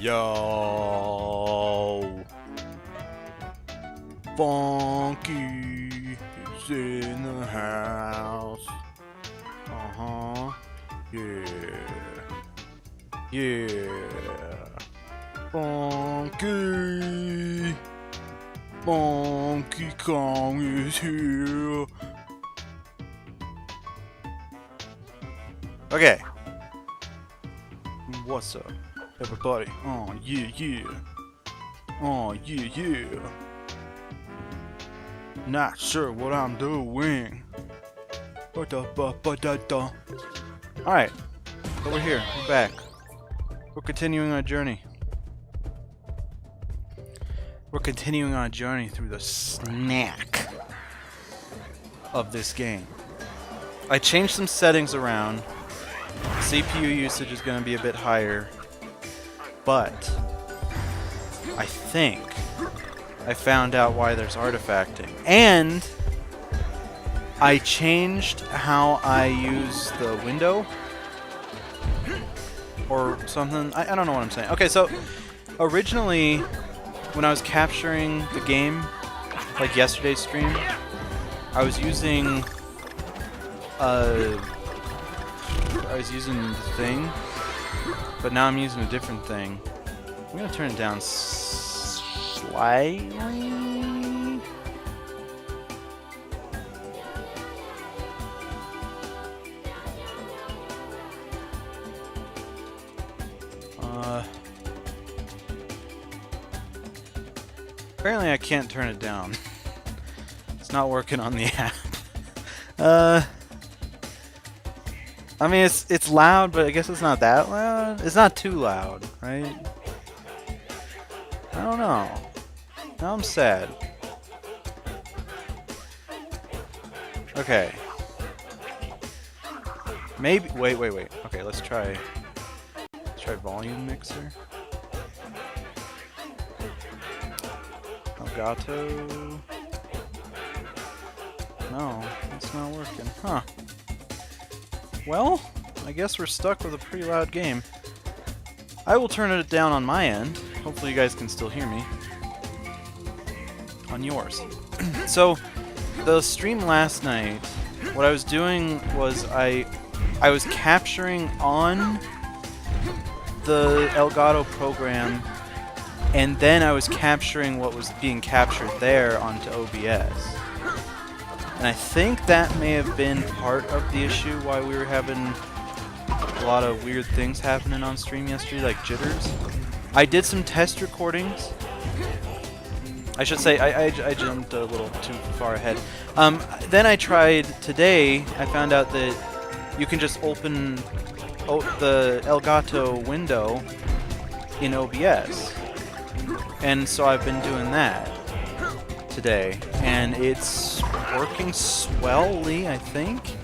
Yo, Funky is in the house. Yeah. Yeah. Funky. Funky Kong is here. Okay. What's up, everybody? Oh yeah, yeah. Oh yeah, yeah. Not sure what I'm doing. Alright. So we're here. We're back. We're continuing our journey. We're continuing our journey through the snack of this game. I changed some settings around. CPU usage is going to be a bit higher, but I think I found out why there's artifacting. And I changed how I use the window or something. I don't know what I'm saying. Okay, so originally when I was capturing the game, like yesterday's stream, I was using the thing, but now I'm using a different thing. I'm gonna turn it down slightly. Apparently I can't turn it down. It's not working on the app. I mean, it's loud, but I guess it's not that loud. It's not too loud, right? I don't know. Now I'm sad. Okay. Maybe. Wait. Okay, let's try volume mixer. Elgato. No, it's not working. Huh. Well, I guess we're stuck with a pretty loud game. I will turn it down on my end. Hopefully you guys can still hear me. On yours. So, the stream last night, what I was doing was I was capturing on the Elgato program, and then I was capturing what was being captured there onto OBS. And I think that may have been part of the issue why we were having a lot of weird things happening on stream yesterday, like jitters. I did some test recordings. I should say, I jumped a little too far ahead. Then I tried today, I found out that you can just open the Elgato window in OBS. And so I've been doing that today, and it's working swellly, I think.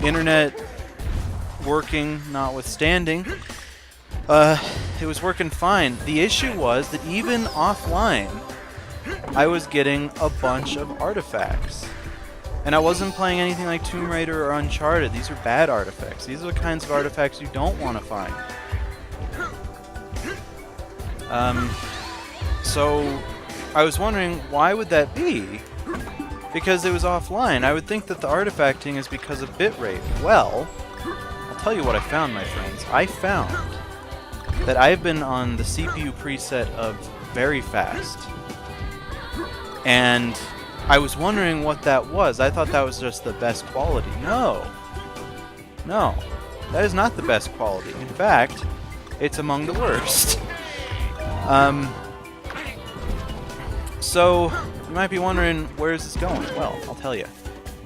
Internet working notwithstanding, it was working fine. The issue was that even offline, I was getting a bunch of artifacts. And I wasn't playing anything like Tomb Raider or Uncharted. These are bad artifacts. These are the kinds of artifacts you don't want to find. So I was wondering, why would that be? Because it was offline. I would think that the artifacting is because of bitrate. Well, I'll tell you what I found, my friends. I found that I've been on the CPU preset of very fast. And I was wondering what that was. I thought that was just the best quality. No, that is not the best quality. In fact, it's among the worst. So, you might be wondering, where is this going? Well, I'll tell you.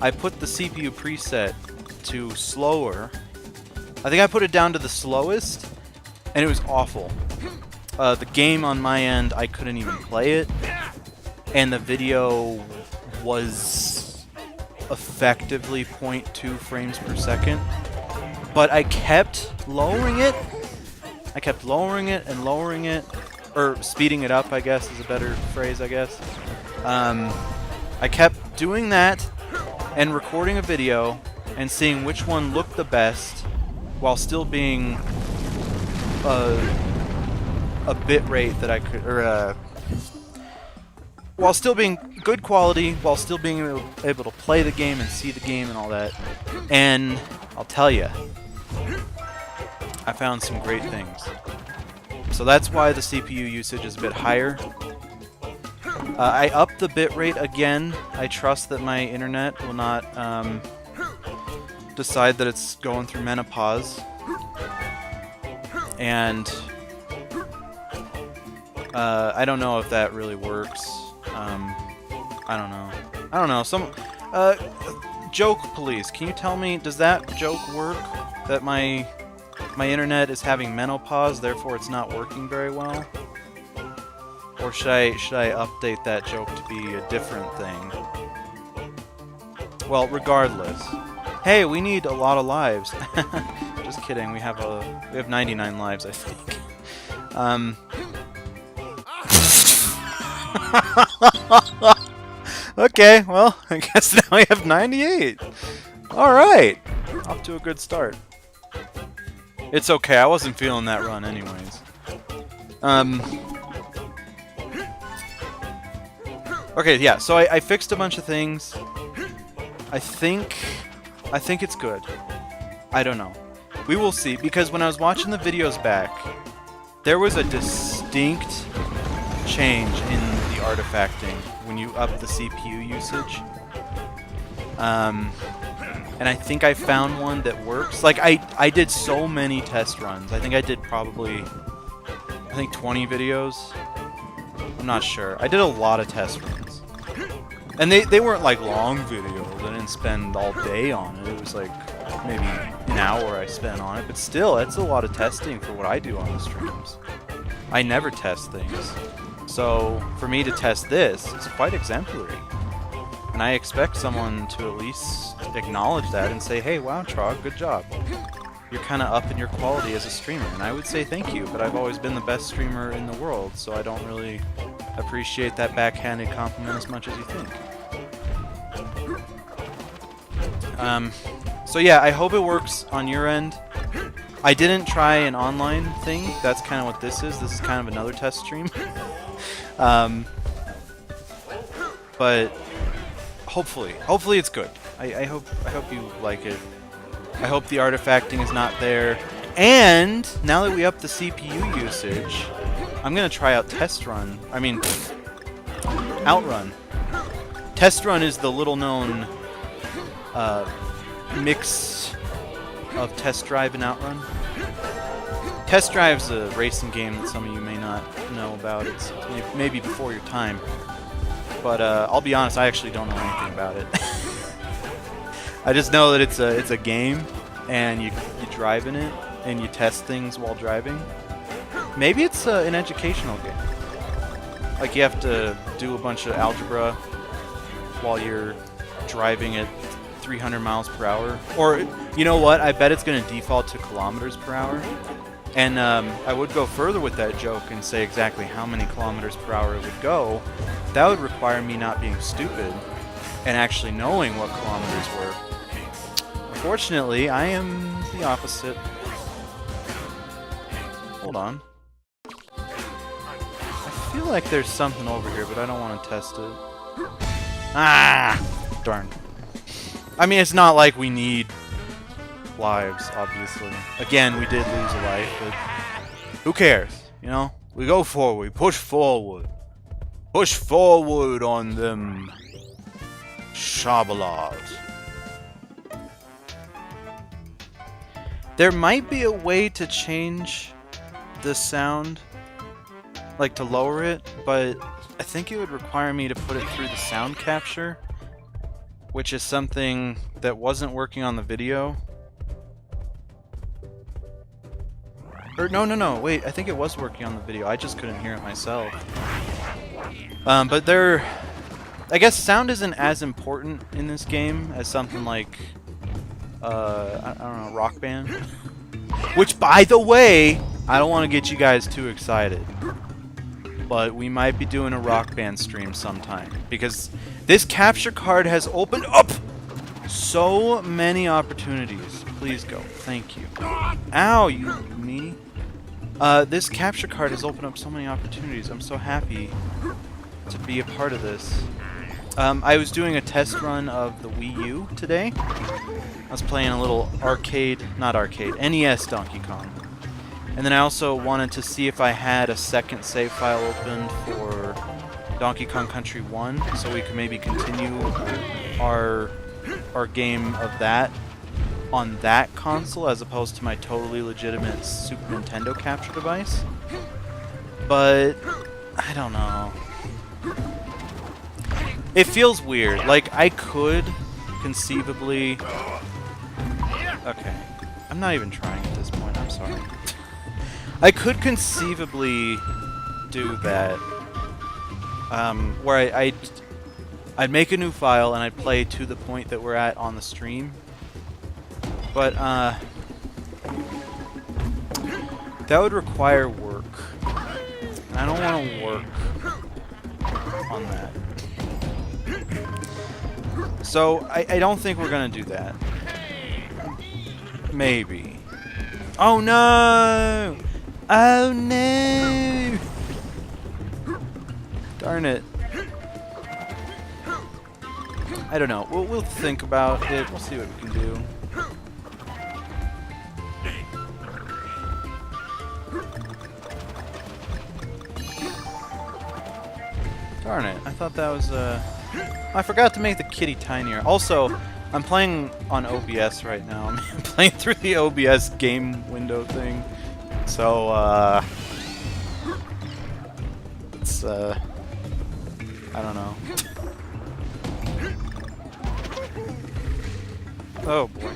I put the CPU preset to slower. I think I put it down to the slowest, and it was awful. The game on my end, I couldn't even play it, and the video was effectively 0.2 frames per second. But I kept lowering it. I kept lowering it and lowering it. Or speeding it up, I guess, is a better phrase, I guess. I kept doing that and recording a video and seeing which one looked the best while still being a bit rate that I could, or while still being good quality, while still being able to play the game and see the game and all that. And I'll tell you, I found some great things. So that's why the CPU usage is a bit higher. I upped the bitrate again. I trust that my internet will not decide that it's going through menopause. And I don't know if that really works. I don't know. I don't know. Some joke police. Can you tell me, does that joke work? That my internet is having menopause, therefore it's not working very well? Or should I update that joke to be a different thing? Well, regardless. Hey, we need a lot of lives. Just kidding. We have 99 lives, I think. Okay, well, I guess now we have 98. Alright. Off to a good start. It's okay, I wasn't feeling that run anyways. Okay, yeah, so I fixed a bunch of things. I think it's good. I don't know. We will see, because when I was watching the videos back, there was a distinct change in the artifacting when you up the CPU usage. And I think I found one that works. Like, I did so many test runs. I think I did probably, 20 videos. I'm not sure. I did a lot of test runs. And they weren't like long videos. I didn't spend all day on it. It was like maybe an hour I spent on it. But still, that's a lot of testing for what I do on the streams. I never test things. So for me to test this is quite exemplary. And I expect someone to at least acknowledge that and say, hey, wow, Trog, good job. You're kind of upping your quality as a streamer. And I would say thank you, but I've always been the best streamer in the world, so I don't really appreciate that backhanded compliment as much as you think. So yeah, I hope it works on your end. I didn't try an online thing. That's kind of what this is. This is kind of another test stream. But hopefully it's good. I hope you like it. I hope the artifacting is not there. And now that we up the CPU usage, I'm gonna try out Outrun. Test Run is the little known mix of Test Drive and Outrun. Test Drive's a racing game that some of you may not know about. It's maybe before your time. But I'll be honest, I actually don't know anything about it. I just know that it's a game, and you drive in it, and you test things while driving. Maybe it's an educational game. Like you have to do a bunch of algebra while you're driving at 300 miles per hour. Or, you know what? I bet it's going to default to kilometers per hour. And I would go further with that joke and say exactly how many kilometers per hour it would go. That would require me not being stupid and actually knowing what kilometers were. Unfortunately, I am the opposite. Hold on. I feel like there's something over here, but I don't want to test it. Ah! Darn. I mean, it's not like we need lives, obviously. Again, we did lose a life, but who cares? You know? We go forward. We push forward. Push forward on them Shabalas. There might be a way to change the sound, like to lower it, but I think it would require me to put it through the sound capture, which is something that wasn't working on the video. Or no, wait, I think it was working on the video, I just couldn't hear it myself. But I guess sound isn't as important in this game as something like, I don't know, Rock Band. Which, by the way, I don't want to get you guys too excited, but we might be doing a Rock Band stream sometime, because this capture card has opened up so many opportunities. Please go. Thank you. Ow, you meanie. This capture card has opened up so many opportunities. I'm so happy to be a part of this. I was doing a test run of the Wii U today. I was playing a little NES Donkey Kong. And then I also wanted to see if I had a second save file opened for Donkey Kong Country 1, so we could maybe continue our game of that on that console as opposed to my totally legitimate Super Nintendo capture device. But I don't know. It feels weird. Like, I could conceivably... Okay. I'm not even trying at this point. I'm sorry. I could conceivably do that. Where I'd make a new file and I'd play to the point that we're at on the stream. But, that would require work. And I don't want to work on that. So, I don't think we're gonna do that. Maybe. Oh no! Oh no! Darn it. I don't know. We'll think about it. We'll see what we can do. Darn it. I thought that was, I forgot to make the kitty tinier. Also, I'm playing on OBS right now. I'm playing through the OBS game window thing. So, it's, I don't know. Oh, boy.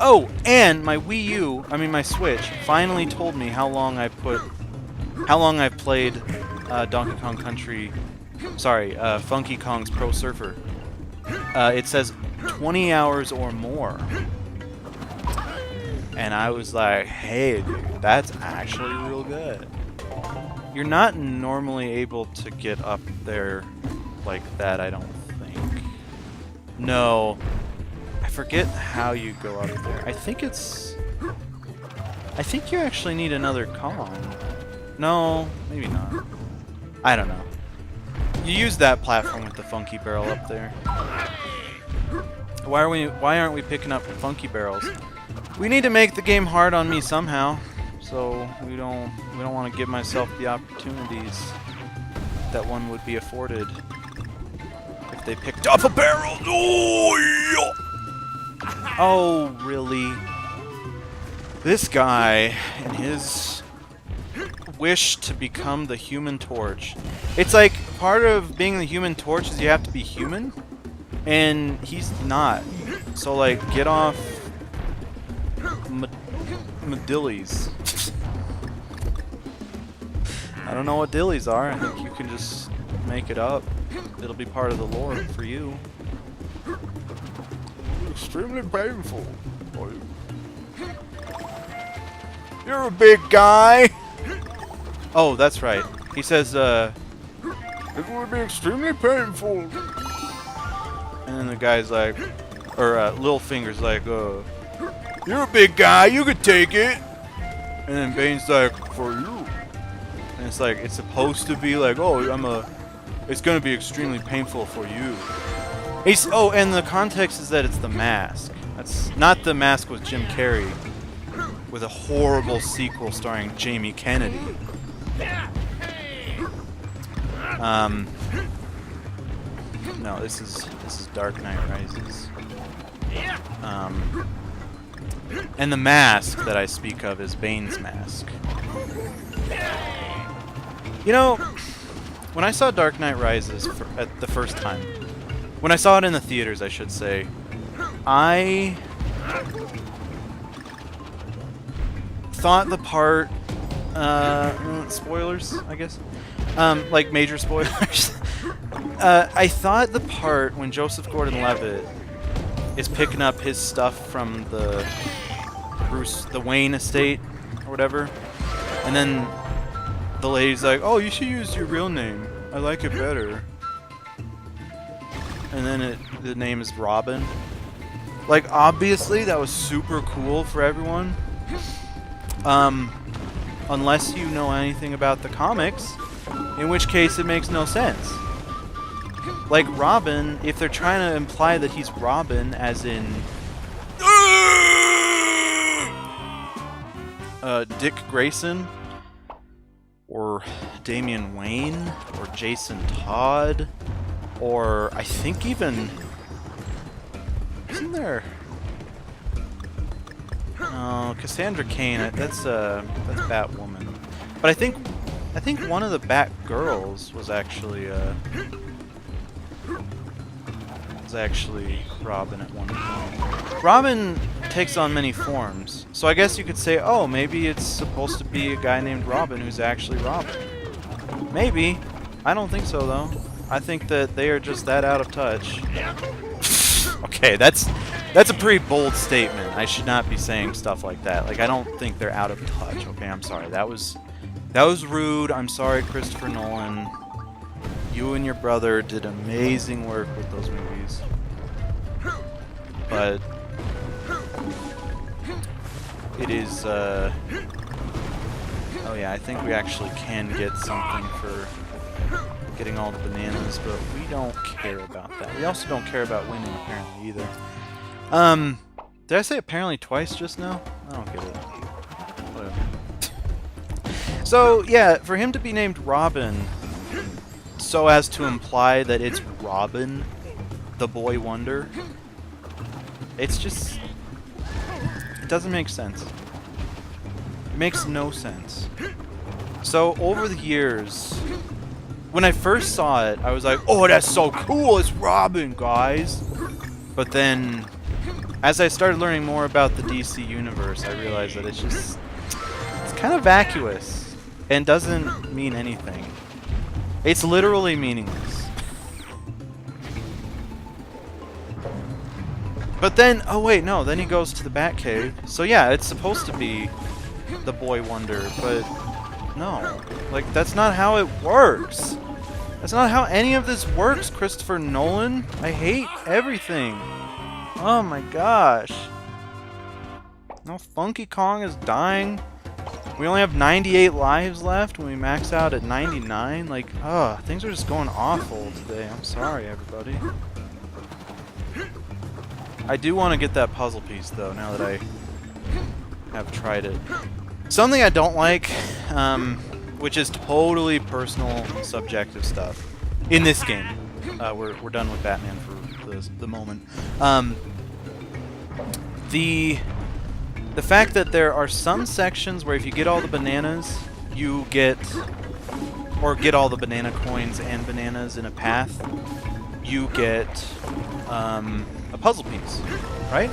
Oh, and my Wii U, my Switch, finally told me how long I've played Donkey Kong Country, Funky Kong's Pro Surfer. It says 20 hours or more. And I was like, hey, dude, that's actually real good. You're not normally able to get up there like that, I don't think. No. I forget how you go up there. I think you actually need another Kong. No, maybe not. I don't know. You use that platform with the Funky Barrel up there. Why aren't we picking up Funky Barrels? We need to make the game hard on me somehow. So we don't want to give myself the opportunities that one would be afforded if they picked up a barrel. Oh, really? This guy and his wish to become the Human Torch. It's like part of being the Human Torch is you have to be human, and he's not. So like, get off Dillies. I don't know what Dillies are. I think you can just make it up. It'll be part of the lore for you. Extremely painful. You're a big guy. Oh, that's right. He says, it would be extremely painful. And then the guy's like, or Littlefinger's like, you're a big guy, you could take it. And then Bane's like, for you. And it's like, it's supposed to be like, oh, it's gonna be extremely painful for you. And the context is that it's The Mask. That's not The Mask with Jim Carrey, with a horrible sequel starring Jamie Kennedy. No, this is Dark Knight Rises. And the mask that I speak of is Bane's mask. You know, when I saw Dark Knight Rises at the first time, when I saw it in the theaters, I should say, I thought the part, spoilers, I guess, like major spoilers. I thought the part when Joseph Gordon-Levitt is picking up his stuff from the Wayne estate or whatever, and then the lady's like, "Oh, you should use your real name. I like it better." And then the name is Robin. Like, obviously that was super cool for everyone, Unless you know anything about the comics, in which case it makes no sense. Like Robin, if they're trying to imply that he's Robin, as in Dick Grayson, or Damian Wayne, or Jason Todd, or I think even... Isn't there... Oh, Cassandra Cain, that's Batwoman. But I think one of the Batgirls was actually Robin at one point. Robin takes on many forms, so I guess you could say, oh, maybe it's supposed to be a guy named Robin who's actually Robin. Maybe. I don't think so, though. I think that they are just that out of touch. Okay, that's a pretty bold statement. I should not be saying stuff like that. Like, I don't think they're out of touch. Okay, I'm sorry. That was rude. I'm sorry, Christopher Nolan. You and your brother did amazing work with those movies. But it is, oh yeah, I think we actually can get something for getting all the bananas, but we don't care about that. We also don't care about winning, apparently, either. Did I say apparently twice just now? I don't get it. Whatever. So, yeah, for him to be named Robin, so as to imply that it's Robin, the Boy Wonder, it's just... It doesn't make sense. It makes no sense. So, over the years, when I first saw it, I was like, oh, that's so cool, it's Robin, guys! But then, as I started learning more about the DC universe, I realized that it's kind of vacuous, and doesn't mean anything. It's literally meaningless. But then, oh wait, no, then he goes to the Batcave. So yeah, it's supposed to be the Boy Wonder, but no. Like, that's not how it works. That's not how any of this works, Christopher Nolan. I hate everything. Oh my gosh. No, Funky Kong is dying. We only have 98 lives left when we max out at 99. Like, things are just going awful today. I'm sorry, everybody. I do want to get that puzzle piece, though, now that I have tried it. Something I don't like, which is totally personal, subjective stuff, in this game. We're done with Batman for the moment. The fact that there are some sections where if you get all the bananas, you get all the banana coins and bananas in a path, you get a puzzle piece, right?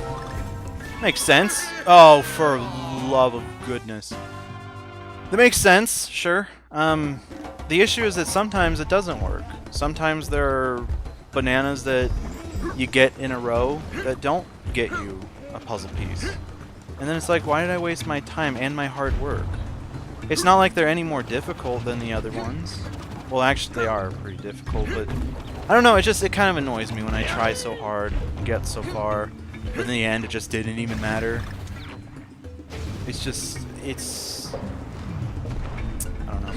Makes sense. Oh, for love of goodness. That makes sense, sure. The issue is that sometimes it doesn't work. Sometimes there are bananas that you get in a row that don't get you a puzzle piece. And then it's like, why did I waste my time and my hard work? It's not like they're any more difficult than the other ones. Well, actually, they are pretty difficult, but I don't know, it kind of annoys me when I try so hard and get so far, but in the end, it just didn't even matter. It's just, I don't know.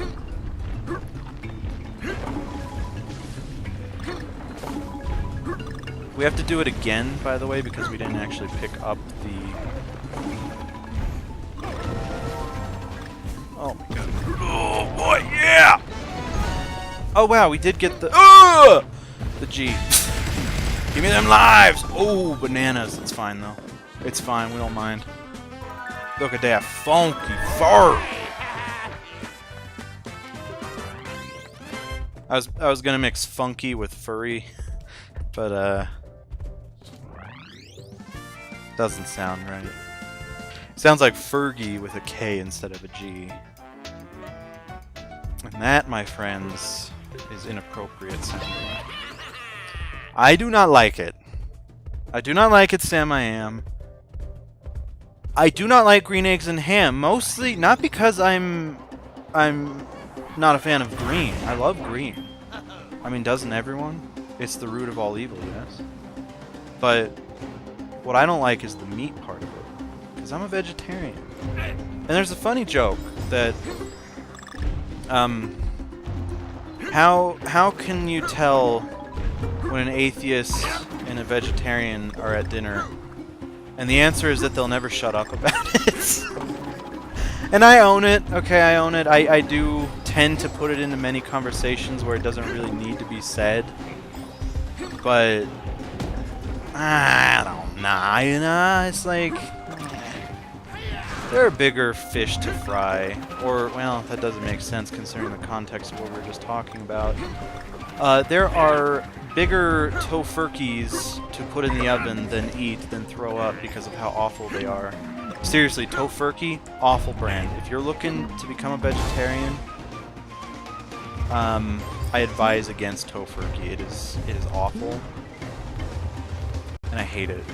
We have to do it again, by the way, because we didn't actually pick up the... Oh my god. Oh boy, yeah! Oh wow, we did get the... The G. Give me them lives! Oh, bananas. It's fine, though. It's fine, we don't mind. Look at that funky fur! I was gonna mix funky with furry, but doesn't sound right. Sounds like Fergie with a K instead of a G. And that, my friends, is inappropriate sounding. I do not like it. I do not like it, Sam I Am. I do not like green eggs and ham, mostly not because I'm not a fan of green. I love green. I mean, doesn't everyone? It's the root of all evil, yes. But what I don't like is the meat part of it, because I'm a vegetarian. And there's a funny joke that, how can you tell when an atheist and a vegetarian are at dinner? And the answer is that they'll never shut up about it. And I own it, okay, I own it. I do tend to put it into many conversations where it doesn't really need to be said. But, I don't know, you know, it's like, there are bigger fish to fry. Or, well, that doesn't make sense considering the context of what we were just talking about. There are bigger tofurkeys to put in the oven than eat, than throw up because of how awful they are. Seriously, Tofurky, awful brand. If you're looking to become a vegetarian, I advise against Tofurky. It is awful, and I hate it.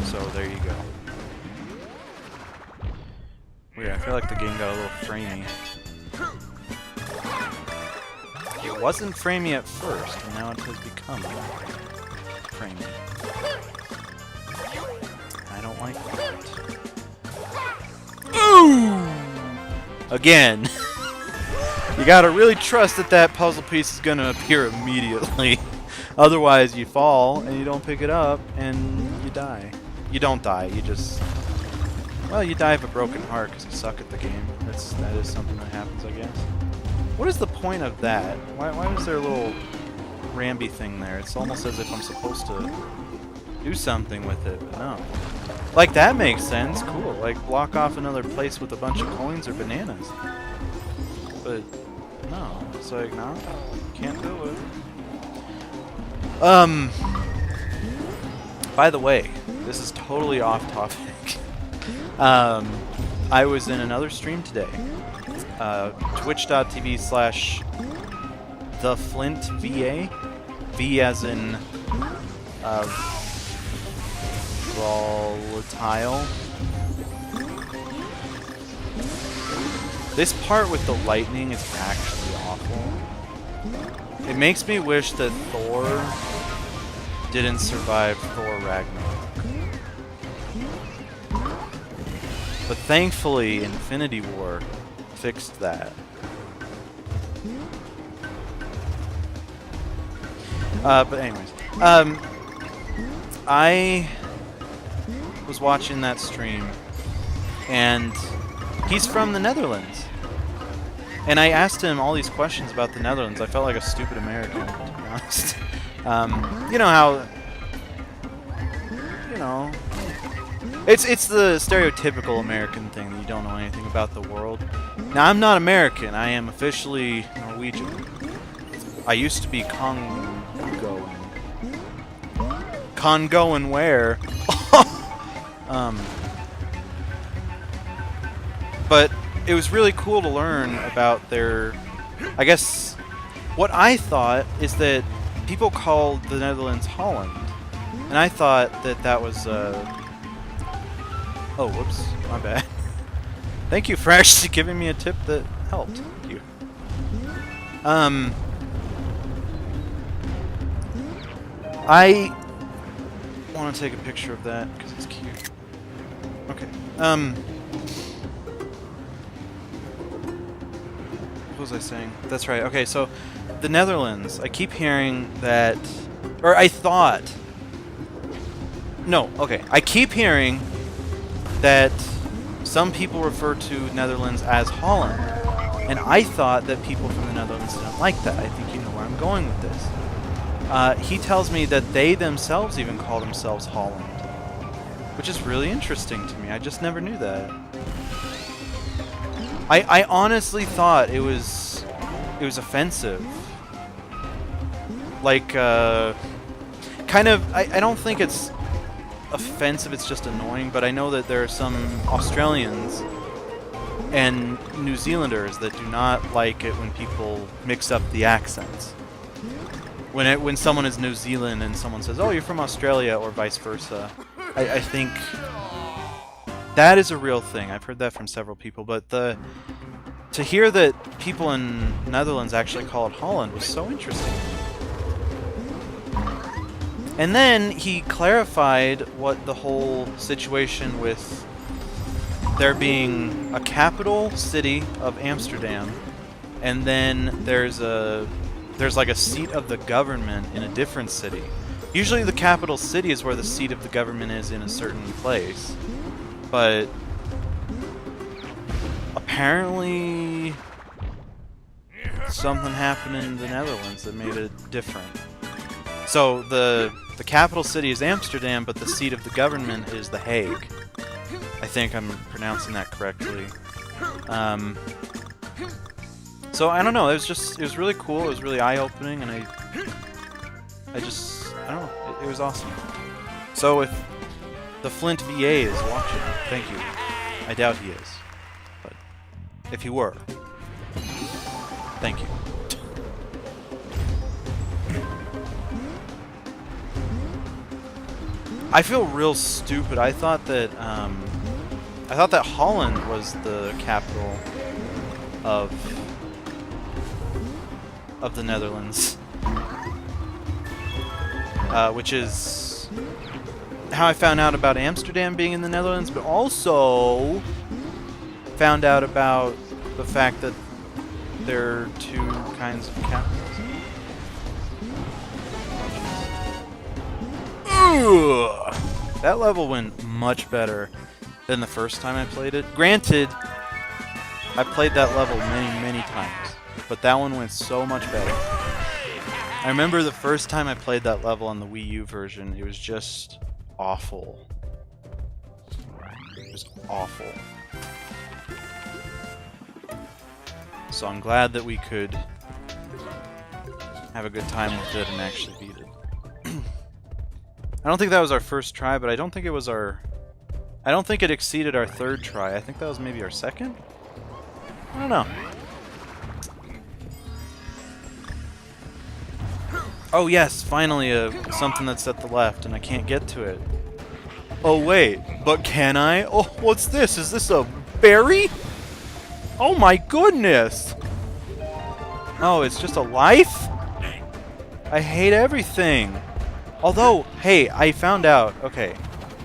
So there you go. Weird, I feel like the game got a little framey. It wasn't framey at first, and now it has become framey. I don't like that. Ooh! Again. You gotta really trust that that puzzle piece is gonna appear immediately. Otherwise, you fall, and you don't pick it up, and you die. You don't die, you just... Well, you die of a broken heart because you suck at the game. That is something that happens, I guess. What is the point of that? Why was there a little Ramby thing there? It's almost as if I'm supposed to do something with it, but no. Like, that makes sense. Cool. Like, block off another place with a bunch of coins or bananas. But, no. It's like, no, can't do it. By the way, this is totally off topic. I was in another stream today. Twitch.tv/TheFlintVA. V as in volatile. This part with the lightning is actually awful. It makes me wish that Thor didn't survive Thor Ragnarok. But thankfully, Infinity War fixed that. But anyways, I was watching that stream, and he's from the Netherlands. And I asked him all these questions about the Netherlands. I felt like a stupid American, to be honest. You know how... You know... It's the stereotypical American thing that you don't know anything about the world. Now, I'm not American. I am officially Norwegian. I used to be Congoan. Congoan where? But it was really cool to learn about their... I guess what I thought is that people called the Netherlands Holland. And I thought that that was... Oh, whoops. My bad. Thank you for actually giving me a tip that helped. Thank you. I want to take a picture of that because it's cute. Okay. What was I saying? That's right. Okay, so the Netherlands. I keep hearing that, or I thought. No. Okay. I keep hearing that some people refer to Netherlands as Holland, and I thought that people from the Netherlands didn't like that. I think you know where I'm going with this. He tells me that they themselves even call themselves Holland, which is really interesting to me. I just never knew that. I honestly thought it was offensive. Like, kind of, I don't think it's offensive, it's just annoying, but I know that there are some Australians and New Zealanders that do not like it when people mix up the accents. When someone is New Zealand and someone says, oh, you're from Australia, or vice versa, I think that is a real thing. I've heard that from several people, but to hear that people in Netherlands actually call it Holland was so interesting. And then he clarified what the whole situation with there being a capital city of Amsterdam, and then there's like a seat of the government in a different city. Usually the capital city is where the seat of the government is in a certain place, but apparently something happened in the Netherlands that made it different. So the capital city is Amsterdam, but the seat of the government is The Hague. I think I'm pronouncing that correctly. So I don't know. It was really cool. It was really eye-opening, and I don't know. It was awesome. So if the Flint VA is watching, thank you. I doubt he is, but if he were, thank you. I feel real stupid. I thought that Holland was the capital of the Netherlands, which is how I found out about Amsterdam being in the Netherlands, but also found out about the fact that there are two kinds of capitals. Ugh. That level went much better than the first time I played it. Granted, I played that level many, many times, but that one went so much better. I remember the first time I played that level on the Wii U version, it was just awful. It was awful. So I'm glad that we could have a good time with it and actually beat it. I don't think that was our first try, but I don't think it was our... I don't think it exceeded our third try. I think that was maybe our second? I don't know. Oh yes, finally something that's at the left, and I can't get to it. Oh wait, but can I? Oh, what's this? Is this a berry? Oh my goodness! Oh, it's just a life? I hate everything. Although, hey, I found out... Okay,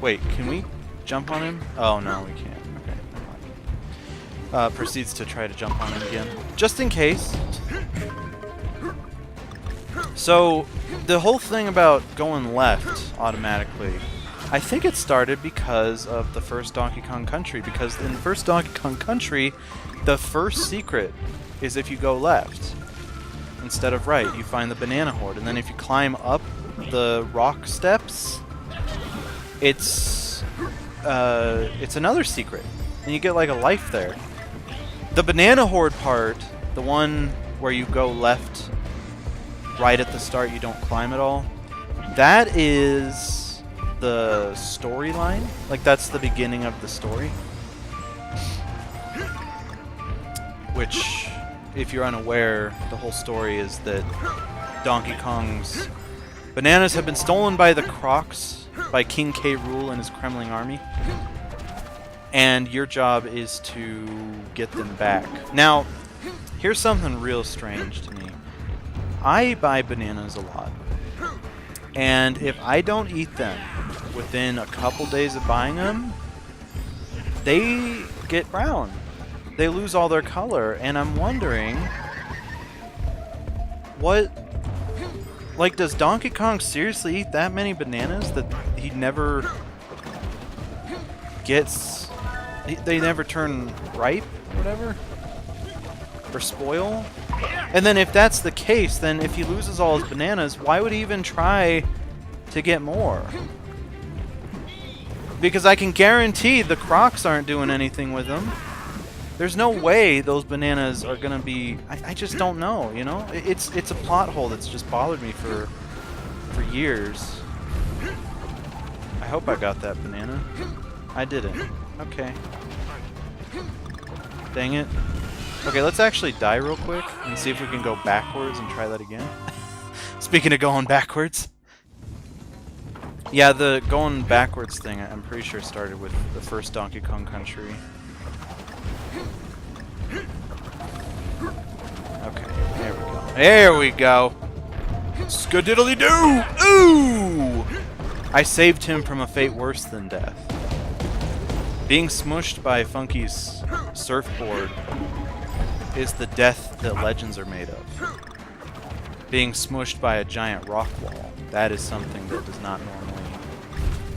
wait, can we jump on him? Oh, no, we can't. Okay, never mind. Proceeds to try to jump on him again. Just in case. So, the whole thing about going left automatically, I think it started because of the first Donkey Kong Country. Because in the first Donkey Kong Country, the first secret is if you go left instead of right. You find the banana horde, and then if you climb up the rock steps, it's another secret, and you get like a life there. The banana horde part, the one where you go left right at the start, you don't climb at all, that is the storyline. Like, that's the beginning of the story, which, if you're unaware, the whole story is that Donkey Kong's bananas have been stolen by the Crocs, by King K. Rool and his Kremling army, and your job is to get them back. Now, here's something real strange to me. I buy bananas a lot, and if I don't eat them within a couple days of buying them, they get brown. They lose all their color, and I'm wondering, what... Like, does Donkey Kong seriously eat that many bananas that he never gets... They never turn ripe, or whatever? Or spoil? And then if that's the case, then if he loses all his bananas, why would he even try to get more? Because I can guarantee the Crocs aren't doing anything with them. There's no way those bananas are gonna be... I just don't know, you know? It's a plot hole that's just bothered me for years. I hope I got that banana. I didn't. Okay. Dang it. Okay, let's actually die real quick and see if we can go backwards and try that again. Speaking of going backwards. Yeah, the going backwards thing, I'm pretty sure started with the first Donkey Kong Country. Okay, there we go. There we go! Skadiddly-doo! Ooh! I saved him from a fate worse than death. Being smushed by Funky's surfboard is the death that legends are made of. Being smushed by a giant rock wall, that is something that does not normally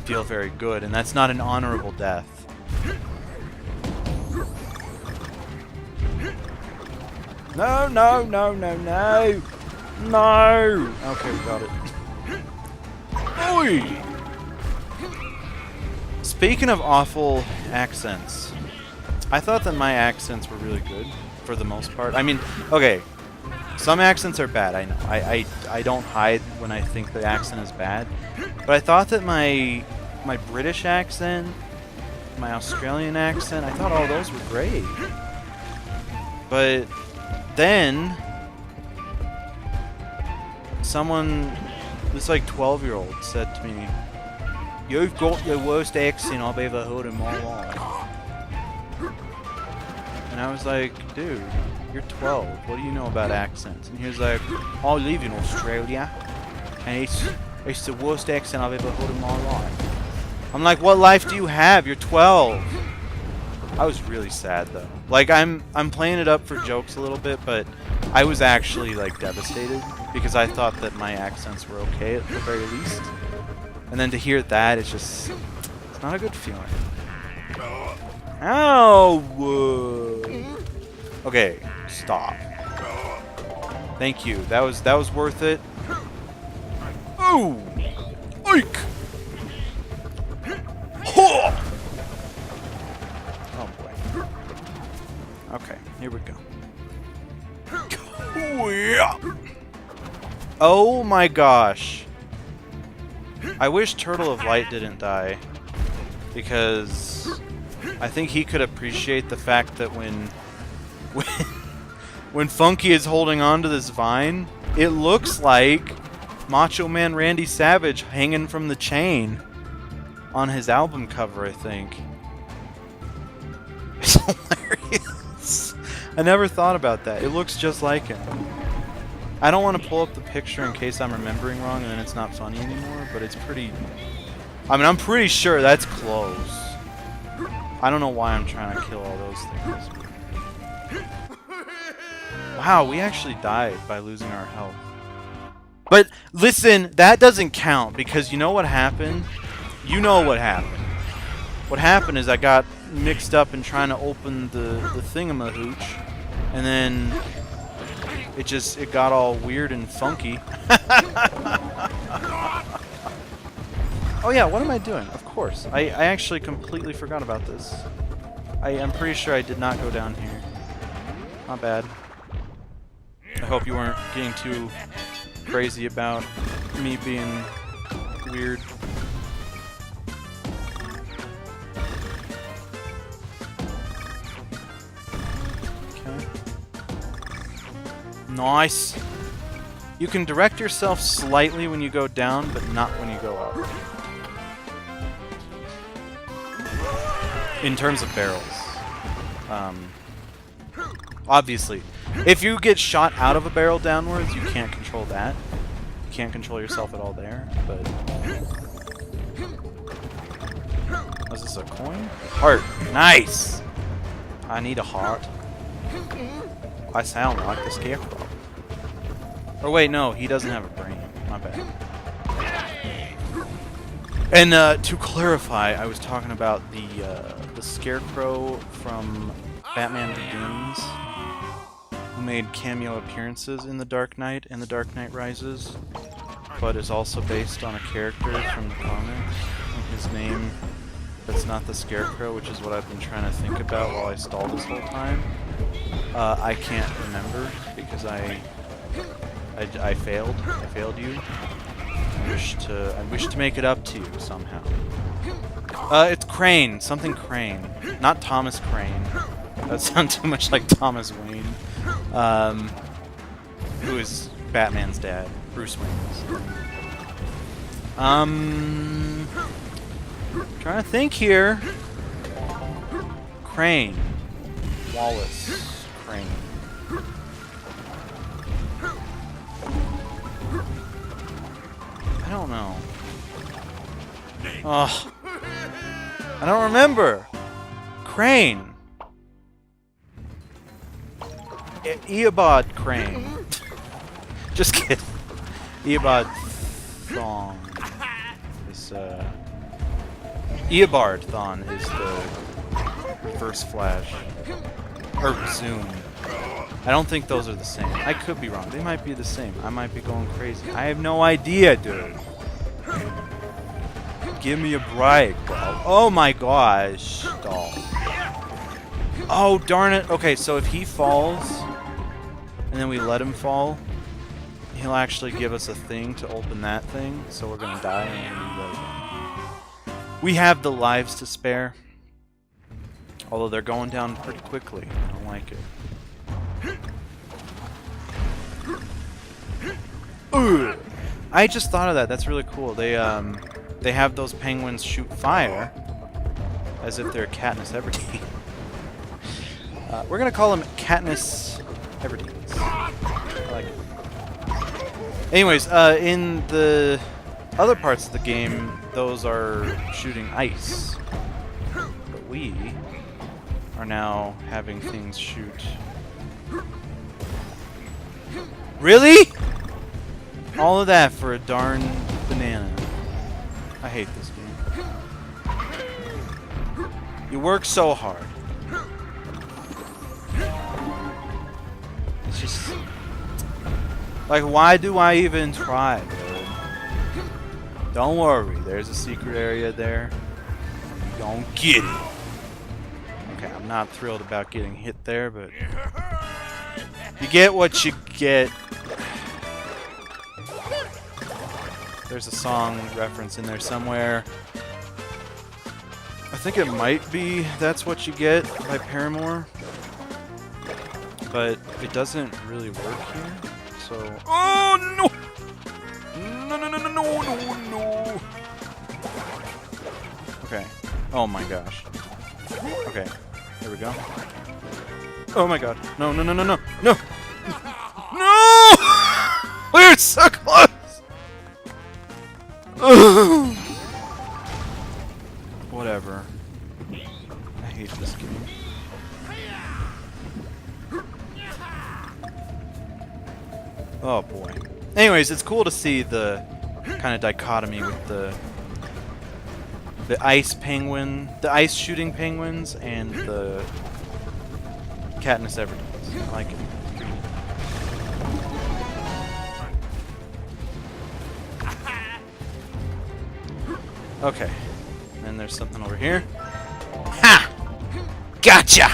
feel very good, and that's not an honorable death. No, no, no, no, no! No! Okay, we got it. Oi! Speaking of awful accents, I thought that my accents were really good, for the most part. I mean, okay, some accents are bad, I know. I don't hide when I think the accent is bad. But I thought that my British accent, my Australian accent, I thought all those were great. But then someone, this like 12-year-old said to me, "You've got the worst accent I've ever heard in my life." And I was like, dude, you're 12. What do you know about accents? And he was like, I live in Australia, and it's the worst accent I've ever heard in my life. I'm like, what life do you have? You're 12. I was really sad though. Like I'm playing it up for jokes a little bit, but I was actually like devastated because I thought that my accents were okay at the very least. And then to hear that, it's not a good feeling. Ow! Okay, stop. Thank you. That was worth it. Ooh! Oink! Oh boy. Okay, here we go. Oh my gosh. I wish Turtle of Light didn't die, because I think he could appreciate the fact that when Funky is holding on to this vine, it looks like Macho Man Randy Savage hanging from the chain on his album cover, I think. It's hilarious. I never thought about that. It looks just like him. I don't want to pull up the picture in case I'm remembering wrong and then it's not funny anymore, but it's pretty... I mean, I'm pretty sure that's close. I don't know why I'm trying to kill all those things. Wow, we actually died by losing our health. But listen, that doesn't count, because you know what happened? You know what happened. What happened is I got mixed up in trying to open the thingamahooch, and then it got all weird and funky. Oh yeah, what am I doing? Of course. I actually completely forgot about this. I'm pretty sure I did not go down here. Not bad. I hope you weren't getting too crazy about me being weird. Okay. Nice. You can direct yourself slightly when you go down, but not when you go up. In terms of barrels. Obviously. If you get shot out of a barrel downwards, you can't control that. You can't control yourself at all there, but... Was this a coin? Heart. Nice! I need a heart. I sound like the Scarecrow. Or wait, no, he doesn't have a brain. My bad. And to clarify, I was talking about the Scarecrow from Batman Begins, who made cameo appearances in The Dark Knight and The Dark Knight Rises, but is also based on a character from the comics. And his name, that's not the Scarecrow, which is what I've been trying to think about while I stalled this whole time. I can't remember because I failed. I failed you. I wish to make it up to you somehow. It's Crane. Something Crane. Not Thomas Crane. That sounds too much like Thomas Wayne. Who is Batman's dad. Bruce Wayne's. Trying to think here. Crane. Wallace Crane. I don't know. Oh, I don't remember. Crane! Eobod Crane. Just kidding. Eobod Thong. This, Eobard Thon is the reverse flash. Or zoom. I don't think those are the same. I could be wrong. They might be the same. I might be going crazy. I have no idea, dude. Give me a break, dog. Oh my gosh, dog. Oh, darn it. Okay, so if he falls, and then we let him fall, he'll actually give us a thing to open that thing, so we're gonna die and we're gonna reload. We have the lives to spare, although they're going down pretty quickly. I don't like it. Ugh. I just thought of that. That's really cool. They have those penguins shoot fire as if they're Katniss Everdeen. We're gonna call them Katniss Everdeens. I like it. Anyways, in the other parts of the game, those are shooting ice. But we are now having things shoot. Really? All of that for a darn banana. I hate this game. You work so hard. It's just... like, why do I even try, dude? Don't worry, there's a secret area there. You don't get it. Okay, I'm not thrilled about getting hit there, but... you get what you get. There's a song reference in there somewhere. I think it might be That's What You Get by Paramore. But it doesn't really work here, so... oh, no! No, no, no, no, no, no, no! Okay. Oh my gosh. Okay. There we go. Oh my god. No, no, no, no, no! No! No! We're so close! Whatever. I hate this game. Oh boy. Anyways, it's cool to see the kind of dichotomy with the ice penguin, the ice shooting penguins, and the Katniss Everdeen. I like it. Okay. And there's something over here. Ha! Gotcha!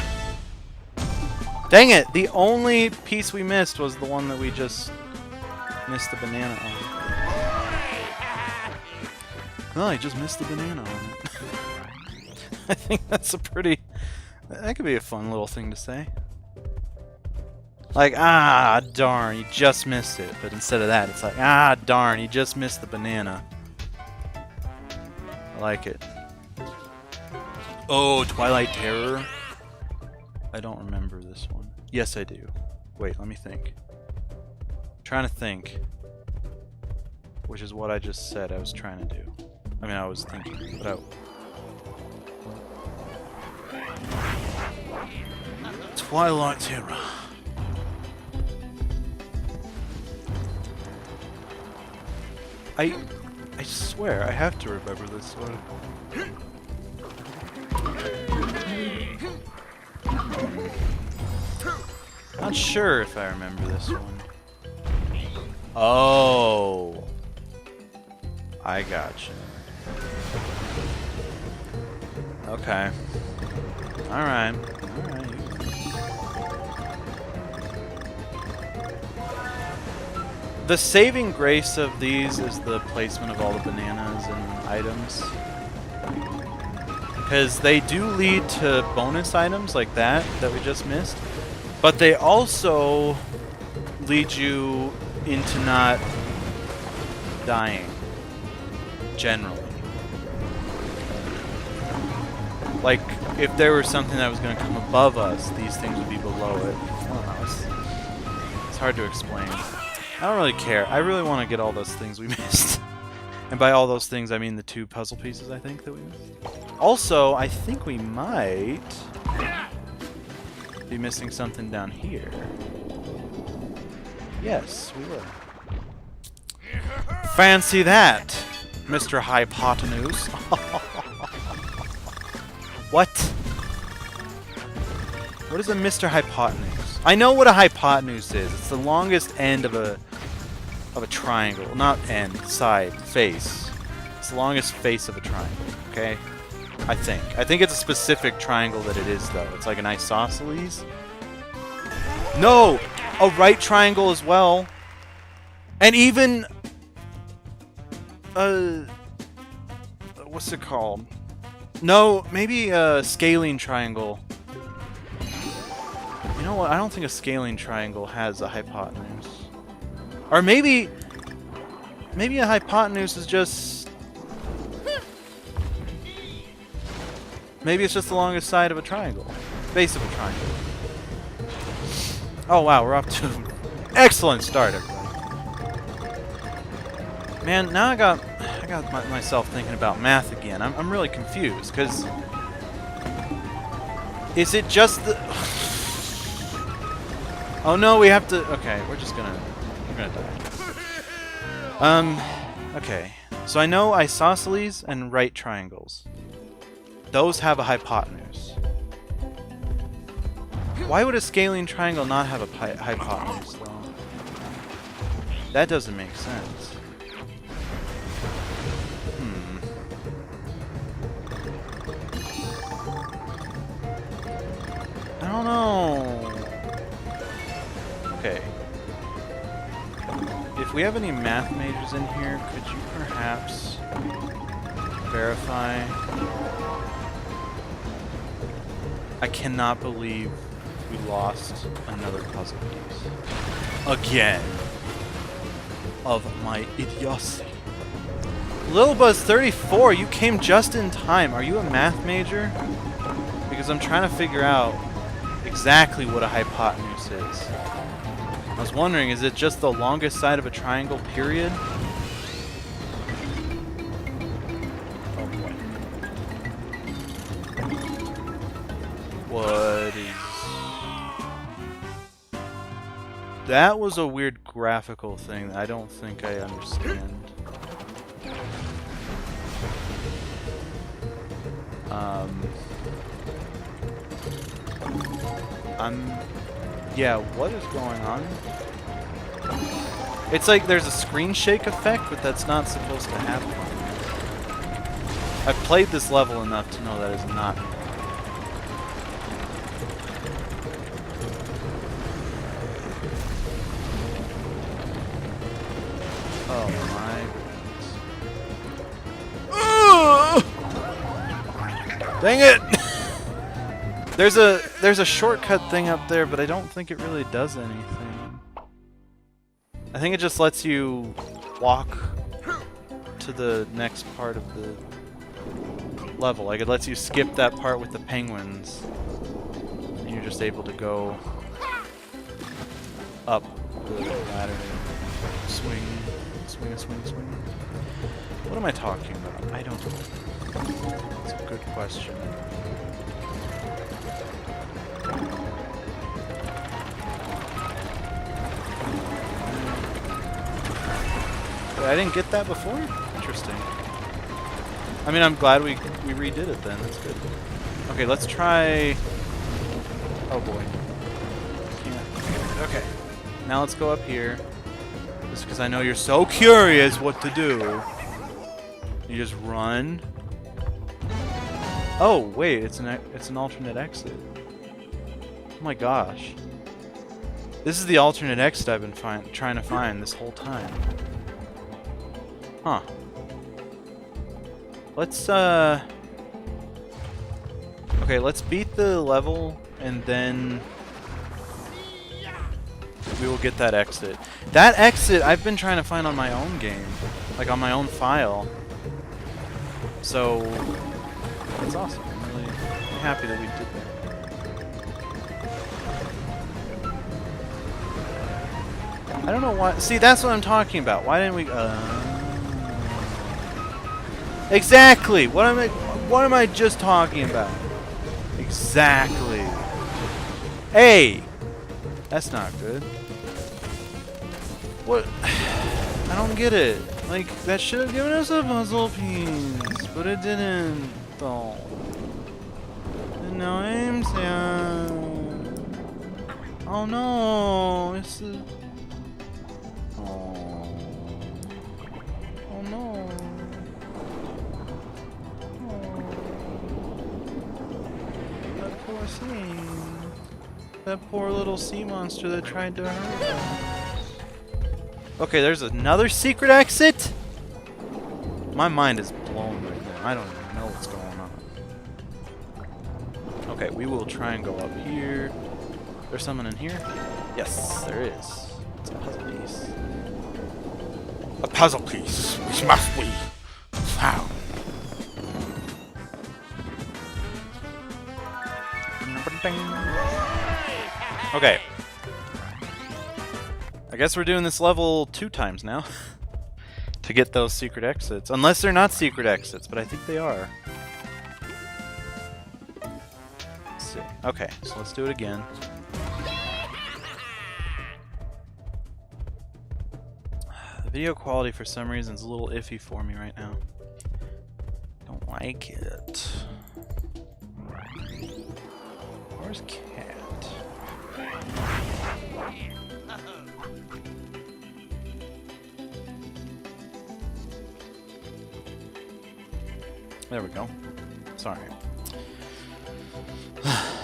Dang it! The only piece we missed was the one that we just missed the banana on. Oh, I just missed the banana on it. I think that's a pretty... that could be a fun little thing to say. Like, ah, darn, you just missed it. But instead of that, it's like, ah, darn, you just missed the banana. I like it. Oh, Twilight Terror. I don't remember this one. Yes, I do. Wait, let me think. I'm trying to think. Which is what I just said I was trying to do. I mean, I was thinking, but Twilight Terror. I swear, I have to remember this one. Not sure if I remember this one. Oh, I gotcha. Okay. All right. All right. The saving grace of these is the placement of all the bananas and items. Because they do lead to bonus items like that we just missed. But they also lead you into not dying. Generally. Like, if there was something that was going to come above us, these things would be below it. I don't know. It's hard to explain. I don't really care. I really want to get all those things we missed. And by all those things, I mean the 2 puzzle pieces, I think, that we missed. Also, I think we might be missing something down here. Yes, we will. Fancy that, Mr. Hypotenuse. What? What is a Mr. Hypotenuse? I know what a hypotenuse is. It's the longest end of a triangle. Not end, side, face. It's the longest face of a triangle, okay? I think. I think it's a specific triangle that it is, though. It's like an isosceles. No! A right triangle as well. And even... what's it called? No, maybe a scalene triangle. You know what? I don't think a scalene triangle has a hypotenuse. Or maybe a hypotenuse is just... Maybe it's just the longest side of a triangle. Base of a triangle. Oh wow, we're off to an excellent start, everybody. Man, now I got myself thinking about math again. I'm really confused, because... Is it just the... Oh no, we have to... Okay, we're gonna die. Okay. So I know isosceles and right triangles. Those have a hypotenuse. Why would a scalene triangle not have a hypotenuse, though? That doesn't make sense. I don't know. Okay. If we have any math majors in here, could you perhaps verify? I cannot believe we lost another puzzle piece. Again. Of my idiocy. LilBuzz34, you came just in time. Are you a math major? Because I'm trying to figure out exactly what a hypotenuse is. I was wondering, is it just the longest side of a triangle, period? Oh boy. What is... That was a weird graphical thing that I don't think I understand. Yeah, what is going on? It's like there's a screen shake effect, but that's not supposed to happen. I've played this level enough to know that is not. Oh my goodness. Dang it! There's a shortcut thing up there, but I don't think it really does anything. I think it just lets you walk to the next part of the level. Like, it lets you skip that part with the penguins, and you're just able to go up the ladder. Swing, swing, swing, swing. What am I talking about? I don't know. It's a good question. I didn't get that before? Interesting. I mean, I'm glad we redid it then. That's good. Okay, let's try... Oh boy. Can't. Okay. Now let's go up here. Just because I know you're so curious what to do. You just run. Oh, wait. It's an alternate exit. Oh my gosh. This is the alternate exit I've been trying to find this whole time. Huh. Let's, okay, let's beat the level, and then we will get that exit. That exit I've been trying to find on my own game. Like, on my own file. So, that's awesome. I'm really happy that we did that. I don't know why. See, that's what I'm talking about. Why didn't we... Exactly! What am I just talking about? Exactly. Hey! That's not good. What? I don't get it. Like, that should have given us a puzzle piece, but it didn't, though. And now I'm sad. Oh no! It's a... Oh. Oh no. That poor thing. That poor little sea monster that tried to hurt us. Okay, there's another secret exit? My mind is blown right now. I don't even know what's going on. Okay, we will try and go up here. There's someone in here? Yes, there is. It's a puzzle piece. A puzzle piece, which must be found. Okay. I guess we're doing this level 2 times now to get those secret exits. Unless they're not secret exits, but I think they are. Let's see. Okay, so let's do it again. The video quality for some reason is a little iffy for me right now. Don't like it. Where's Cat? There we go. Sorry. I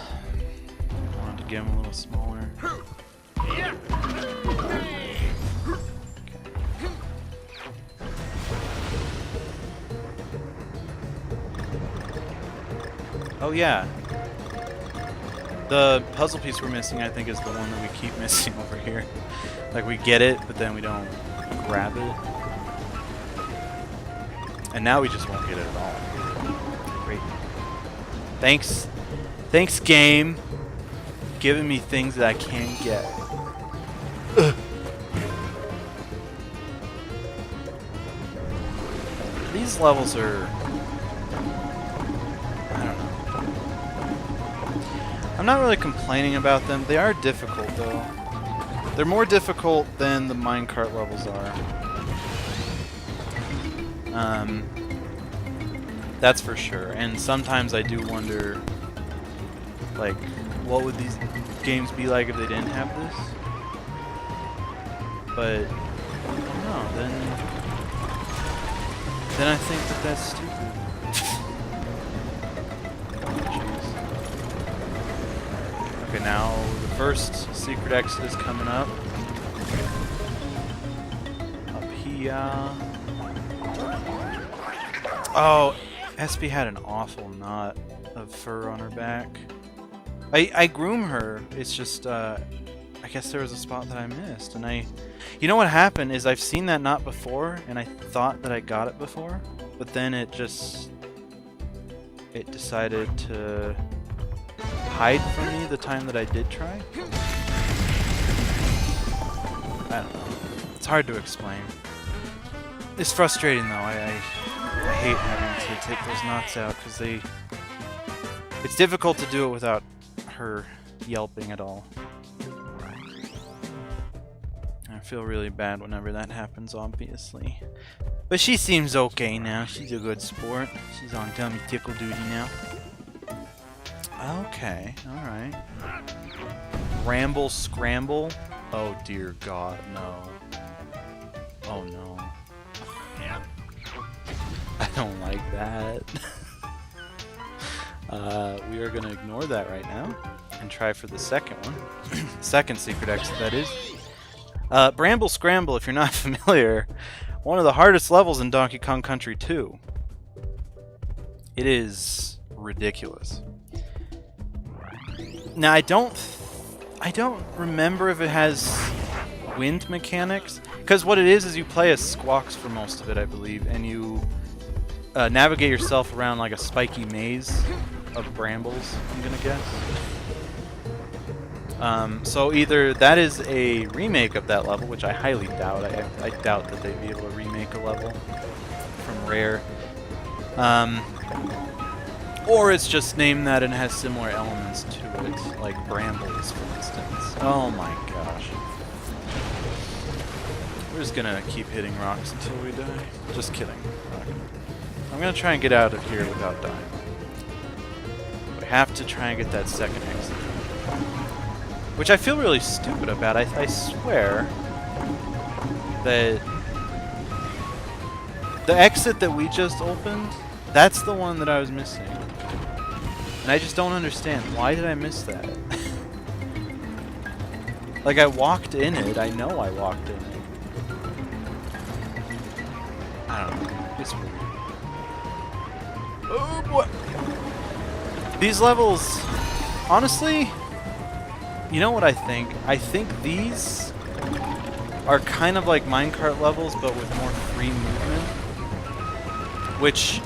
wanted to get him a little smaller. Oh yeah. The puzzle piece we're missing, I think, is the one that we keep missing over here. Like, we get it, but then we don't grab it. And now we just won't get it at all. Great. Thanks. Thanks, game. Giving me things that I can't get. Ugh. These levels are... I'm not really complaining about them. They are difficult, though. They're more difficult than the minecart levels are. That's for sure. And sometimes I do wonder, like, what would these games be like if they didn't have this? But, I don't know. Then I think that that's stupid. Okay, now the first secret exit is coming up. Up here. Oh, Espy had an awful knot of fur on her back. I groom her. It's just, I guess there was a spot that I missed, and you know what happened is I've seen that knot before, and I thought that I got it before, but then it decided to hide from me the time that I did try. I don't know. It's hard to explain. It's frustrating though. I hate having to take those knots out because it's difficult to do it without her yelping at all. I feel really bad whenever that happens, obviously. But she seems okay now. She's a good sport. She's on tummy tickle duty now. Okay, alright. Ramble Scramble? Oh dear God, no. Oh no. I don't like that. We are gonna ignore that right now and try for the second one. Second secret exit, that is. Bramble Scramble, if you're not familiar, one of the hardest levels in Donkey Kong Country 2. It is ridiculous. Now I don't remember if it has wind mechanics, because what it is you play as Squawks for most of it, I believe, and you navigate yourself around like a spiky maze of brambles, I'm gonna guess. So either that is a remake of that level, which I highly doubt. I doubt that they'd be able to remake a level from Rare. Or it's just named that and has similar elements to it, like brambles, for instance. Oh my gosh. We're just gonna keep hitting rocks until we die. Just kidding. I'm gonna try and get out of here without dying. We have to try and get that second exit. Which I feel really stupid about. I swear that the exit that we just opened, that's the one that I was missing. And I just don't understand. Why did I miss that? Like, I walked in it. I know I walked in it. I don't know. It's weird. Oh, boy. These levels, honestly, you know what I think? I think these are kind of like minecart levels, but with more free movement, which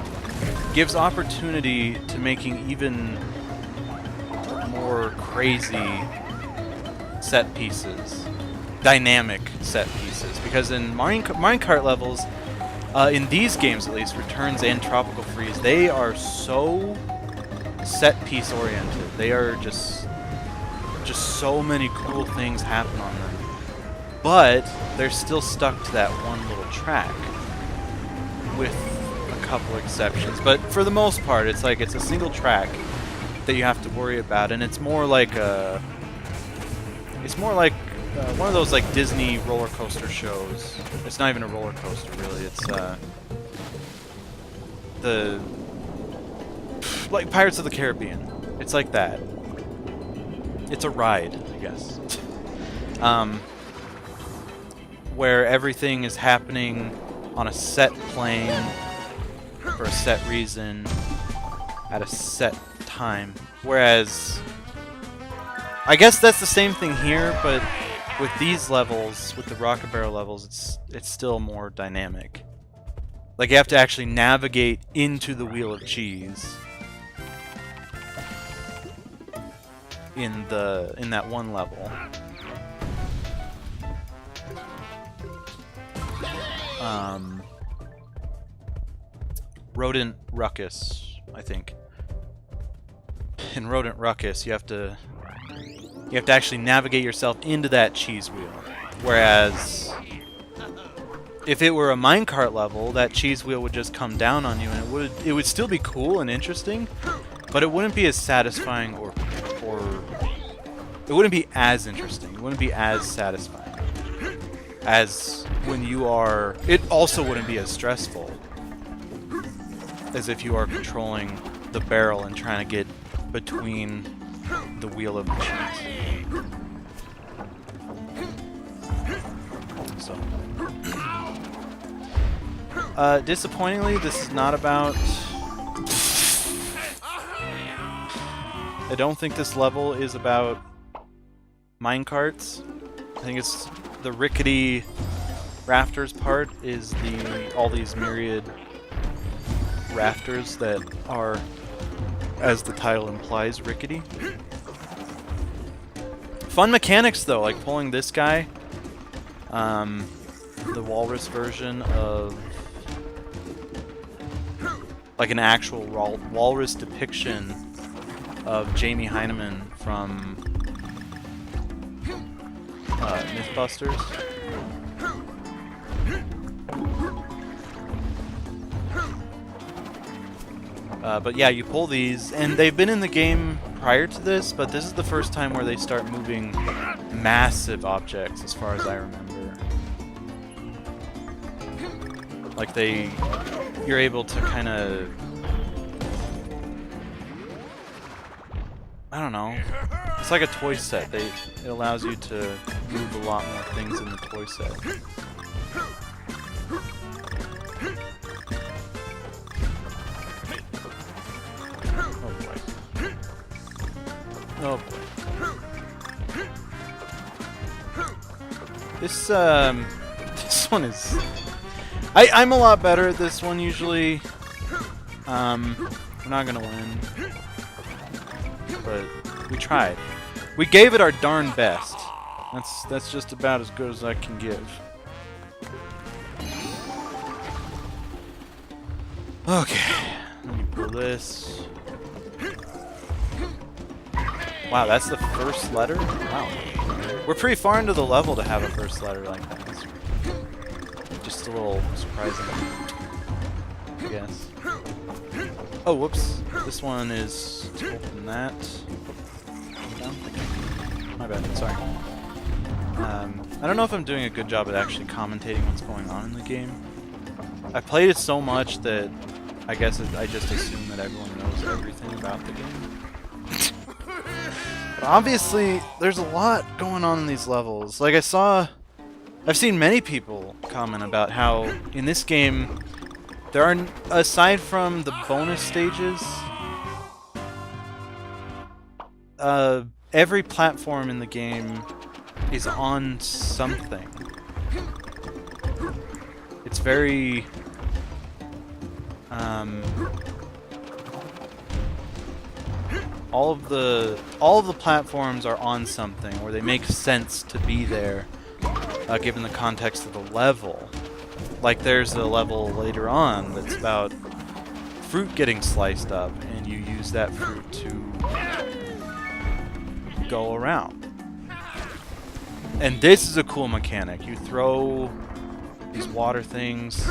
gives opportunity to making even more crazy set pieces, dynamic set pieces. Because in minecart levels, in these games at least, Returns and Tropical Freeze, they are so set piece oriented. They are just so many cool things happen on them. But they're still stuck to that one little track, with a couple exceptions. But for the most part, it's like it's a single track that you have to worry about, and it's more like one of those like Disney roller coaster shows. It's not even a roller coaster, really. It's the like Pirates of the Caribbean. It's like that. It's a ride, I guess. Where everything is happening on a set plane for a set reason at a set time. Whereas, I guess that's the same thing here, but with these levels, with the Rocket Barrel levels, it's still more dynamic. Like, you have to actually navigate into the Wheel of Cheese in that one level. Rodent Ruckus, I think. In Rodent Ruckus, you have to actually navigate yourself into that cheese wheel. Whereas if it were a minecart level, that cheese wheel would just come down on you, and it would still be cool and interesting, but it wouldn't be as satisfying or it wouldn't be as interesting. It wouldn't be as satisfying as when you are. It also wouldn't be as stressful as if you are controlling the barrel and trying to get between the wheel of the cheese. So, disappointingly, this is not about. I don't think this level is about minecarts. I think it's the rickety rafters part is all these myriad rafters that are, as the title implies, rickety. Fun mechanics though, like pulling this guy, the walrus version of like an actual walrus depiction of Jamie Hyneman from Mythbusters. But yeah, you pull these, and they've been in the game prior to this, but this is the first time where they start moving massive objects, as far as I remember. Like you're able to kind of, I don't know, it's like a toy set. It allows you to move a lot more things in the toy set. Oh boy. This one is. I'm a lot better at this one usually. We're not gonna win, but we tried. We gave it our darn best. That's just about as good as I can give. Okay. this. Wow, that's the first letter? Wow. We're pretty far into the level to have a first letter like that. It's just a little surprising, I guess. Oh, whoops. This one is to open that. Down? My bad, sorry. I don't know if I'm doing a good job at actually commentating what's going on in the game. I played it so much that I guess I just assume that everyone knows everything about the game. But obviously, there's a lot going on in these levels. Like I've seen many people comment about how in this game, there are, aside from the bonus stages, every platform in the game is on something. It's very all of the platforms are on something, or they make sense to be there, given the context of the level. Like there's a level later on that's about fruit getting sliced up, and you use that fruit to go around. And this is a cool mechanic. You throw these water things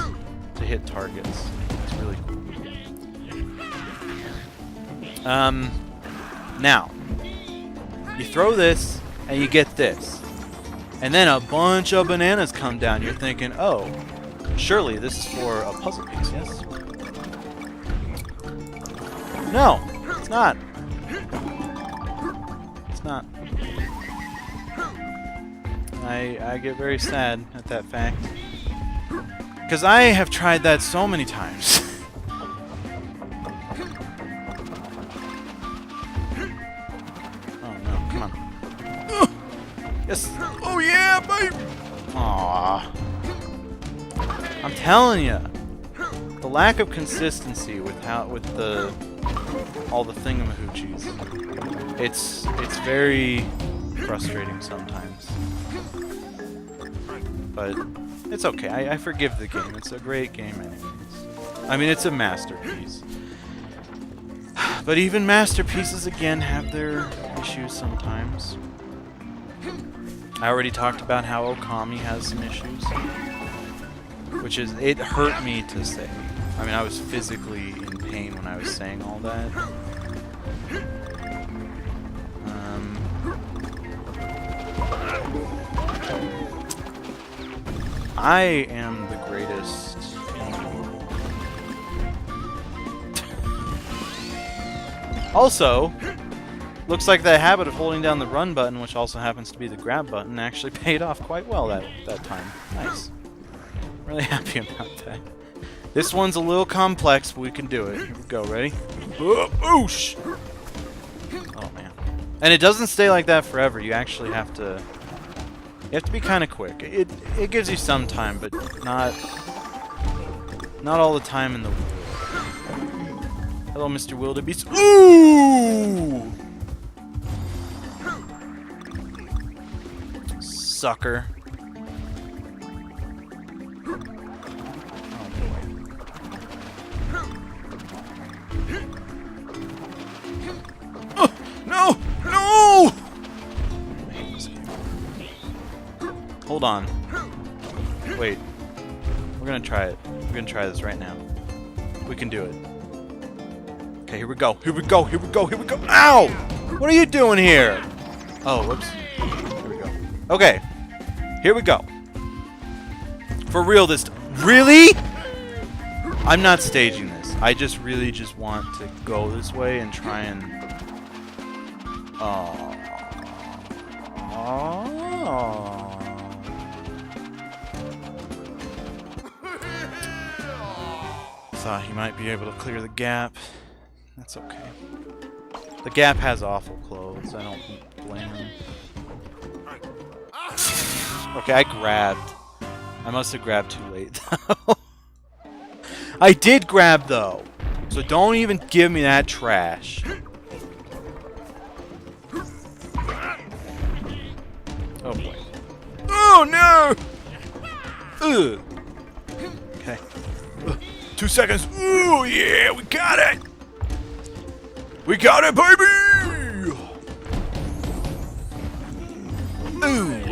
to hit targets. It's really cool. Now, you throw this, and you get this. And then a bunch of bananas come down. You're thinking, oh, surely this is for a puzzle piece, yes? No, it's not. It's not. I get very sad at that fact. Because I have tried that so many times. Oh no, come on. Yes! Oh yeah, babe! Aww. I'm telling you, the lack of consistency with all the thingamahoochies, it's very frustrating sometimes. But it's okay. I forgive the game. It's a great game anyways. I mean, it's a masterpiece. But even masterpieces, again, have their issues sometimes. I already talked about how Okami has some issues. Which is, it hurt me to say. I mean, I was physically in pain when I was saying all that. I am the greatest in the world. Also, looks like the habit of holding down the run button, which also happens to be the grab button, actually paid off quite well that time. Nice. Really happy about that. This one's a little complex, but we can do it. Here we go. Ready? Oosh! Oh man. And it doesn't stay like that forever. You actually have to. You have to be kind of quick. It gives you some time, but not all the time in the world. Hello, Mr. Wildebeest. Ooh! Sucker. Oh, no! No! Hold on. Wait. We're gonna try it. We're gonna try this right now. We can do it. Okay, here we go. Here we go. Here we go. Here we go. Ow! What are you doing here? Oh, whoops. Here we go. Okay. Here we go. For real this time. Really? I'm not staging this. I just really just want to go this way and try and... Oh. Thought he might be able to clear the gap. That's okay. The gap has awful clothes. I don't blame him. Okay, I grabbed. I must have grabbed too late, though. I did grab, though. So don't even give me that trash. Oh, boy. Oh, no! Ugh. Okay. 2 seconds. Ooh, yeah, we got it! We got it, baby! Ooh!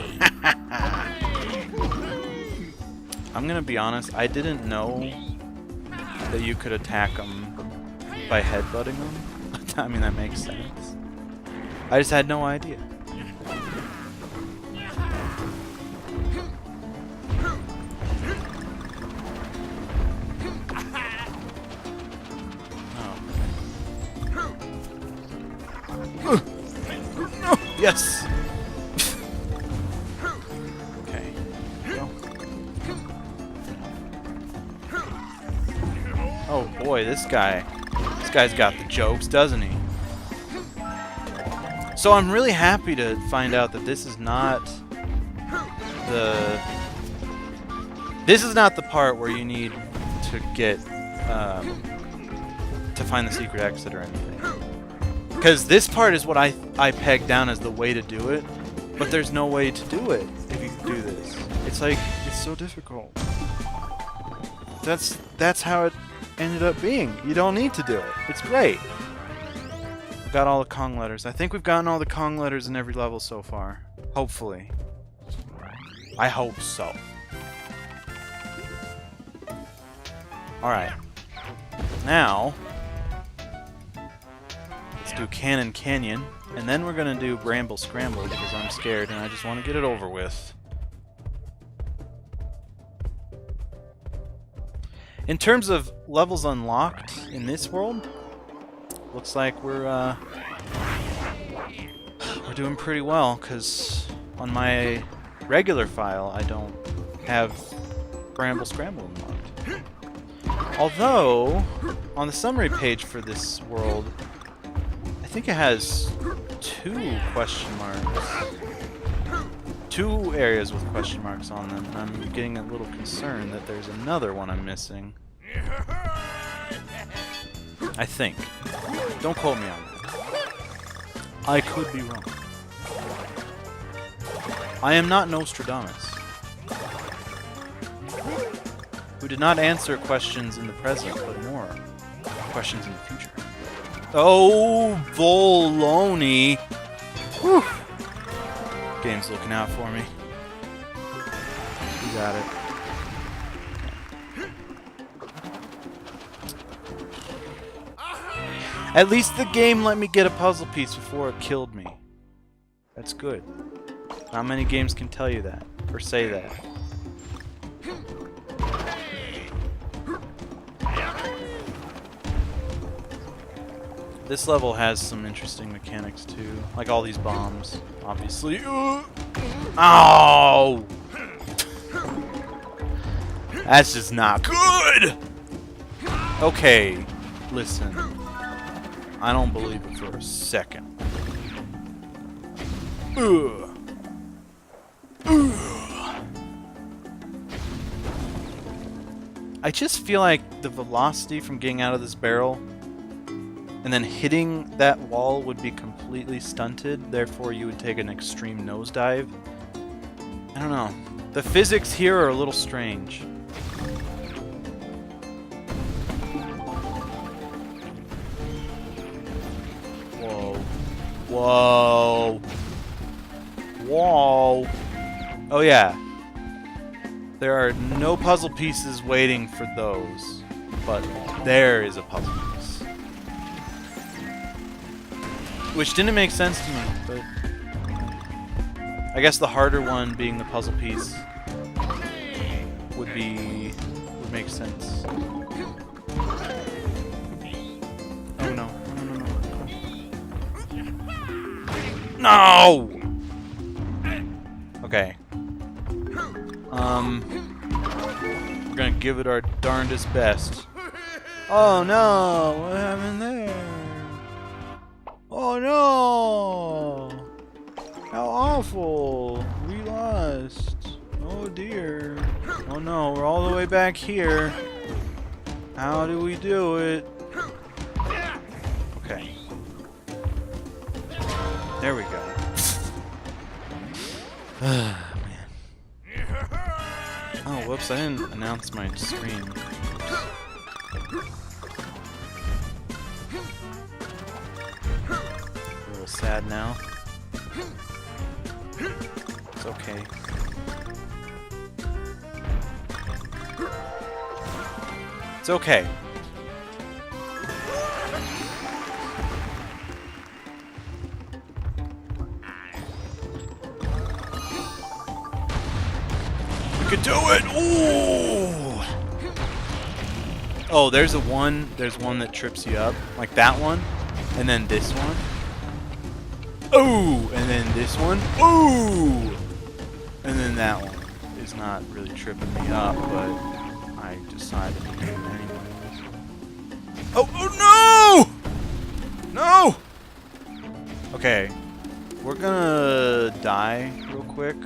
I'm gonna be honest, I didn't know that you could attack them by headbutting them. I mean, that makes sense. I just had no idea. No! Yes! Okay. Go. Oh boy, this guy's got the jokes, doesn't he? So I'm really happy to find out that this is not the part where you need to get to find the secret exit or anything. Because this part is what I pegged down as the way to do it, but there's no way to do it if you do this. It's like, it's so difficult. That's how it ended up being. You don't need to do it. It's great. We've got all the Kong letters. I think we've gotten all the Kong letters in every level so far. Hopefully. I hope so. Alright. Now, let's do Cannon Canyon, and then we're gonna do Bramble Scramble because I'm scared and I just want to get it over with. In terms of levels unlocked in this world, looks like we're doing pretty well, because on my regular file I don't have Bramble Scramble unlocked. Although, on the summary page for this world, I think it has 2 question marks. 2 areas with question marks on them. I'm getting a little concerned that there's another one I'm missing. I think. Don't quote me on that. I could be wrong. I am not Nostradamus, who did not answer questions in the present, but more questions in the future. Oh, Voloni! Whew. Game's looking out for me. You got it. At least the game let me get a puzzle piece before it killed me. That's good. Not many games can tell you that, or say that. This level has some interesting mechanics too, like all these bombs, obviously. Oh! That's just not good! Okay, listen. I don't believe it for a second. Ugh. Ugh. I just feel like the velocity from getting out of this barrel and then hitting that wall would be completely stunted, therefore you would take an extreme nosedive. I don't know. The physics here are a little strange. Whoa. Whoa. Whoa. Oh yeah. There are no puzzle pieces waiting for those, but there is a puzzle piece. Which didn't make sense to me, but I guess the harder one being the puzzle piece would make sense. Oh no. No! Okay. We're gonna give it our darndest best. Oh no! What happened there? Oh no! How awful! We lost. Oh dear. Oh no, we're all the way back here. How do we do it? Okay. There we go. Man. Oh, whoops, I didn't announce my screen. sad now. It's okay. It's okay. We could do it! Ooh! Oh, there's one that trips you up. Like that one. And then this one. Ooh! And then this one. Ooh! And then that one is not really tripping me up, but I decided to do it anyways. Oh no! No! Okay. We're gonna die real quick.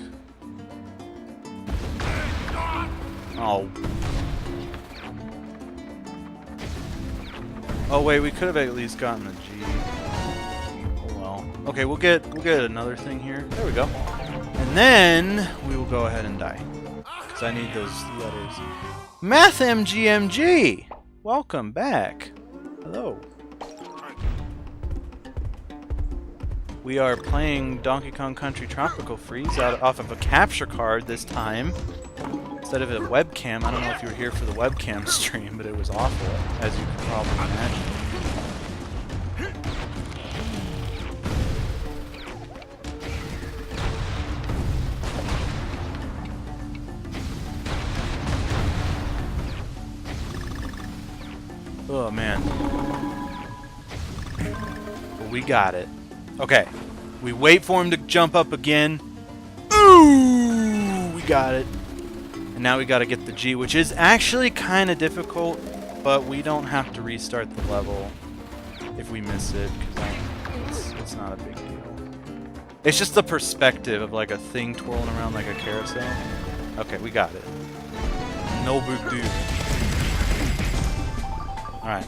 Oh. Oh wait, we could have at least gotten the G. Oh well. Okay, we'll get another thing here. There we go. And then we will go ahead and die. Because I need those letters. MathMGMG! Welcome back. Hello. We are playing Donkey Kong Country Tropical Freeze off of a capture card this time. Instead of a webcam. I don't know if you were here for the webcam stream, but it was awful, as you can probably imagine. Oh man. But we got it. Okay. We wait for him to jump up again. Ooh! We got it. And now we gotta get the G, which is actually kind of difficult, but we don't have to restart the level if we miss it, because it's not a big deal. It's just the perspective of like a thing twirling around like a carousel. Okay, we got it. No big deal. Alright.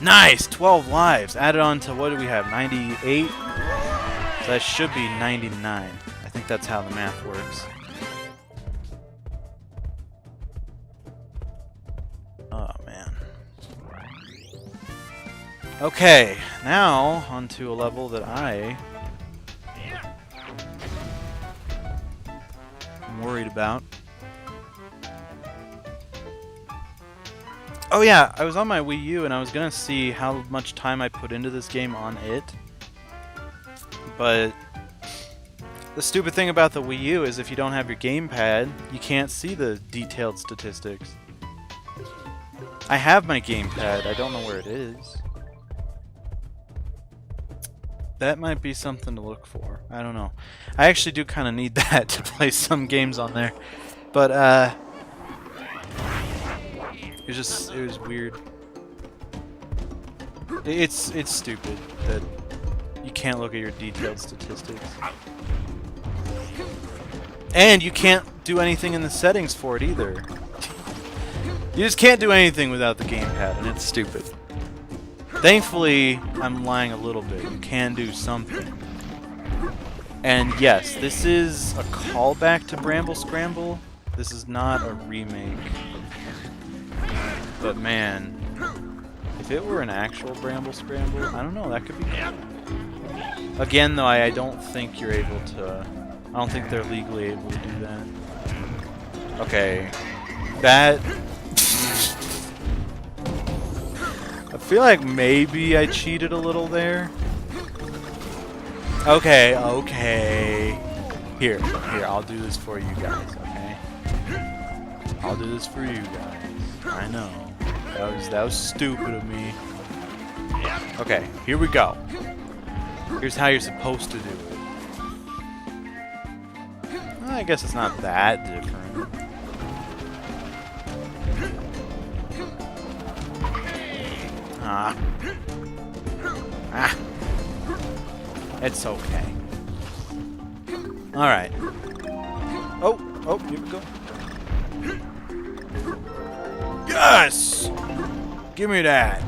Nice! 12 lives! Added on to, what do we have, 98? So that should be 99. I think that's how the math works. Oh, man. Okay, now onto a level that I'm worried about. Oh yeah, I was on my Wii U and I was gonna see how much time I put into this game on it. But the stupid thing about the Wii U is if you don't have your gamepad, you can't see the detailed statistics. I have my gamepad, I don't know where it is. That might be something to look for. I don't know. I actually do kind of need that to play some games on there. But, it was weird. It's stupid that you can't look at your detailed statistics. And you can't do anything in the settings for it either. You just can't do anything without the gamepad, and it's stupid. Thankfully, I'm lying a little bit. You can do something. And yes, this is a callback to Bramble Scramble. This is not a remake. But man, if it were an actual Bramble Scramble, I don't know, that could be cool. Again, though, I don't think you're able to... I don't think they're legally able to do that. Okay. That... I feel like maybe I cheated a little there. Okay, okay. Here, I'll do this for you guys, okay? I'll do this for you guys. I know. That was stupid of me. Okay, here we go. Here's how you're supposed to do it. Well, I guess it's not that different. Ah. It's okay. Alright. Oh, here we go. Yes! Give me that!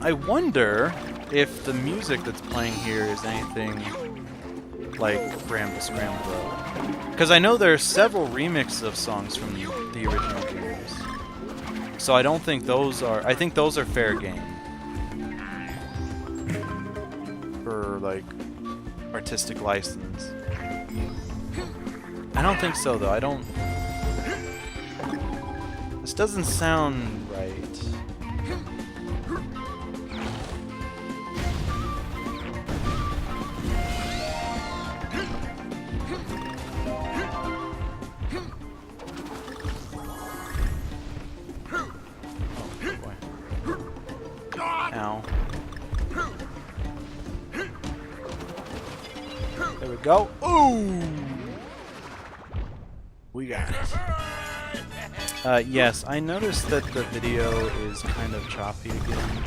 I wonder if the music that's playing here is anything like Bramble Scramble. Because I know there are several remixes of songs from the original games. So I don't think those are... I think those are fair game. For for, like, artistic license. I don't think so, though. I don't... This doesn't sound right. Ow. There we go. Ooh! We got it. Yes, I noticed that the video is kind of choppy again.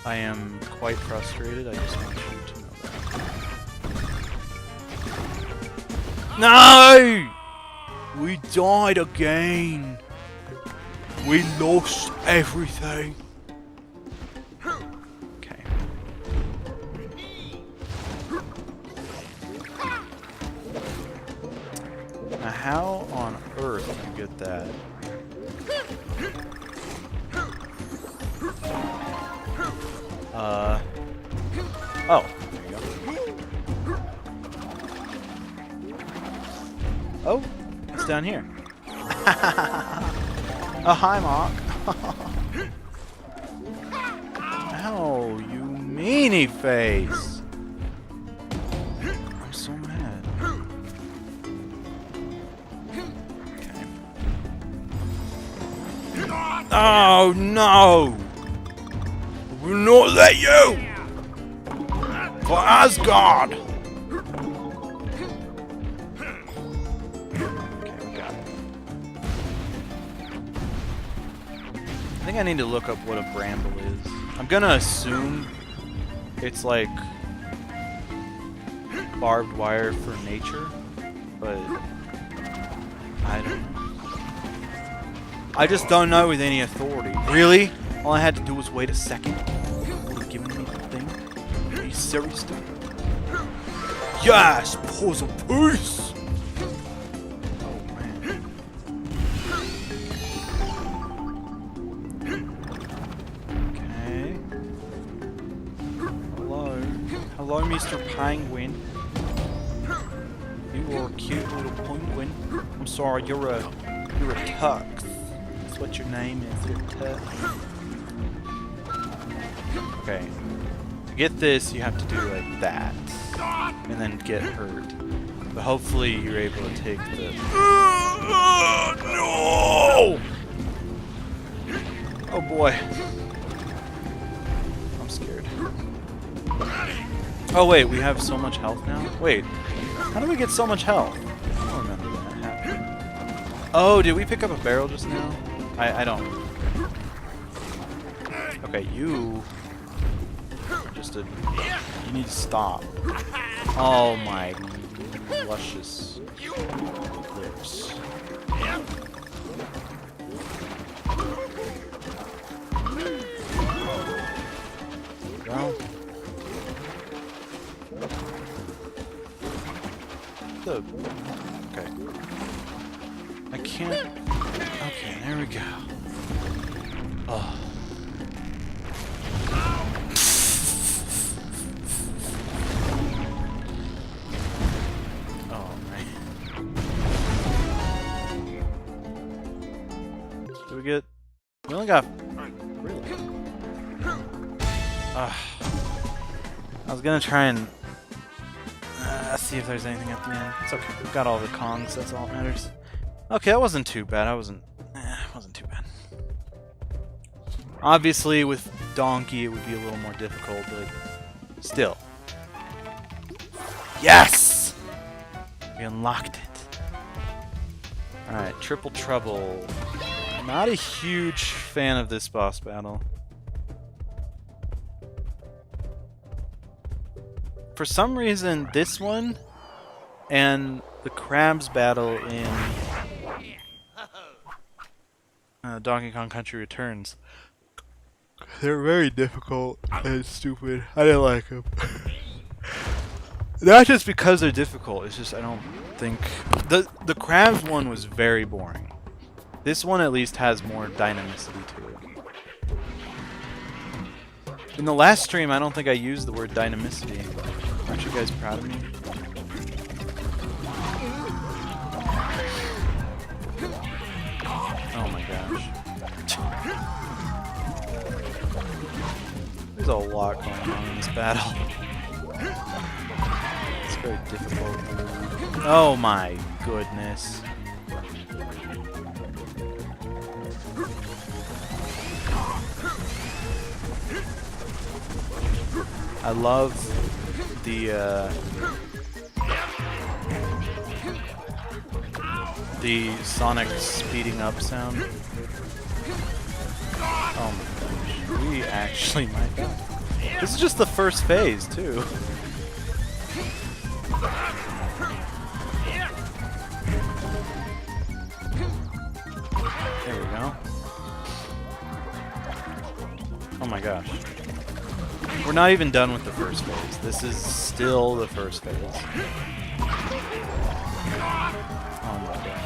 I am quite frustrated. I just want you to know that. No! We died again. We lost everything. Okay. Now, how on earth do you get that? Oh, there you go. Oh, it's down here. Oh, hi, Mark. Ow, you meanie face. I'm so mad. Okay. Oh, no! We'll not let you! For Asgard! Okay, we got it. I think I need to look up what a bramble is. I'm gonna assume it's like barbed wire for nature, but I don't know. I just don't know with any authority. Really? All I had to do was wait a second. Would have given me the thing. Are you serious? Yes! Pause of peace! Oh man. Okay. Hello. Hello, Mr. Penguin. You are a cute little penguin. I'm sorry, you're a tux. That's what your name is, you're a tux. Okay. To get this, you have to do like that. And then get hurt. But hopefully you're able to take the... No! Oh boy. I'm scared. Oh wait, we have so much health now? Wait. How do we get so much health? I don't remember that happening. Oh, did we pick up a barrel just now? I don't. Okay, you... You need to stop. Oh my luscious lips. Well. Okay. I can't... Okay, there we go. Oh. We only got... Really? I was gonna try and... see if there's anything at the end. It's okay. We've got all the Kongs. That's all that matters. Okay, that wasn't too bad. It wasn't too bad. Obviously, with Donkey, it would be a little more difficult, but... Still. Yes! We unlocked it. Alright, Triple Trouble. Not a huge fan of this boss battle. For some reason, this one and the Crabs battle in Donkey Kong Country Returns, they're very difficult and stupid. I didn't like them. Not just because they're difficult, it's just I don't think... The Crabs one was very boring. This one at least has more dynamicity to it. In the last stream, I don't think I used the word dynamicity. Aren't you guys proud of me? Oh my gosh. There's a lot going on in this battle. It's very difficult. Oh my goodness. I love the Sonic speeding up sound. Oh my gosh. We actually might die. This is just the first phase, too. There we go. Oh my gosh. We're not even done with the first phase. This is still the first phase. Oh my god.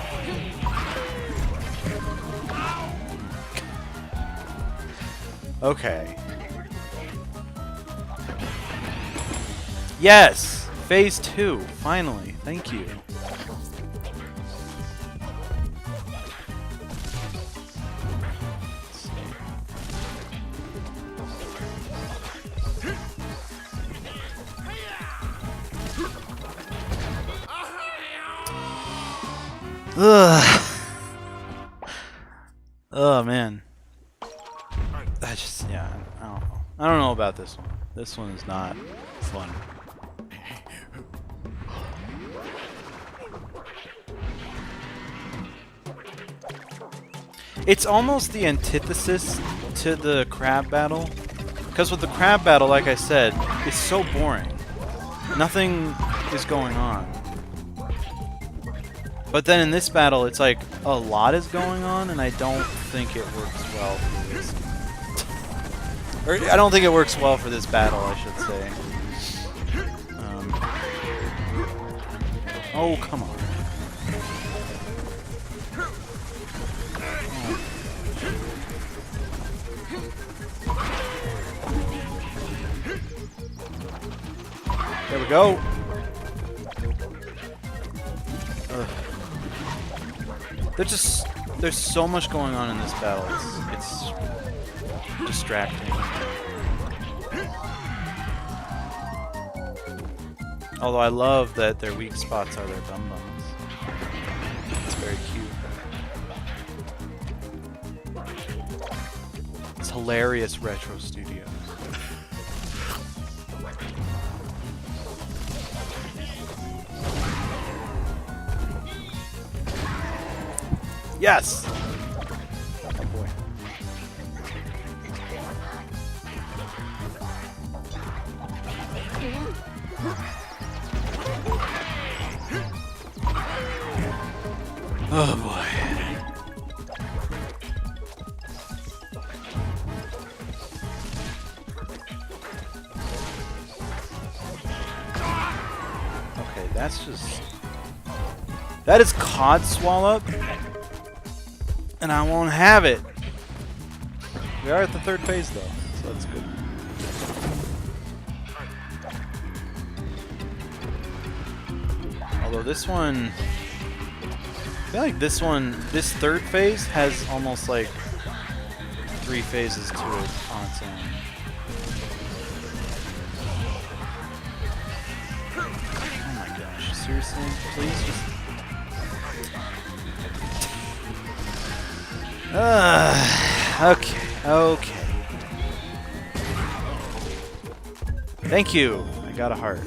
Okay. Yes! Phase 2, finally. Thank you. Ugh. Oh man. I just, yeah, I don't know. I don't know about this one. This one is not fun. It's almost the antithesis to the crab battle. Because with the crab battle, like I said, it's so boring. Nothing is going on. But then in this battle, it's like a lot is going on, and I don't think it works well for this. Or I don't think it works well for this battle, I should say. Oh, come on. There we go. Ugh. There's so much going on in this battle. It's distracting. Although I love that their weak spots are their dum bums. It's very cute. It's hilarious, Retro Studios. Yes! Oh boy. Oh boy. Okay, that's just... That is Cod Swallow, and I won't have it. We are at the third phase though, so that's good. Although this one... I feel like this third phase has almost like 3 phases to it on its own. Oh my gosh, seriously? Please just... Okay. Thank you! I got a heart.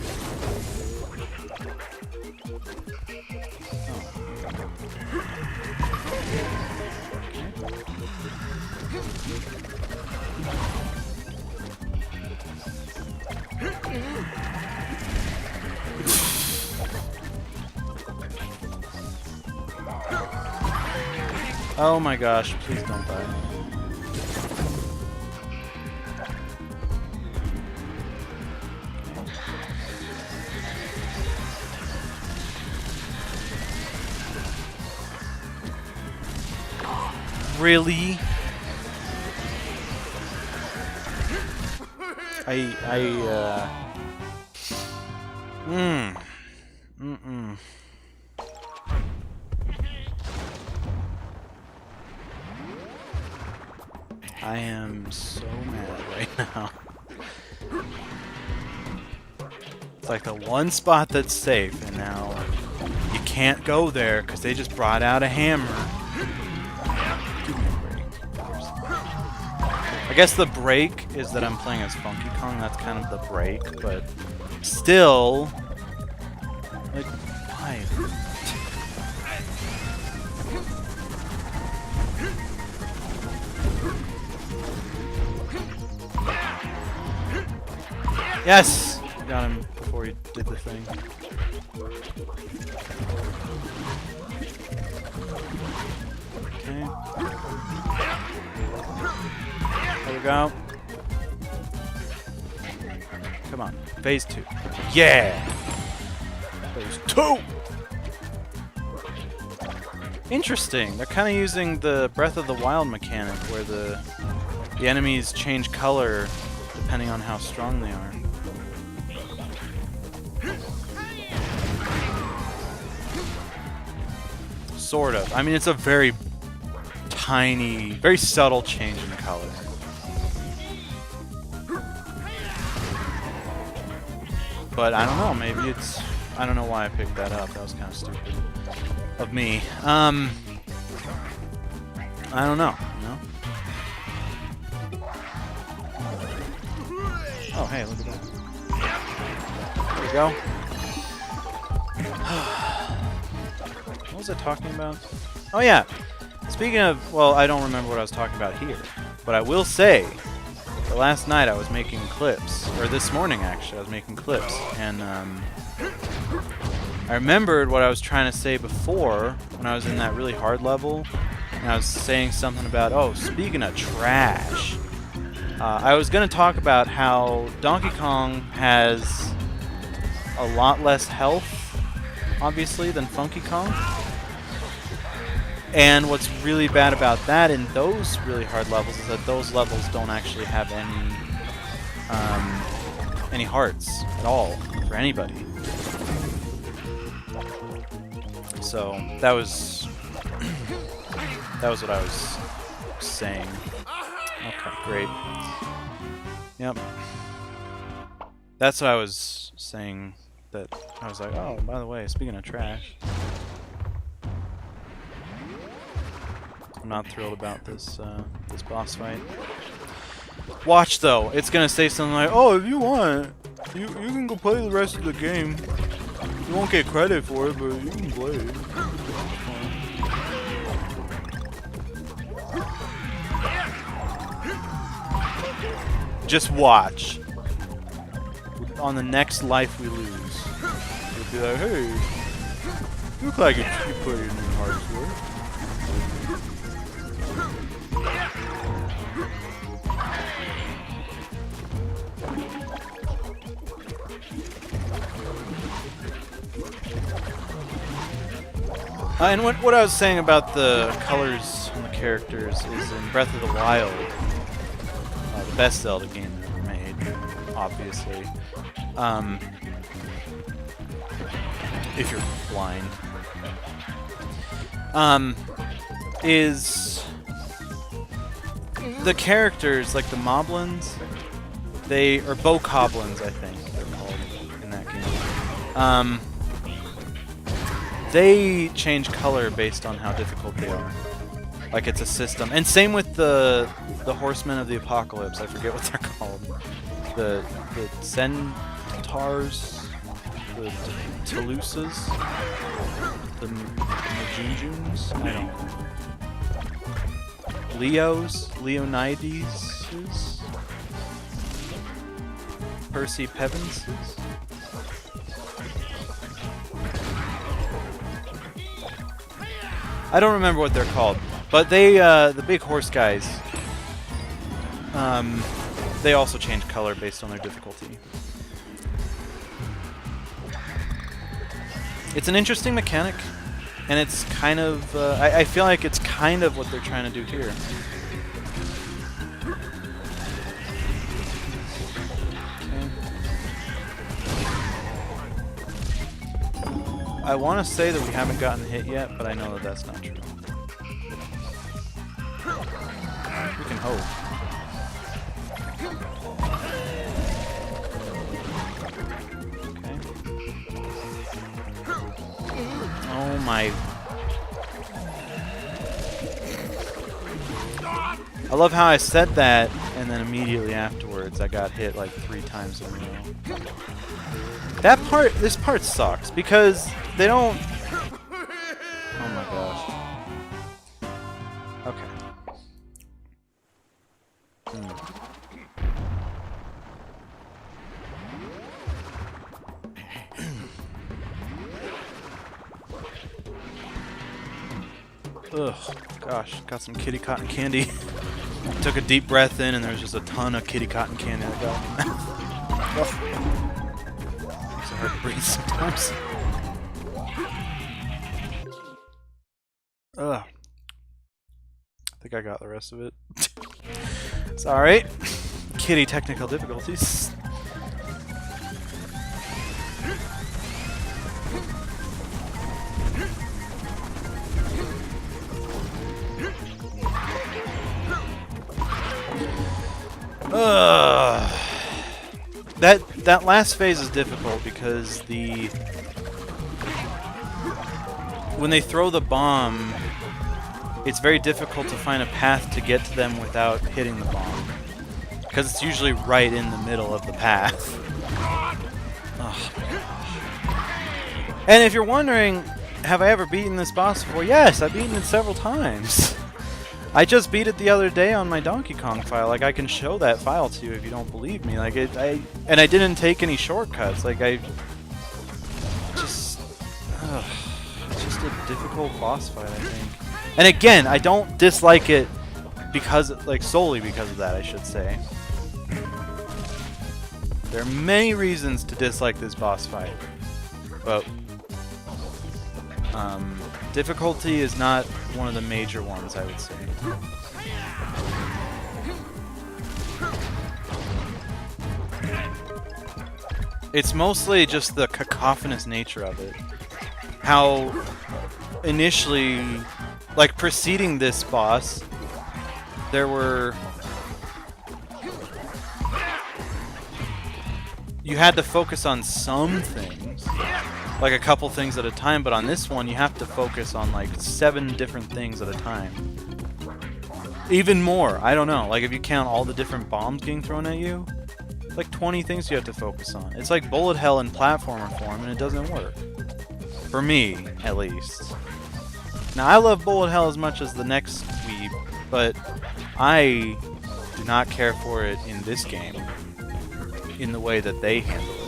Oh my gosh, please don't die. Really? I am so mad right now. It's like the one spot that's safe, and now you can't go there because they just brought out a hammer. Give me a break. I guess the break is that I'm playing as Funky Kong. That's kind of the break, but still, like, why? Yes! I got him before he did the thing. Okay. There we go. Come on. Phase 2. Yeah! Phase 2! Interesting. They're kind of using the Breath of the Wild mechanic where the enemies change color depending on how strong they are. Sort of. I mean, it's a very tiny, very subtle change in color. But I don't know, maybe it's... I don't know why I picked that up. That was kind of stupid of me. I don't know, you know? Oh, hey, look at that. There we go. What was I talking about? Oh, yeah. Speaking of... Well, I don't remember what I was talking about here. But I will say, the last night I was making clips. Or this morning, actually, I was making clips. And, I remembered what I was trying to say before when I was in that really hard level. And I was saying something about, oh, speaking of trash... I was going to talk about how Donkey Kong has a lot less health, obviously, than Funky Kong. And what's really bad about that in those really hard levels is that those levels don't actually have any hearts at all for anybody. So that was what I was saying. Okay, great. Yep. That's what I was saying, that I was like, oh, by the way, speaking of trash, I'm not thrilled about this this boss fight. Watch though, it's gonna say something like, oh, if you want, you can go play the rest of the game. You won't get credit for it, but you can play it. Just watch. On the next life we lose, we'll be like, hey, you look like you put in hardcore. And what I was saying about the colors on the characters is in Breath of the Wild, the best Zelda game ever made, obviously. If you're blind, is the characters, like the Moblins, or Bokoblins, I think they're called in that game. They change color based on how difficult they are. Like it's a system. And same with the Horsemen of the Apocalypse. I forget what they're called. The Centaurs, the Toulousas, the Majunjuns, I don't know. Leonides, Percy Pevenses. I don't remember what they're called, but they, the big horse guys, they also change color based on their difficulty. It's an interesting mechanic, and it's kind of, I feel like it's kind of what they're trying to do here. I want to say that we haven't gotten hit yet, but I know that that's not true. We can hope. Okay. Oh my... I love how I said that, and then immediately afterwards I got hit like 3 times in a row. That part, this part sucks, because they don't... Oh my gosh. Okay. Ugh, gosh, got some kitty cotton candy. Took a deep breath in, and there was just a ton of kitty cotton candy that got in my mouth. Makes it hard to breathe sometimes. Ugh. I think I got the rest of it. It's alright. Kitty technical difficulties. That last phase is difficult because when they throw the bomb, it's very difficult to find a path to get to them without hitting the bomb, because it's usually right in the middle of the path. Oh my gosh. And if you're wondering, have I ever beaten this boss before? Yes, I've beaten it several times. I just beat it the other day on my Donkey Kong file. Like, I can show that file to you if you don't believe me. Like, and I didn't take any shortcuts. Like, it's just a difficult boss fight, I think. And again, I don't dislike it because, like, solely because of that, I should say. There are many reasons to dislike this boss fight, but difficulty is not one of the major ones, I would say. It's mostly just the cacophonous nature of it. How initially, like preceding this boss, there were... You had to focus on some things, like a couple things at a time, but on this one you have to focus on like 7 different things at a time. Even more, I don't know, like if you count all the different bombs getting thrown at you, like 20 things you have to focus on. It's like bullet hell in platformer form, and it doesn't work. For me, at least. Now, I love bullet hell as much as the next weeb, but I do not care for it in this game in the way that they handle it.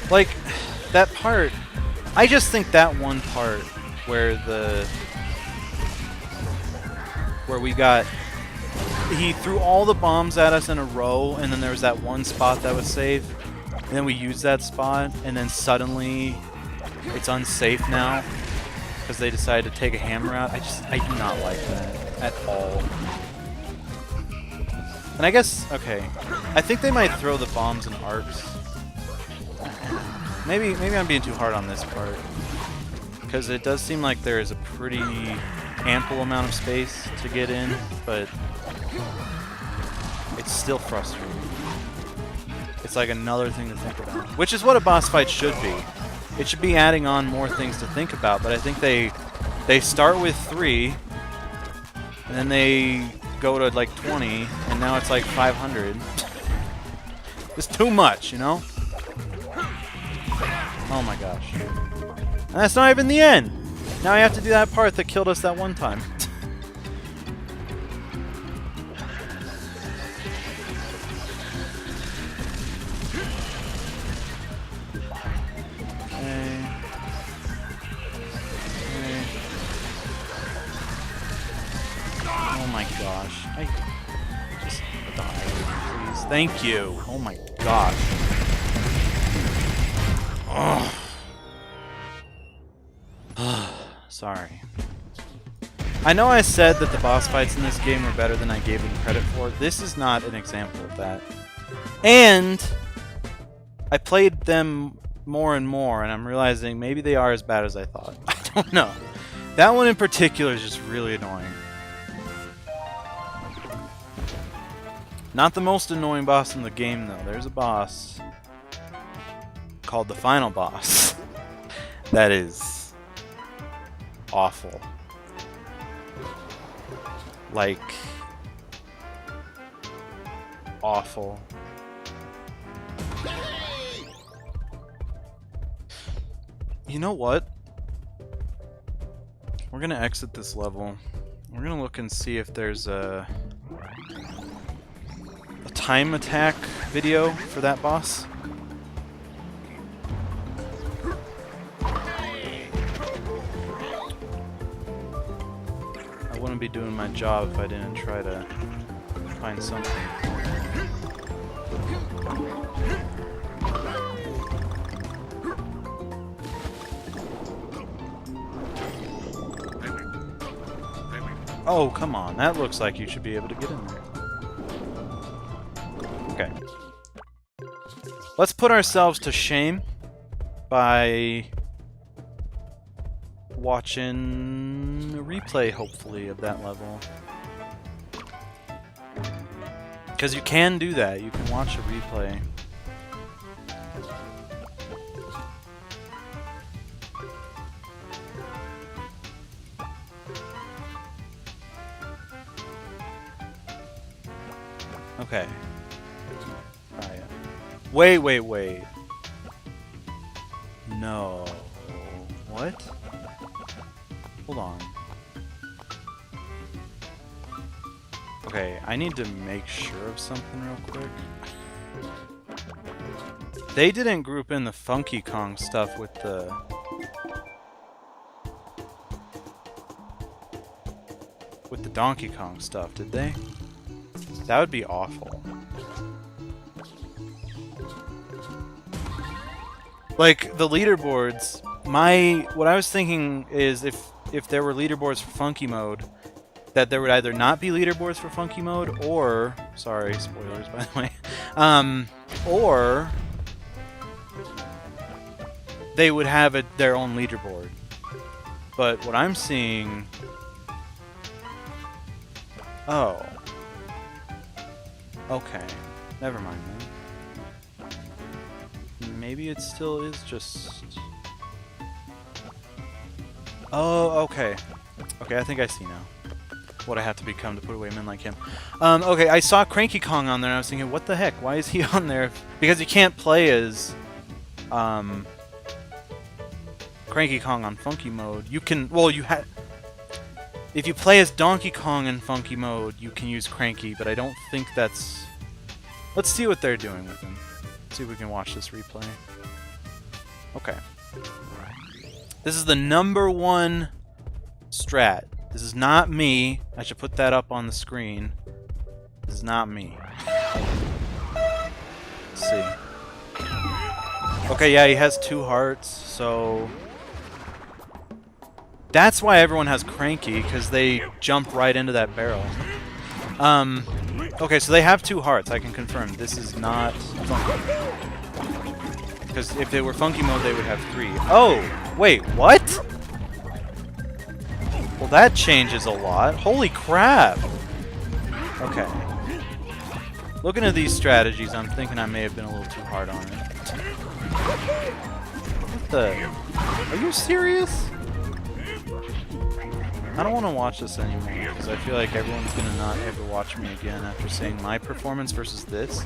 Like, that part, I just think that one part where he threw all the bombs at us in a row, and then there was that one spot that was safe, and then we used that spot, and then suddenly it's unsafe now because they decided to take a hammer out. I do not like that at all. And I guess, okay, I think they might throw the bombs in arcs. Maybe I'm being too hard on this part, because it does seem like there is a pretty ample amount of space to get in, but it's still frustrating. It's like another thing to think about, which is what a boss fight should be. It should be adding on more things to think about, but I think they start with 3, and then they go to like 20, and now it's like 500. It's too much, you know? Oh my gosh. And that's not even the end! Now I have to do that part that killed us that one time. Oh my gosh. I just die, please. please. Thank you. Oh my gosh. Sorry. I know I said that the boss fights in this game were better than I gave them credit for. This is not an example of that. And I played them more and more, and I'm realizing maybe they are as bad as I thought. I don't know. That one in particular is just really annoying. Not the most annoying boss in the game, though. There's a boss called the final boss. That is awful. Like, awful. You know what? We're gonna exit this level. We're gonna look and see if there's a time attack video for that boss. I wouldn't be doing my job if I didn't try to find something. Oh, come on. That looks like you should be able to get in there. Okay. Let's put ourselves to shame by watching a replay, hopefully, of that level. Because you can do that. You can watch a replay. Okay. Alright. Wait. No. What? Hold on. Okay, I need to make sure of something real quick. They didn't group in the Funky Kong stuff with the... Donkey Kong stuff, did they? That would be awful. Like, the leaderboards, what I was thinking is if there were leaderboards for Funky Mode, that there would either not be leaderboards for Funky Mode, or... Sorry, spoilers, by the way. Or... they would have their own leaderboard. But what I'm seeing... Oh. Okay. Never mind then. Maybe it still is just... Oh, okay. Okay, I think I see now what I have to become to put away men like him. Okay, I saw Cranky Kong on there and I was thinking, what the heck? Why is he on there? Because you can't play as... Cranky Kong on Funky Mode. You can... Well, you have... If you play as Donkey Kong in Funky Mode, you can use Cranky, but I don't think that's... Let's see what they're doing with him. See if we can watch this replay. Okay. This is the #1 strat. This is not me. I should put that up on the screen. This is not me. Let's see. Okay, yeah, he has 2 hearts, so... That's why everyone has Cranky, because they jump right into that barrel. Okay, so they have 2 hearts, I can confirm. This is not Funky. Because if they were Funky Mode, they would have 3. Oh! Wait, what? Well, that changes a lot. Holy crap! Okay. Looking at these strategies, I'm thinking I may have been a little too hard on it. What the... Are you serious? I don't want to watch this anymore, because I feel like everyone's going to not ever watch me again after seeing my performance versus this.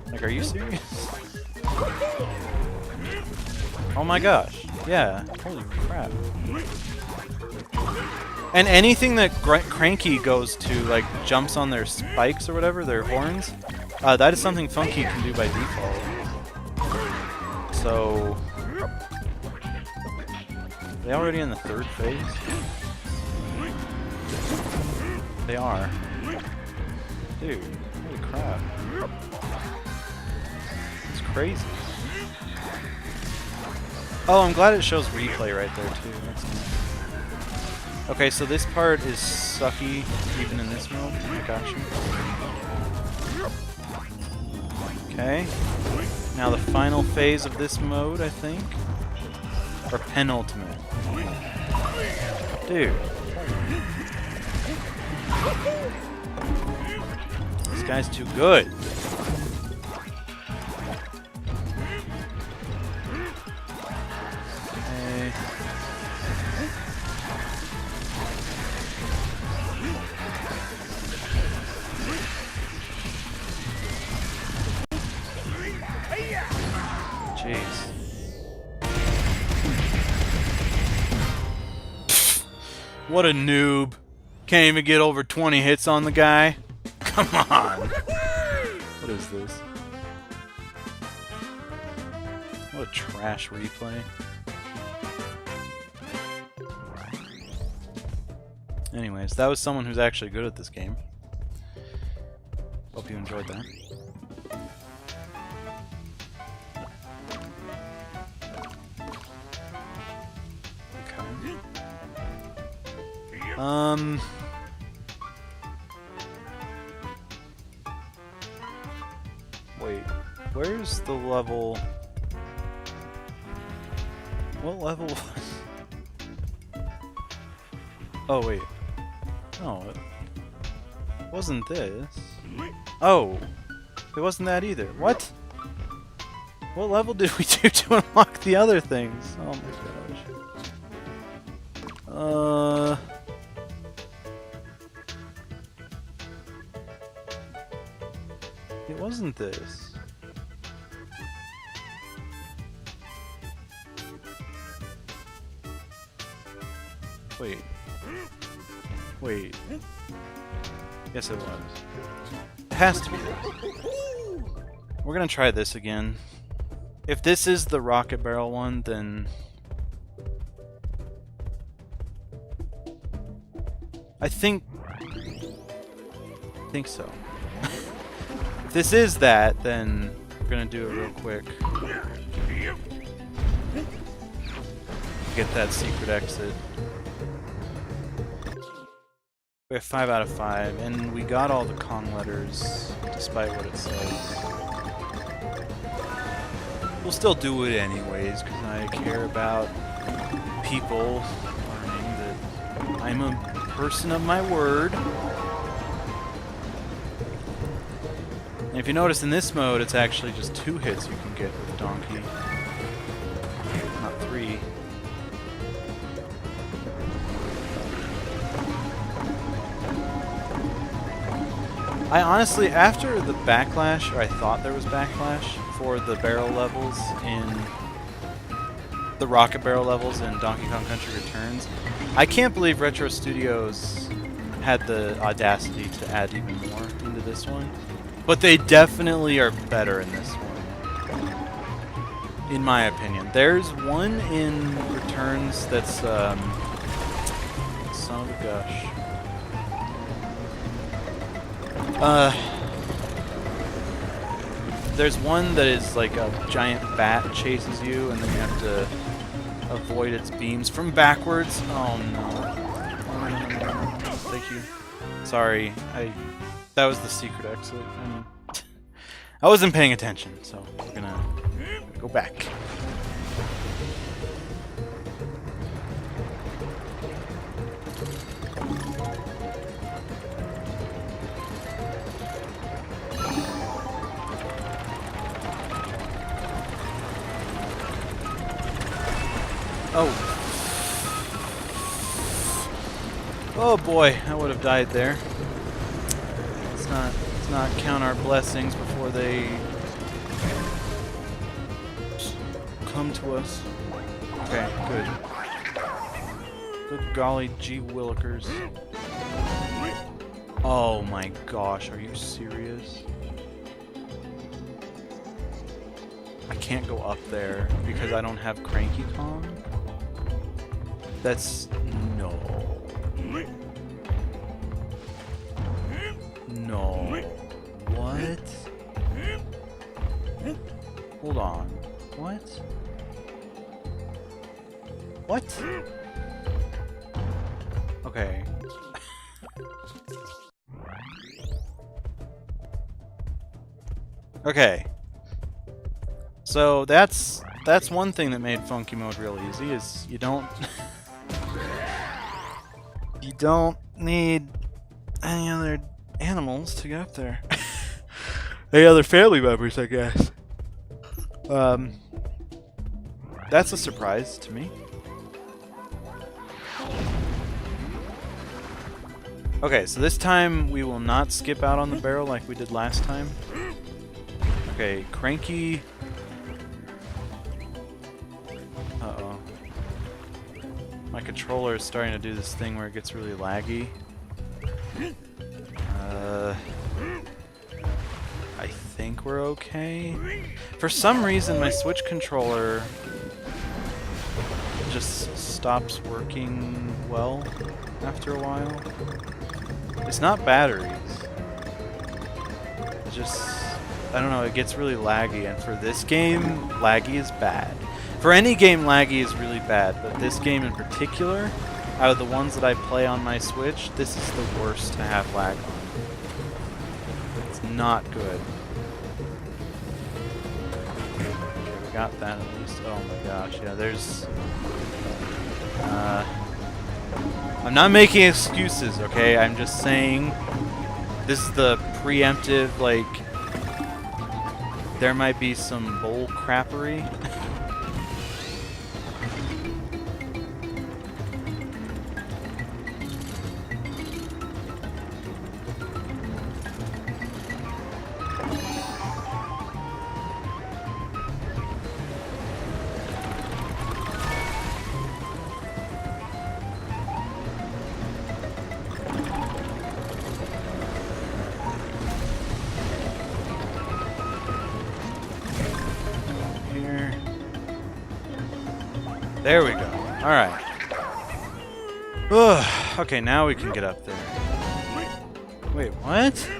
Like, are you serious? Oh my gosh. Yeah. Holy crap. And anything that Cranky goes to, like, jumps on their spikes or whatever, their horns, that is something Funky can do by default. So... Are they already in the 3rd phase? They are. Dude, holy crap. It's crazy. Oh, I'm glad it shows replay right there too. That's nice. Okay, so this part is sucky even in this mode. I got you. Okay. Now the final phase of this mode, I think. Or penultimate. Dude. This guy's too good. Okay. Jeez. What a noob. Can't even get over 20 hits on the guy. Come on. What is this? What a trash replay. Anyways, that was someone who's actually good at this game. Hope you enjoyed that. Wait, where's the level? What level? Oh, wait. No, it wasn't this. Oh, it wasn't that either. What? What level did we do to unlock the other things? Oh my gosh. It wasn't this. Wait. Wait. Yes, it was. It has to be this. We're gonna try this again. If this is the rocket barrel one, then I think so. If this is that, then we're gonna do it real quick. Get that secret exit. We have 5 out of 5, and we got all the Kong letters, despite what it says. We'll still do it anyways, because I care about people learning that I'm a person of my word. And if you notice in this mode, it's actually just 2 hits you can get with Donkey, not 3. I honestly, after the backlash, or I thought there was backlash for the barrel levels in the rocket barrel levels in Donkey Kong Country Returns, I can't believe Retro Studios had the audacity to add even more into this one. But they definitely are better in this one, in my opinion. There's one in Returns that's son of a gush. There's one that is like a giant bat chases you, and then you have to avoid its beams from backwards. Oh no. No. Thank you. Sorry, that was the secret exit. I wasn't paying attention, so we're gonna go back. Oh. Oh boy, I would have died there. Let's not count our blessings before they come to us. Okay, good. Good golly gee willikers. Oh my gosh, are you serious? I can't go up there because I don't have Cranky Kong? That's... no. No. What? Hold on. What? What? Okay. Okay. So that's one thing that made Funky Mode real easy is you don't you don't need any other animals to get up there. Any other family members, I guess. That's a surprise to me. Okay, so this time we will not skip out on the barrel like we did last time. Okay, Cranky. Uh-oh. My controller is starting to do this thing where it gets really laggy. I think we're okay. For some reason, my Switch controller just stops working well after a while. It's not batteries. It's just, I don't know, it gets really laggy, and for this game, laggy is bad. For any game, laggy is really bad, but this game in particular, out of the ones that I play on my Switch, this is the worst to have lag on. It's not good. Okay, we got that at least. Oh my gosh, yeah, there's... I'm not making excuses, okay? I'm just saying this is the preemptive, like, there might be some bull crappery. There we go. Alright. Okay, now we can get up there. Wait, what?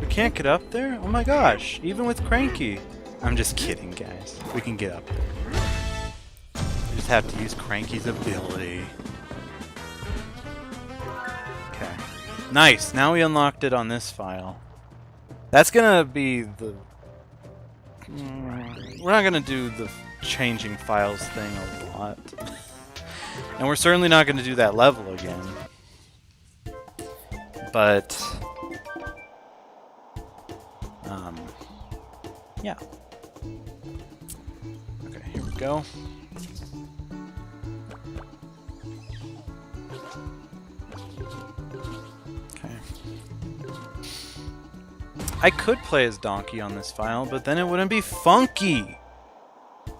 We can't get up there? Oh my gosh, even with Cranky. I'm just kidding, guys. We can get up there. We just have to use Cranky's ability. Okay. Nice, now we unlocked it on this file. That's gonna be the... We're not gonna do the changing files thing a lot. And we're certainly not going to do that level again. But... yeah. Okay, here we go. Okay. I could play as Donkey on this file, but then it wouldn't be funky!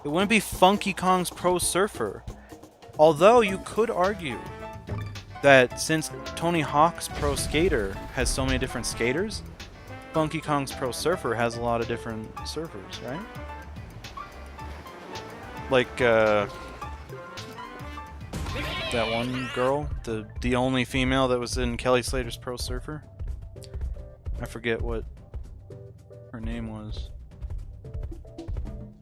It wouldn't be Funky Kong's Pro Surfer. Although you could argue that since Tony Hawk's Pro Skater has so many different skaters, Funky Kong's Pro Surfer has a lot of different surfers, right? Like, that one girl, the only female that was in Kelly Slater's Pro Surfer. I forget what her name was.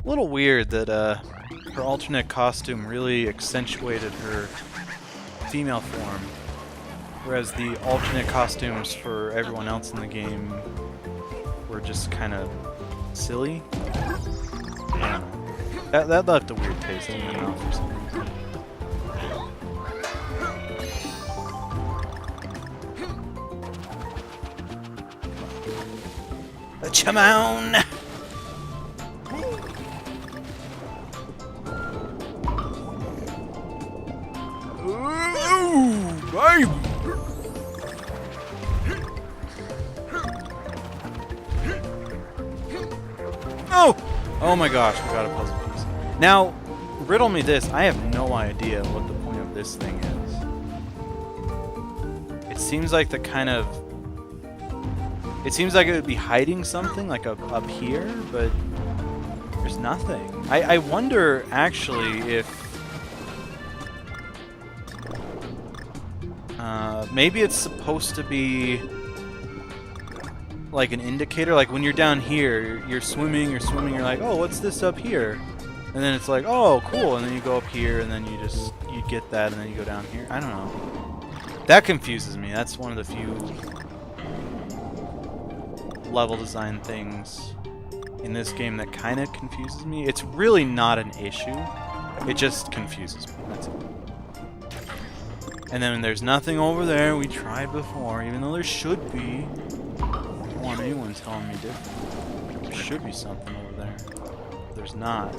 A little weird that her alternate costume really accentuated her female form, whereas the alternate costumes for everyone else in the game were just kind of silly. I don't know. That left a weird taste in my mouth for some reason. Come on! Oh! Oh my gosh, we got a puzzle piece. Now, riddle me this. I have no idea what the point of this thing is. It seems like the kind of... It seems like it would be hiding something, like up here, but there's nothing. I wonder, actually, if... maybe it's supposed to be like an indicator. Like when you're down here, you're swimming, you're like, oh, what's this up here? And then it's like, oh, cool. And then you go up here, and then you get that, and then you go down here. I don't know. That confuses me. That's one of the few level design things in this game that kind of confuses me. It's really not an issue. It just confuses me. That's it. And then there's nothing over there. We tried before, even though there should be. I don't want anyone telling me different. There should be something over there. There's not.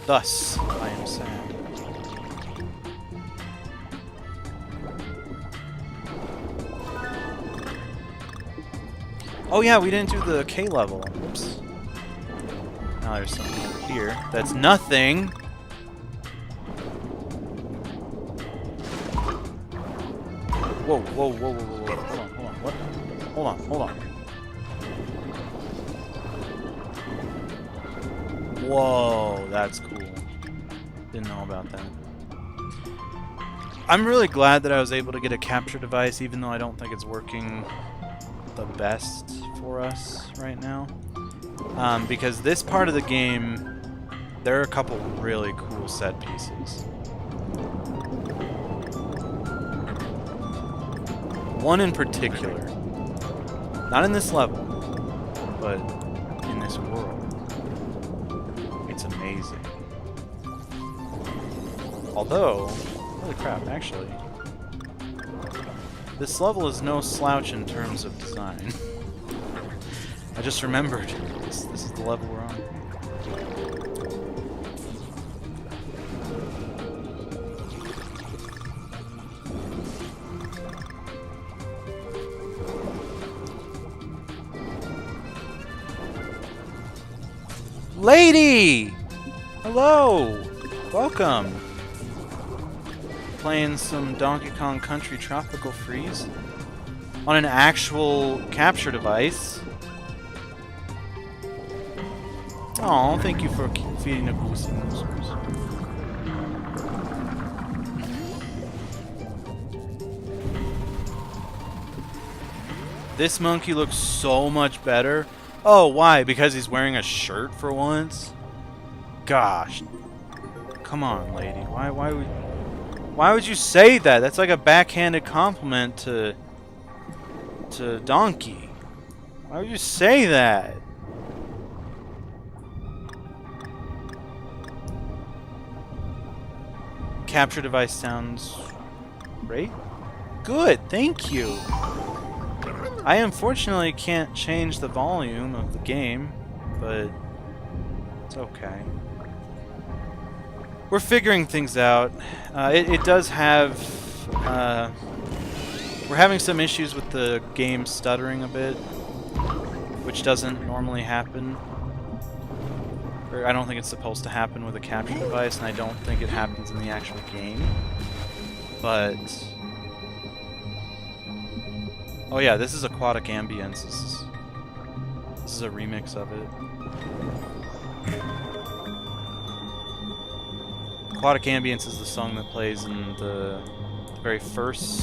Thus, I am sad. Oh yeah, we didn't do the K level. Oops. Now there's something over here. That's nothing. Whoa, whoa, whoa, whoa, whoa, whoa. Hold on, what? Hold on. Whoa, that's cool. Didn't know about that. I'm really glad that I was able to get a capture device, even though I don't think it's working the best for us right now. Because this part of the game, there are a couple really cool set pieces. One in particular, not in this level, but in this world. It's amazing. Although, holy crap, actually, this level is no slouch in terms of design. I just remembered, this is the level we're on. Lady! Hello! Welcome! Playing some Donkey Kong Country Tropical Freeze on an actual capture device. Oh, thank you for feeding the goosey moosers. This monkey looks so much better. Oh, why? Because he's wearing a shirt for once? Gosh. Come on, lady. Why would you say that? That's like a backhanded compliment to Donkey. Why would you say that? Capture device sounds great. Good, thank you. I unfortunately can't change the volume of the game, but it's okay. We're figuring things out. It does have... we're having some issues with the game stuttering a bit, which doesn't normally happen. Or I don't think it's supposed to happen with a capture device, and I don't think it happens in the actual game. But... oh yeah, this is Aquatic Ambience. This is a remix of it. Aquatic Ambience is the song that plays in the very first...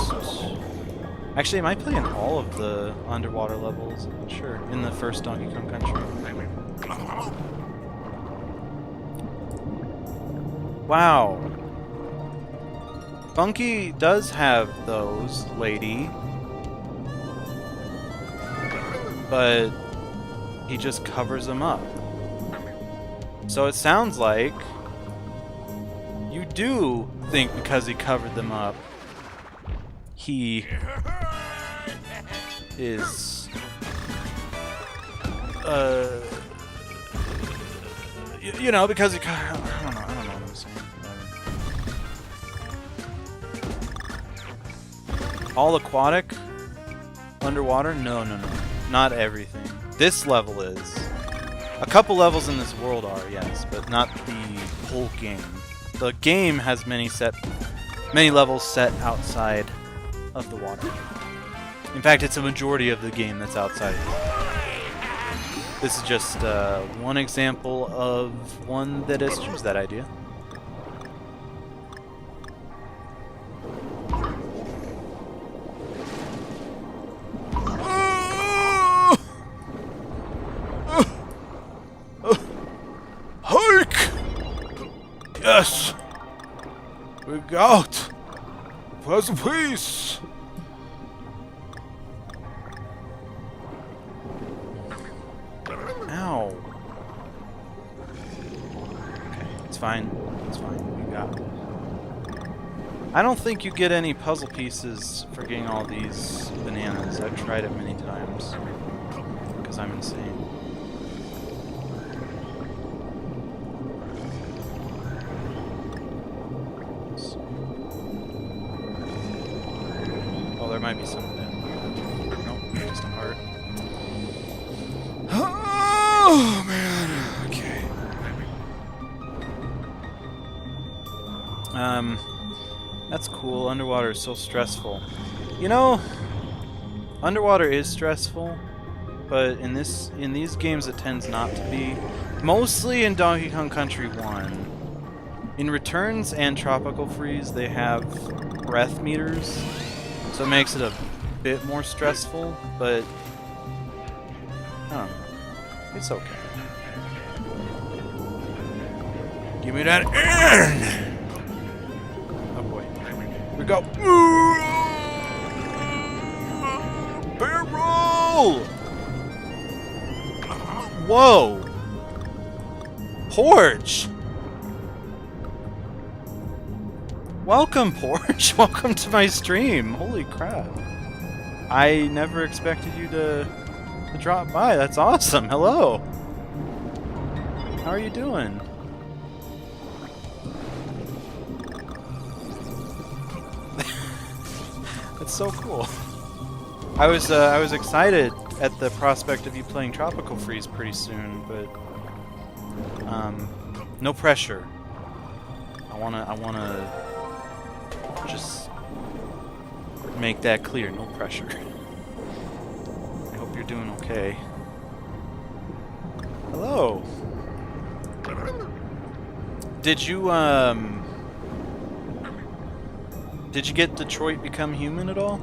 actually, it might play in all of the underwater levels, I'm not sure. In the first Donkey Kong Country. Wow. Funky does have those, lady. But he just covers them up. So it sounds like you do think because he covered them up, he is you know, because he I don't know what I'm saying. All aquatic? Underwater? No. Not everything. This level is. A couple levels in this world are, yes, but not the whole game. The game has many levels set outside of the water. In fact, it's a majority of the game that's outside. This is just one example of one that eschews that idea. Yes! We got puzzle piece! Ow. Okay, it's fine. It's fine. We got it. I don't think you get any puzzle pieces for getting all these bananas. I've tried it many times. Because I'm insane. Oh, there might be some of that. Nope, just a heart. Oh, man. Okay. That's cool. Underwater is so stressful. You know, underwater is stressful, but in these games it tends not to be. Mostly in Donkey Kong Country 1. In Returns and Tropical Freeze, they have breath meters, so it makes it a bit more stressful, but I don't know. It's okay. Give me that iron! Oh boy. We go. Barrel! Whoa! Porch! Welcome, Porch! Welcome to my stream! Holy crap. I never expected you to drop by. That's awesome. Hello! How are you doing? That's so cool. I was excited at the prospect of you playing Tropical Freeze pretty soon, but no pressure. I wanna just make that clear. No pressure. I hope you're doing okay. Hello. Did you get Detroit Become Human at all?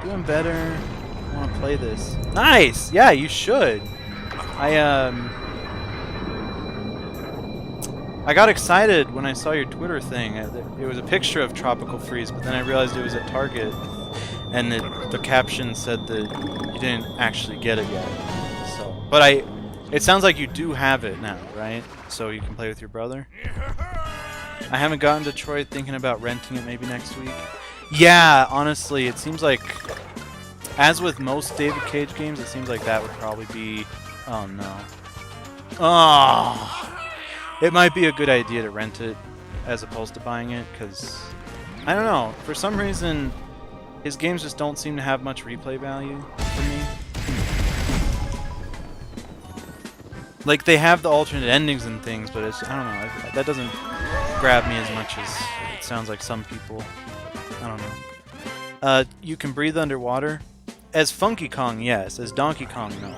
Doing better. I want to play this. Nice! Yeah, you should. I got excited when I saw your Twitter thing. It was a picture of Tropical Freeze, but then I realized it was at Target, and the caption said that you didn't actually get it yet. So, but it sounds like you do have it now, right? So you can play with your brother? I haven't gotten Detroit, thinking about renting it maybe next week. Yeah, honestly, it seems like, as with most David Cage games, it seems like that would probably be... Oh, no. Oh! It might be a good idea to rent it as opposed to buying it, because... I don't know. For some reason, his games just don't seem to have much replay value for me. Like, they have the alternate endings and things, but it's... I don't know. That doesn't grab me as much as it sounds like some people... I don't know. You can breathe underwater. As Funky Kong, yes. As Donkey Kong, no.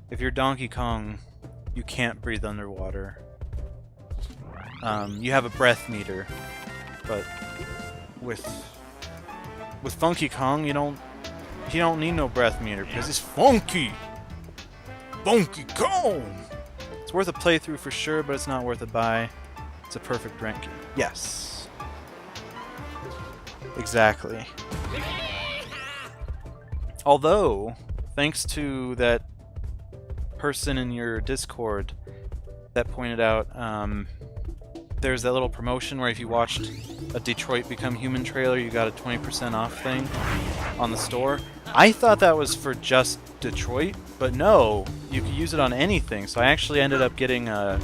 If you're Donkey Kong, you can't breathe underwater. You have a breath meter, but with Funky Kong, you don't need no breath meter because it's funky. Funky Kong. It's worth a playthrough for sure, but it's not worth a buy. It's a perfect rent game. Yes. Exactly. Although, thanks to that person in your Discord that pointed out, there's that little promotion where if you watched a Detroit Become Human trailer, you got a 20% off thing on the store. I thought that was for just Detroit, but no, you could use it on anything. So I actually ended up getting a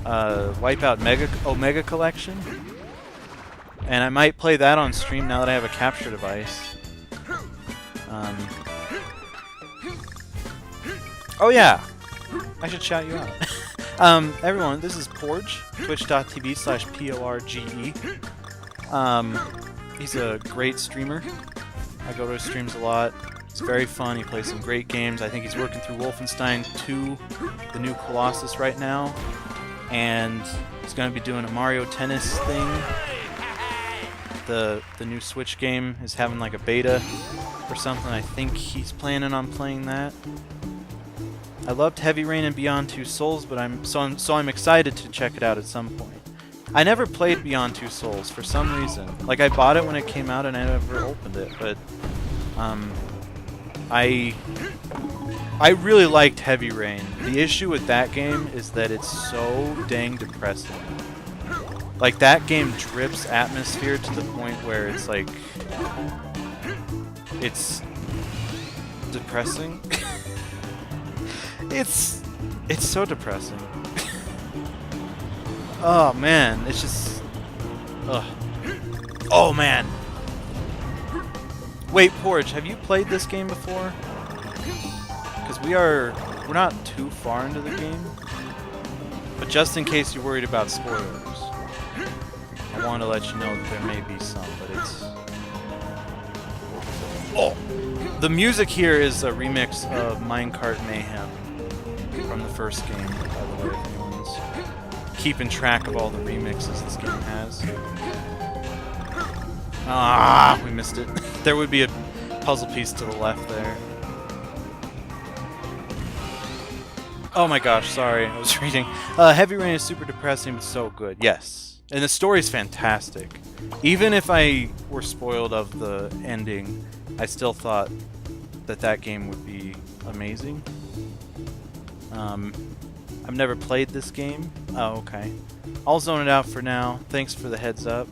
Wipeout Omega Collection. And I might play that on stream now that I have a capture device. Oh yeah! I should shout you out. Everyone, this is Porge, twitch.tv/PORGE. He's a great streamer. I go to his streams a lot. It's very fun. He plays some great games. I think he's working through Wolfenstein 2, the new Colossus right now. And he's going to be doing a Mario Tennis thing. the new Switch game is having like a beta or something. I think he's planning on playing that. I loved Heavy Rain and Beyond Two Souls, but I'm excited to check it out at some point. I never played Beyond Two Souls for some reason. Like, I bought it when it came out and I never opened it, but I really liked Heavy Rain. The issue with that game is that it's so dang depressing. Like, that game drips atmosphere to the point where it's like, it's depressing. It's so depressing. Oh man, it's just, ugh. Oh man. Wait, Porridge, have you played this game before? Because we're not too far into the game, but just in case you're worried about spoilers, I want to let you know that there may be some, but it's... Oh! The music here is a remix of Minecart Mayhem from the first game, by the way, if anyone's keeping track of all the remixes this game has. Ah, we missed it. There would be a puzzle piece to the left there. Oh my gosh, sorry, I was reading. Heavy Rain is super depressing, but so good. Yes. And the story's fantastic. Even if I were spoiled of the ending, I still thought that game would be amazing. I've never played this game. Oh, okay. I'll zone it out for now. Thanks for the heads up.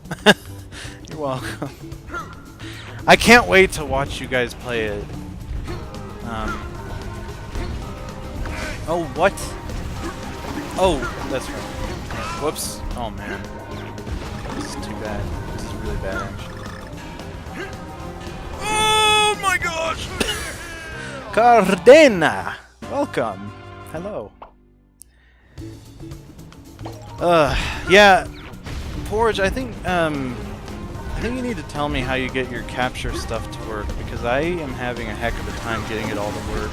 You're welcome. I can't wait to watch you guys play it. Oh, what? Oh, that's right. Whoops. Oh, man. This is too bad. This is really bad, actually. Oh, my gosh! Cardena! Welcome. Hello. Yeah, Porridge, I think you need to tell me how you get your capture stuff to work, because I am having a heck of a time getting it all to work.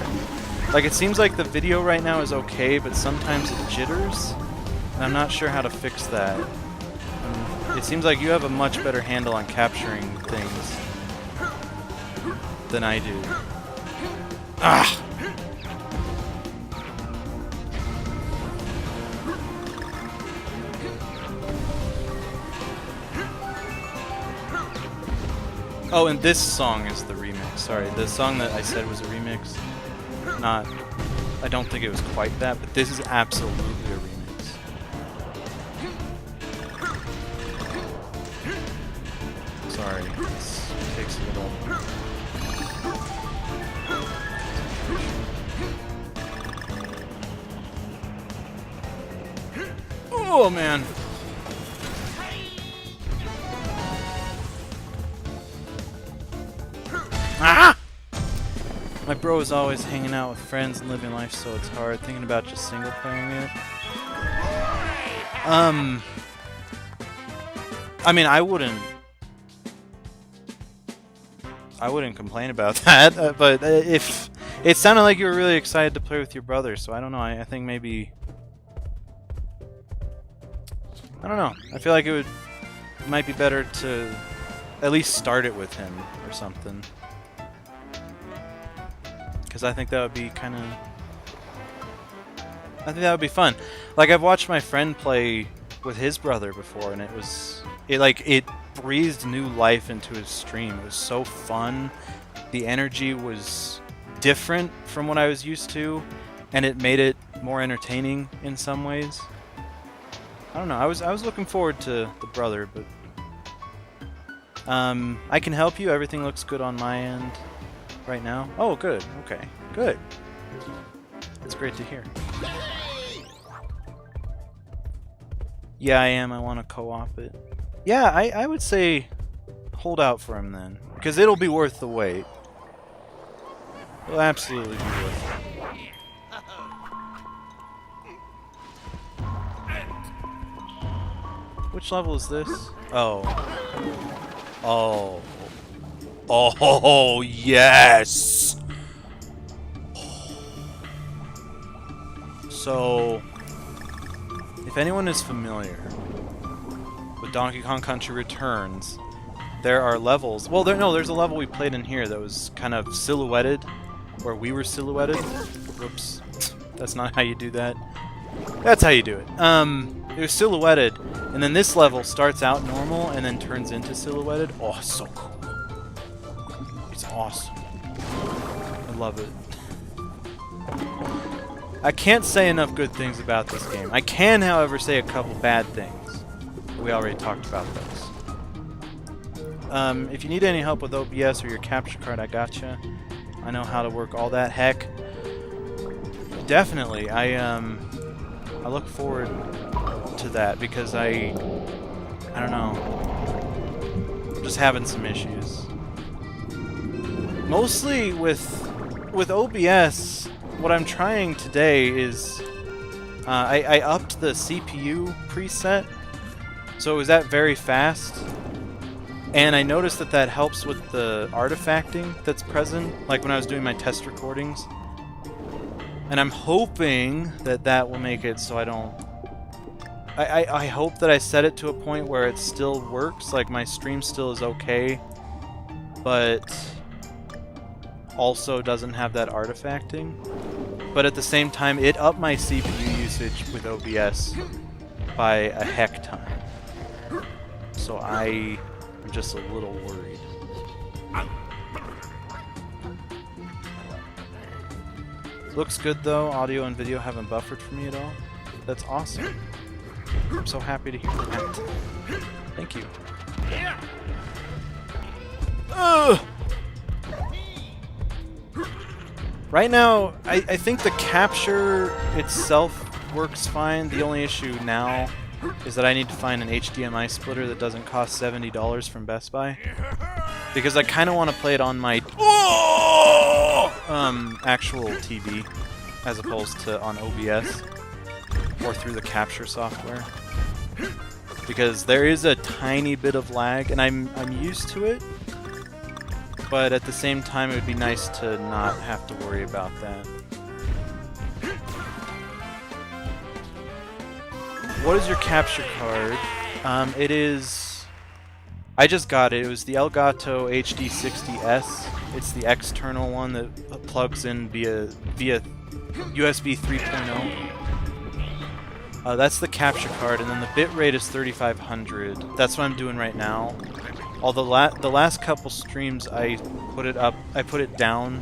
Like, it seems like the video right now is okay, but sometimes it jitters, and I'm not sure how to fix that. It seems like you have a much better handle on capturing things than I do. Ah! Oh, and this song is the remix. Sorry, the song that I said was a remix. I don't think it was quite that, but this is absolutely a remix. Sorry, this takes a little... Oh, man. Ah! My bro is always hanging out with friends and living life, so it's hard thinking about just single playing it. I mean, I wouldn't complain about that, but if it sounded like you were really excited to play with your brother, so I don't know. I think maybe, I don't know. I feel like it might be better to at least start it with him or something. Because I think that would be kind of... I think that would be fun. Like, I've watched my friend play with his brother before, and it breathed new life into his stream. It was so fun. The energy was different from what I was used to, and it made it more entertaining in some ways. I don't know. I was looking forward to the brother, but... I can help you. Everything looks good on my end right now. Oh, good. Okay. Good. That's great to hear. Yeah, I am. I want to co-op it. Yeah, I would say hold out for him then. Because it'll be worth the wait. It'll absolutely be worth it. Which level is this? Oh. Oh. Oh, yes! So, if anyone is familiar with Donkey Kong Country Returns, there are levels. Well, there's a level we played in here that was kind of silhouetted, where we were silhouetted. Whoops, that's not how you do that. That's how you do it. It was silhouetted, and then this level starts out normal and then turns into silhouetted. Oh, so cool. It's awesome. I love it. I can't say enough good things about this game. I can, however, say a couple bad things. We already talked about those. If you need any help with OBS or your capture card, I gotcha. I know how to work all that. Heck, definitely. I look forward to that because I don't know. I'm just having some issues. Mostly with OBS, what I'm trying today is I upped the CPU preset, so it was at very fast. And I noticed that helps with the artifacting that's present, like when I was doing my test recordings. And I'm hoping that will make it so I don't... I hope that I set it to a point where it still works, like my stream still is okay, but also doesn't have that artifacting. But at the same time, it upped my CPU usage with OBS by a heck ton. So I'm just a little worried. Looks good though. Audio and video haven't buffered for me at all. That's awesome. I'm so happy to hear that. Thank you. Right now, I think the capture itself works fine. The only issue now is that I need to find an HDMI splitter that doesn't cost $70 from Best Buy. Because I kind of want to play it on my actual TV as opposed to on OBS or through the capture software. Because there is a tiny bit of lag and I'm used to it, but at the same time it would be nice to not have to worry about that. What is your capture card? It is... I just got it. It was the Elgato HD60S. It's the external one that plugs in via USB 3.0. That's the capture card, and then the bitrate is 3500. That's what I'm doing right now. Although the last couple streams I put it down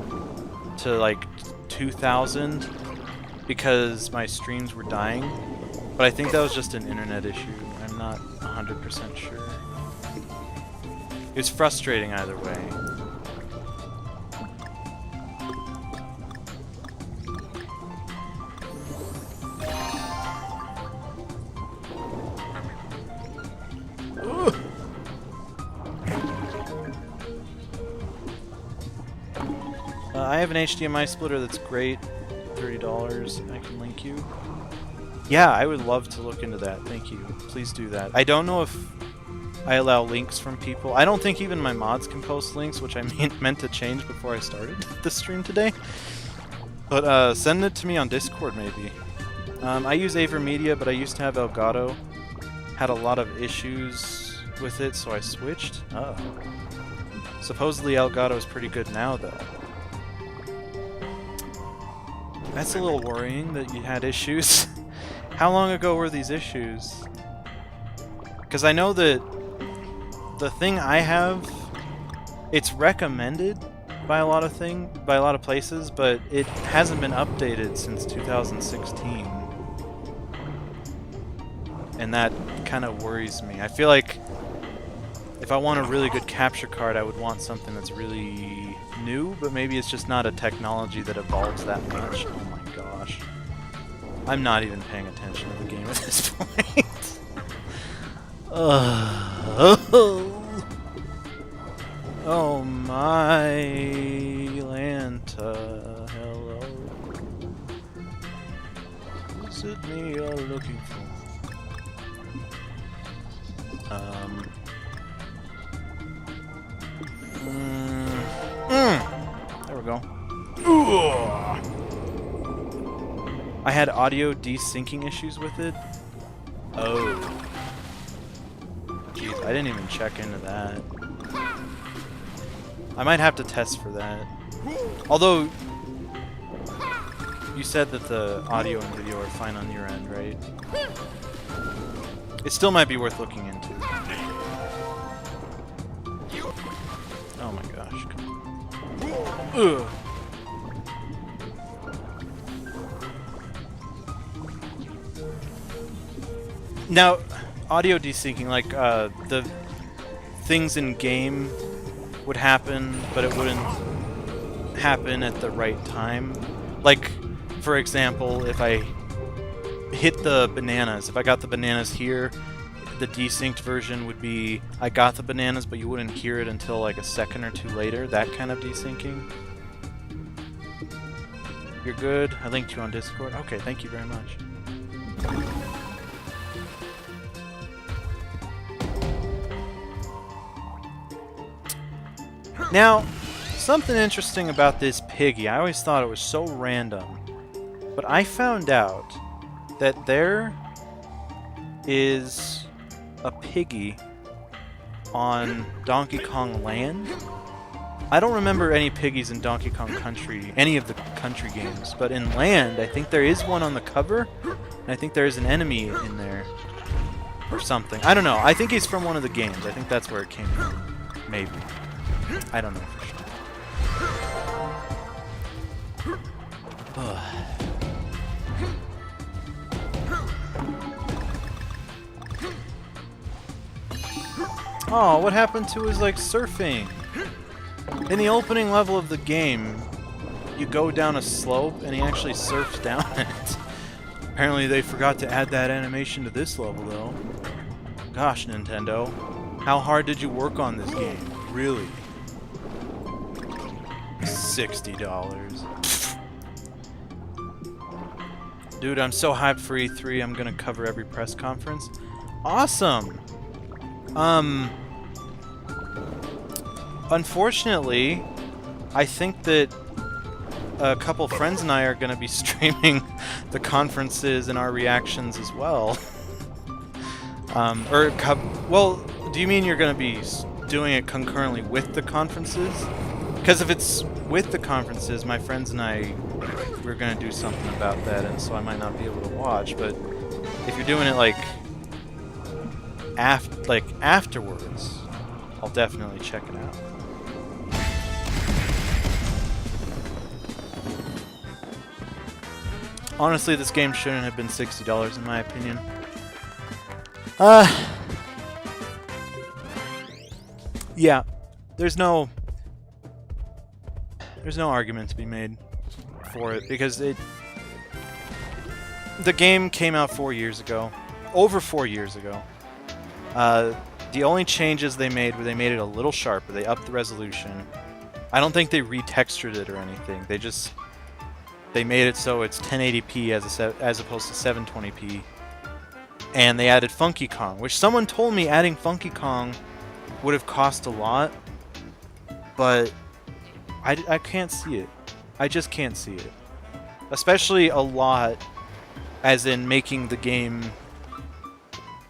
to like 2000 because my streams were dying. But I think that was just an internet issue. I'm not 100% sure. It was frustrating either way. I have an HDMI splitter that's great. $30. I can link you. Yeah, I would love to look into that. Thank you. Please do that. I don't know if I allow links from people. I don't think even my mods can post links, which I meant to change before I started the stream today. But send it to me on Discord, maybe. I use AverMedia, but I used to have Elgato. Had a lot of issues with it, so I switched. Oh. Supposedly Elgato is pretty good now, though. That's a little worrying that you had issues. How long ago were these issues? Because I know that the thing I have, it's recommended by a lot of places, but it hasn't been updated since 2016. And that kind of worries me. I feel like if I want a really good capture card, I would want something that's really new, but maybe it's just not a technology that evolves that much. Oh my gosh. I'm not even paying attention to the game at this point. Oh my Lanta, hello. Is it me you're looking for? There we go. I had audio desyncing issues with it. Oh. Jeez, I didn't even check into that. I might have to test for that. Although, you said that the audio and video are fine on your end, right? It still might be worth looking into. Oh my gosh. Ugh. Now, audio desyncing, like, the things in game would happen, but it wouldn't happen at the right time. Like, for example, if I hit the bananas, if I got the bananas here, the desynced version would be I got the bananas, but you wouldn't hear it until like a second or two later, that kind of desyncing. You're good. I linked you on Discord. Okay, thank you very much. Now, something interesting about this piggy. I always thought it was so random, but I found out that there is a piggy on Donkey Kong Land. I don't remember any piggies in Donkey Kong Country, any of the country games, but in Land, I think there is one on the cover, and I think there is an enemy in there, or something. I don't know. I think he's from one of the games. I think that's where it came from. Maybe. I don't know for sure. Oh, what happened to his, like, surfing? In the opening level of the game, you go down a slope and he actually surfs down it. Apparently they forgot to add that animation to this level, though. Gosh, Nintendo. How hard did you work on this game? Really? $60. Dude, I'm so hyped for E3, I'm gonna cover every press conference. Awesome! Unfortunately, I think that a couple friends and I are gonna be streaming the conferences and our reactions as well. Well, do you mean you're gonna be doing it concurrently with the conferences? Because if it's with the conferences, my friends and I, we're gonna do something about that, and so I might not be able to watch. But if you're doing it like afterwards, I'll definitely check it out. Honestly, this game shouldn't have been $60 in my opinion. Yeah, there's no argument to be made for it, because the game came out 4 years ago. Over 4 years ago. The only changes they made were they made it a little sharper. They upped the resolution. I don't think they retextured it or anything. They made it so it's 1080p as opposed to 720p. And they added Funky Kong, which someone told me adding Funky Kong would have cost a lot, but I can't see it. I just can't see it. Especially a lot, as in making the game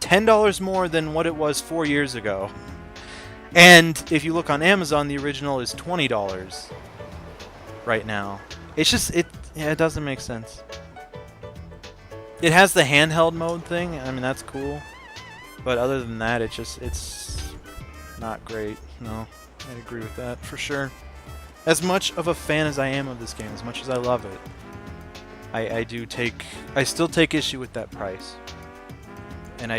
$10 more than what it was 4 years ago. And if you look on Amazon, the original is $20 right now. It's just, it doesn't make sense. It has the handheld mode thing. I mean, that's cool. But other than that, it's not great. No, I'd agree with that for sure. As much of a fan as I am of this game, as much as I love it, I still take issue with that price. And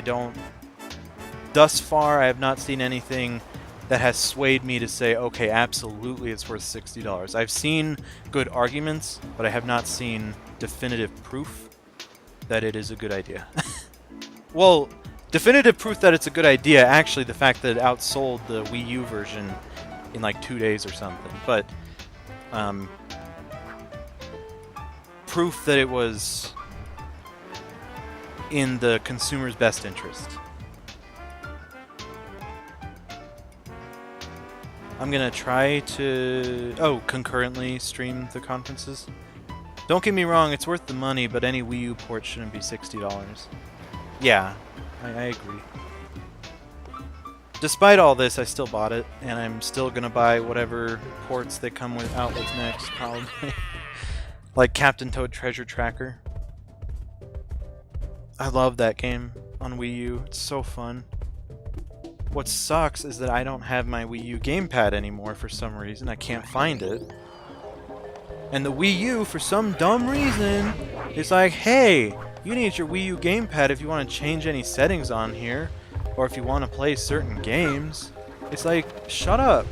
thus far, I have not seen anything that has swayed me to say, okay, absolutely it's worth $60. I've seen good arguments, but I have not seen definitive proof that it is a good idea. Well, definitive proof that it's a good idea, actually, the fact that it outsold the Wii U version in like 2 days or something, but proof that it was in the consumer's best interest. I'm gonna try to concurrently stream the conferences. Don't get me wrong, it's worth the money, but any Wii U port shouldn't be $60. Yeah, I agree. Despite all this, I still bought it, and I'm still gonna buy whatever ports they come out with next, probably. Like Captain Toad Treasure Tracker. I love that game on Wii U. It's so fun. What sucks is that I don't have my Wii U gamepad anymore for some reason. I can't find it. And the Wii U, for some dumb reason, is like, hey, you need your Wii U gamepad if you want to change any settings on here, or if you want to play certain games. It's like, shut up.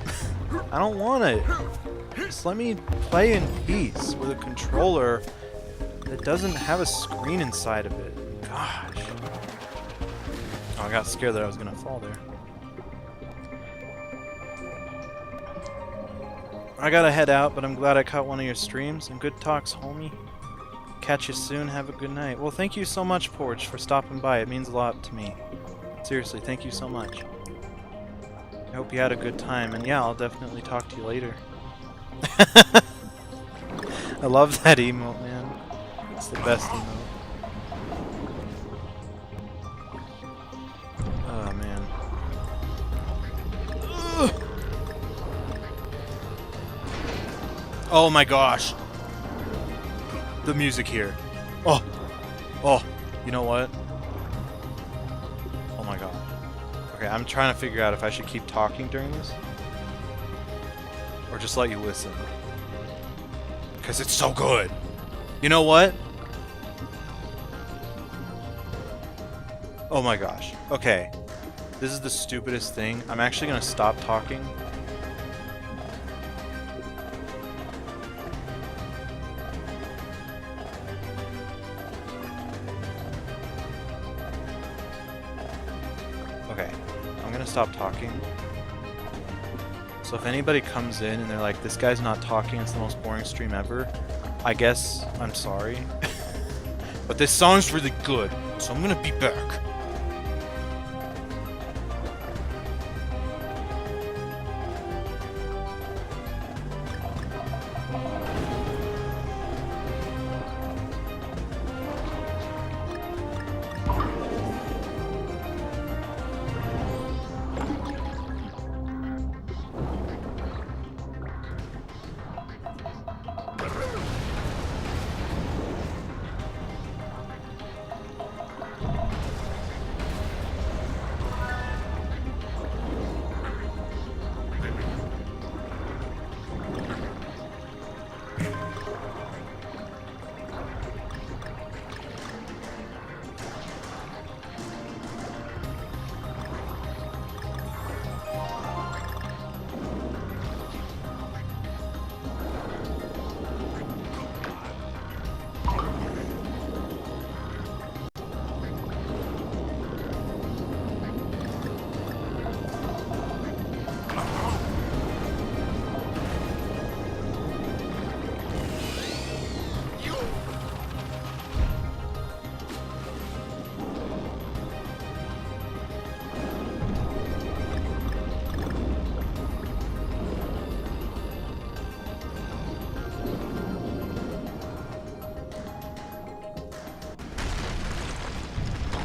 I don't want it. Just let me play in peace with a controller that doesn't have a screen inside of it. Gosh. Oh, I got scared that I was gonna fall there. I gotta head out, but I'm glad I caught one of your streams, and good talks, homie. Catch you soon, have a good night. Well, thank you so much, Porch, for stopping by. It means a lot to me. Seriously, thank you so much. I hope you had a good time, and yeah, I'll definitely talk to you later. I love that emote, man. It's the best emote. Oh, man. Ugh. Oh my gosh. The music here. Oh. Oh. You know what? Oh my god. Okay, I'm trying to figure out if I should keep talking during this. Or just let you listen. Because it's so good. You know what? Oh my gosh. Okay. This is the stupidest thing. I'm actually going to stop talking. Okay. I'm going to stop talking. So if anybody comes in and they're like, this guy's not talking, it's the most boring stream ever, I guess I'm sorry. But this song's really good, so I'm gonna be back.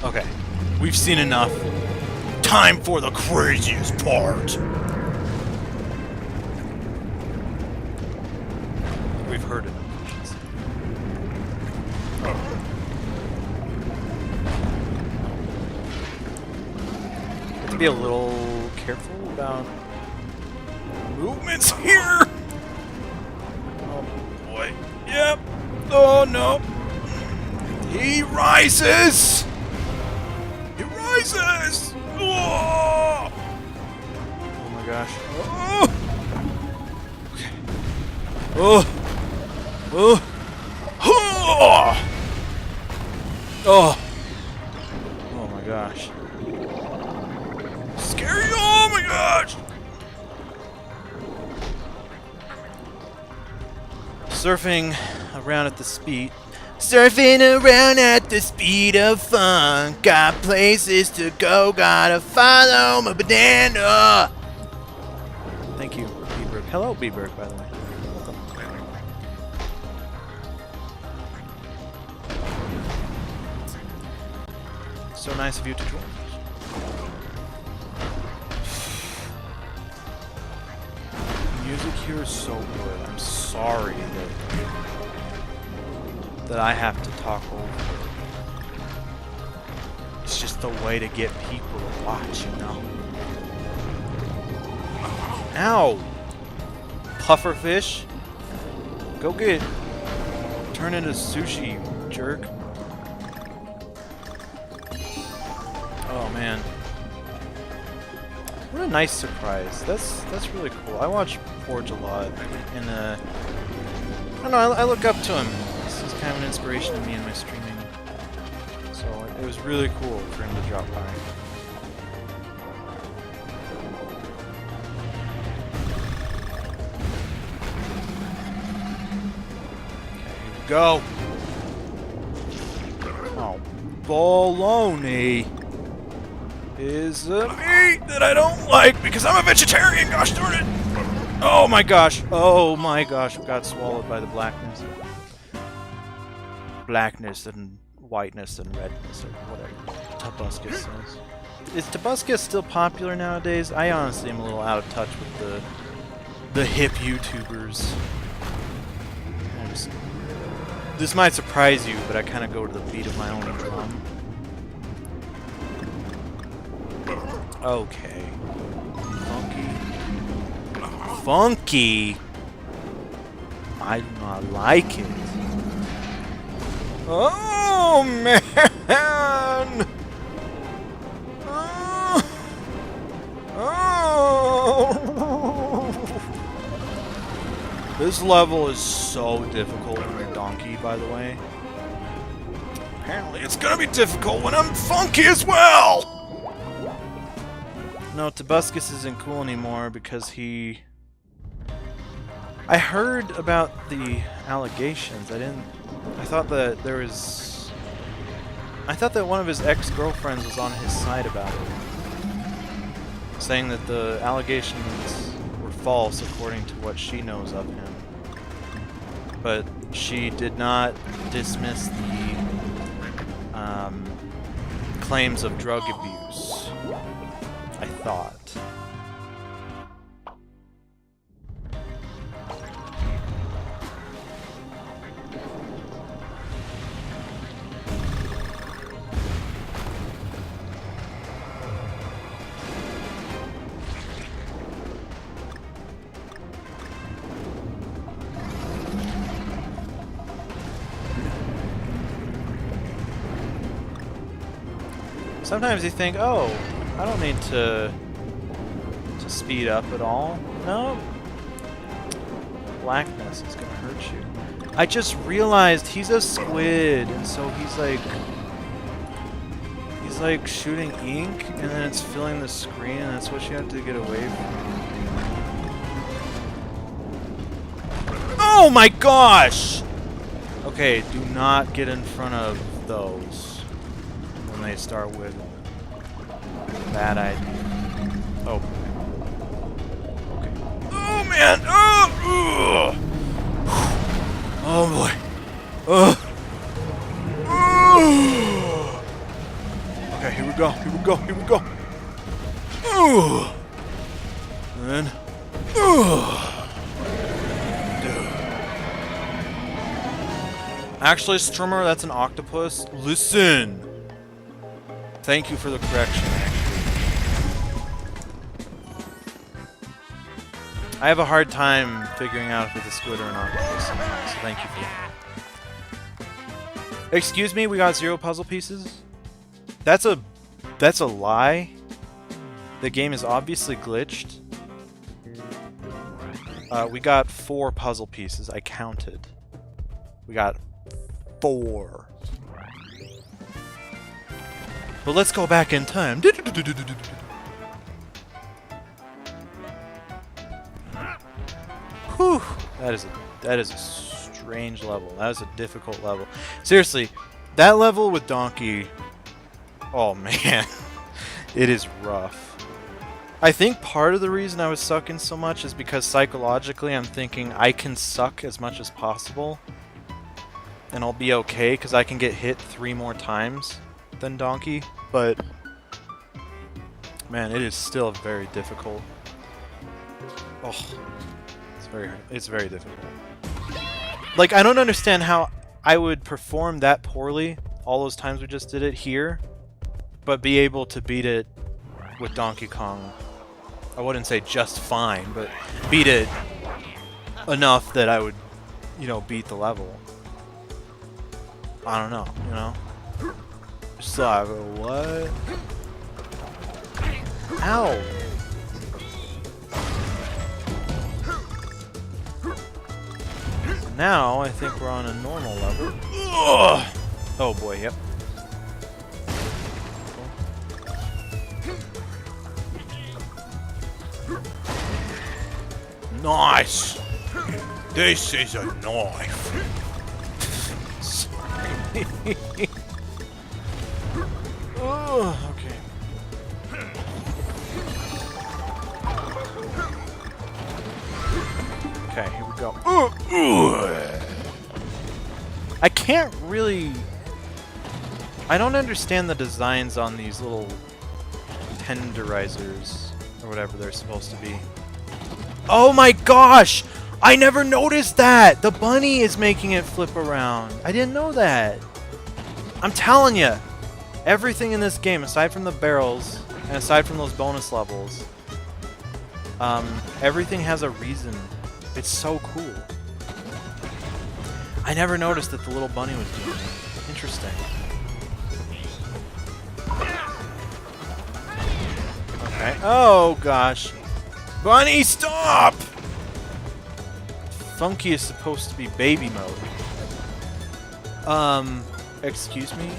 Okay, we've seen enough. Time for the craziest part. We've heard enough. Have to be a little careful about movements here. Oh boy. Yep. Oh no. He rises. Jesus! Oh! Oh my gosh. Oh! Okay. Oh! Oh! Oh! Oh! Oh my gosh. Scary! Oh my gosh! Surfing around at the speed. Surfing around at the speed of fun. Got places to go, gotta follow my banana. Thank you, Beberg. Hello, Beberg, by the way. Welcome. So nice of you to join us. here is so good. I'm sorry that I have to talk over it. It's just the way to get people to watch, you know? Ow! Pufferfish? Go get... Turn into sushi, you jerk. Oh, man. What a nice surprise. That's really cool. I watch Forge a lot, and I don't know, I look up to him. He's kind of an inspiration to me in my streaming. So it was really cool for him to drop by. Go! Oh, bologna is a meat that I don't like because I'm a vegetarian, gosh darn it! Oh my gosh, I got swallowed by the blackness. Blackness and whiteness and redness, or whatever Tobuscus says. Is Tobuscus still popular nowadays? I honestly am a little out of touch with the hip YouTubers. This might surprise you, but I kind of go to the beat of my own drum. Okay. Funky. Funky? I do not like it. Oh, man! This level is so difficult when you're Donkey, by the way. Apparently it's gonna be difficult when I'm Funky as well! No, Tobuscus isn't cool anymore because he... I heard about the allegations. I thought that there was... I thought that one of his ex-girlfriends was on his side about it. Saying that the allegations were false according to what she knows of him. But she did not dismiss the claims of drug abuse, I thought. Sometimes you think, oh, I don't need to speed up at all. No. Blackness is gonna hurt you. I just realized he's a squid, and so he's like shooting ink, and then it's filling the screen, and that's what you have to get away from. Oh my gosh! Okay, do not get in front of those. When they start wiggling. Bad idea. Oh. Okay. Oh man! Oh! Oh boy. Oh. Okay, here we go. Here we go. Here we go. And then. Actually, Strummer, that's an octopus. Listen. Thank you for the correction. I have a hard time figuring out if it's a squid or an octopus sometimes, so thank you for that. Excuse me, we got 0 puzzle pieces? That's a lie? The game is obviously glitched. We got 4 puzzle pieces, I counted. We got 4. But let's go back in time. Whew. That is a strange level. That is a difficult level. Seriously, that level with Donkey. Oh man, it is rough. I think part of the reason I was sucking so much is because psychologically I'm thinking I can suck as much as possible, and I'll be okay because I can get hit 3 more times than Donkey. But man, it is still very difficult. Oh, it's It's very difficult. Like, I don't understand how I would perform that poorly all those times we just did it here, but be able to beat it with Donkey Kong. I wouldn't say just fine, but beat it enough that I would, you know, beat the level. I don't know, you know? Just like, what? Ow! Now, I think we're on a normal level. Ugh! Oh boy, yep. Nice. This is a knife. Oh, okay. Okay, here we go. I can't really... I don't understand the designs on these little tenderizers, or whatever they're supposed to be. Oh my gosh! I never noticed that! The bunny is making it flip around. I didn't know that. I'm telling you, everything in this game, aside from the barrels, and aside from those bonus levels, everything has a reason. It's so cool. I never noticed that the little bunny was doing it. Interesting. Okay. Oh gosh. Bunny, stop! Funky is supposed to be baby mode. Excuse me?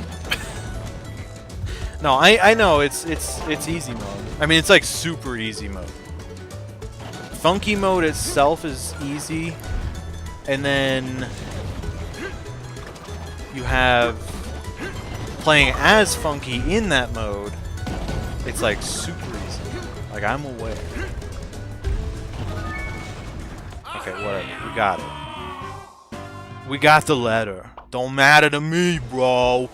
No, I know it's easy mode. I mean, it's like super easy mode. Funky mode itself is easy, and then you have playing as Funky in that mode. It's like super easy. Like, I'm aware. Okay, whatever. We got it. We got the letter. Don't matter to me, bro.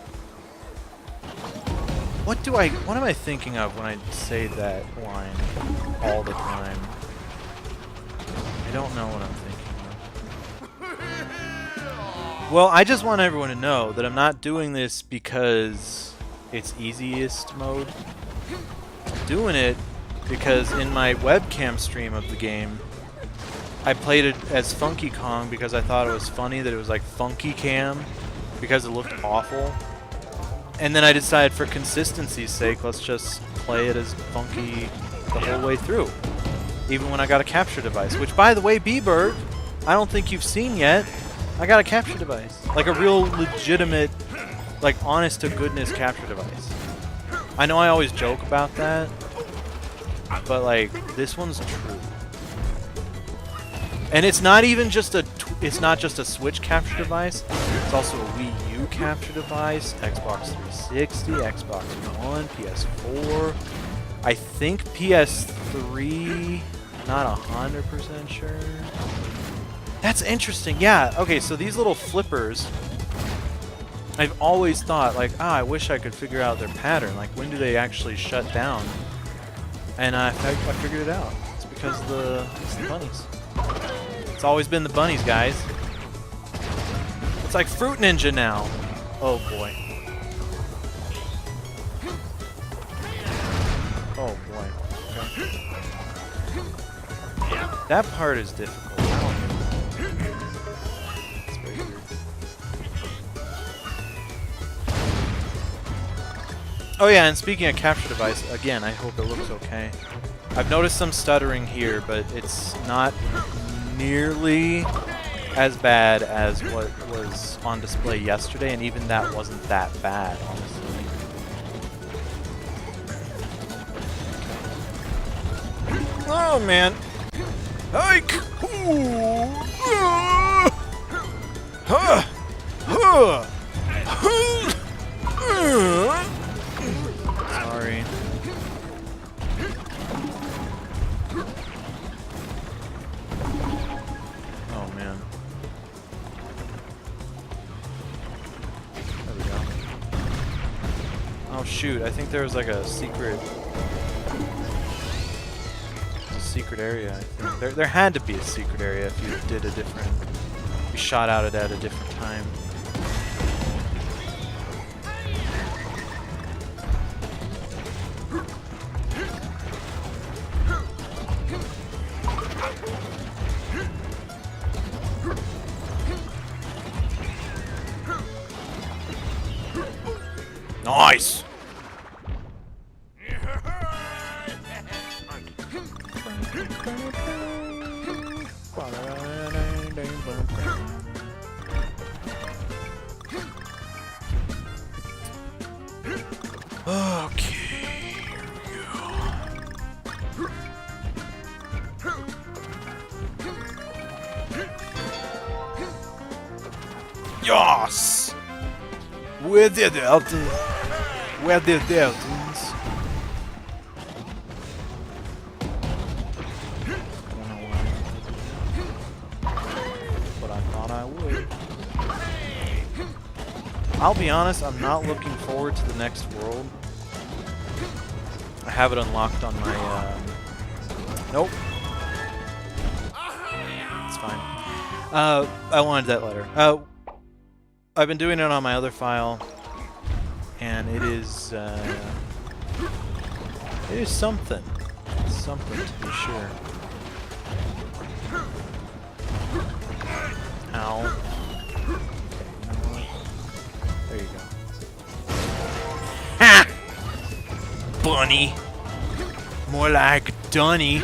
What am I thinking of when I say that line all the time? I don't know what I'm thinking of. Well, I just want everyone to know that I'm not doing this because it's easiest mode. I'm doing it because in my webcam stream of the game, I played it as Funky Kong because I thought it was funny that it was like Funky Cam because it looked awful. And then I decided for consistency's sake, let's just play it as Funky the whole way through. Even when I got a capture device. Which, by the way, B-Bird, I don't think you've seen yet. I got a capture device. Like a real legitimate, like honest-to-goodness capture device. I know I always joke about that, but like, this one's true. And it's not even just it's not just a Switch capture device. It's also a Wii U capture device, Xbox 360, Xbox One, PS4. I think PS3. Not 100% sure. That's interesting. Yeah. Okay. So these little flippers, I've always thought like, I wish I could figure out their pattern. Like, when do they actually shut down? And I figured it out. It's because it's the bunnies. It's always been the bunnies, guys. It's like Fruit Ninja now. Oh boy. Oh boy. Okay. That part is difficult. I don't know. It's very weird. Oh yeah, and speaking of capture device, again, I hope it looks okay. I've noticed some stuttering here, but it's not nearly as bad as what was on display yesterday, and even that wasn't that bad, honestly. Oh man. Hike! Sorry. Oh man. There we go. Oh shoot, I think there was like a secret secret area. I think. There had to be a secret area if you did a different... You shot out it at a different time. Nice! Okay, here we go. Yes! Where the Deltons? Where the Deltons? But I thought I would. I'll be honest, I'm not looking forward to the next world. I have it unlocked on my, Nope. It's fine. I wanted that letter. I've been doing it on my other file, and it is something. It's something to be sure. Ow. There you go. Ha! Bunny. More like Dunny.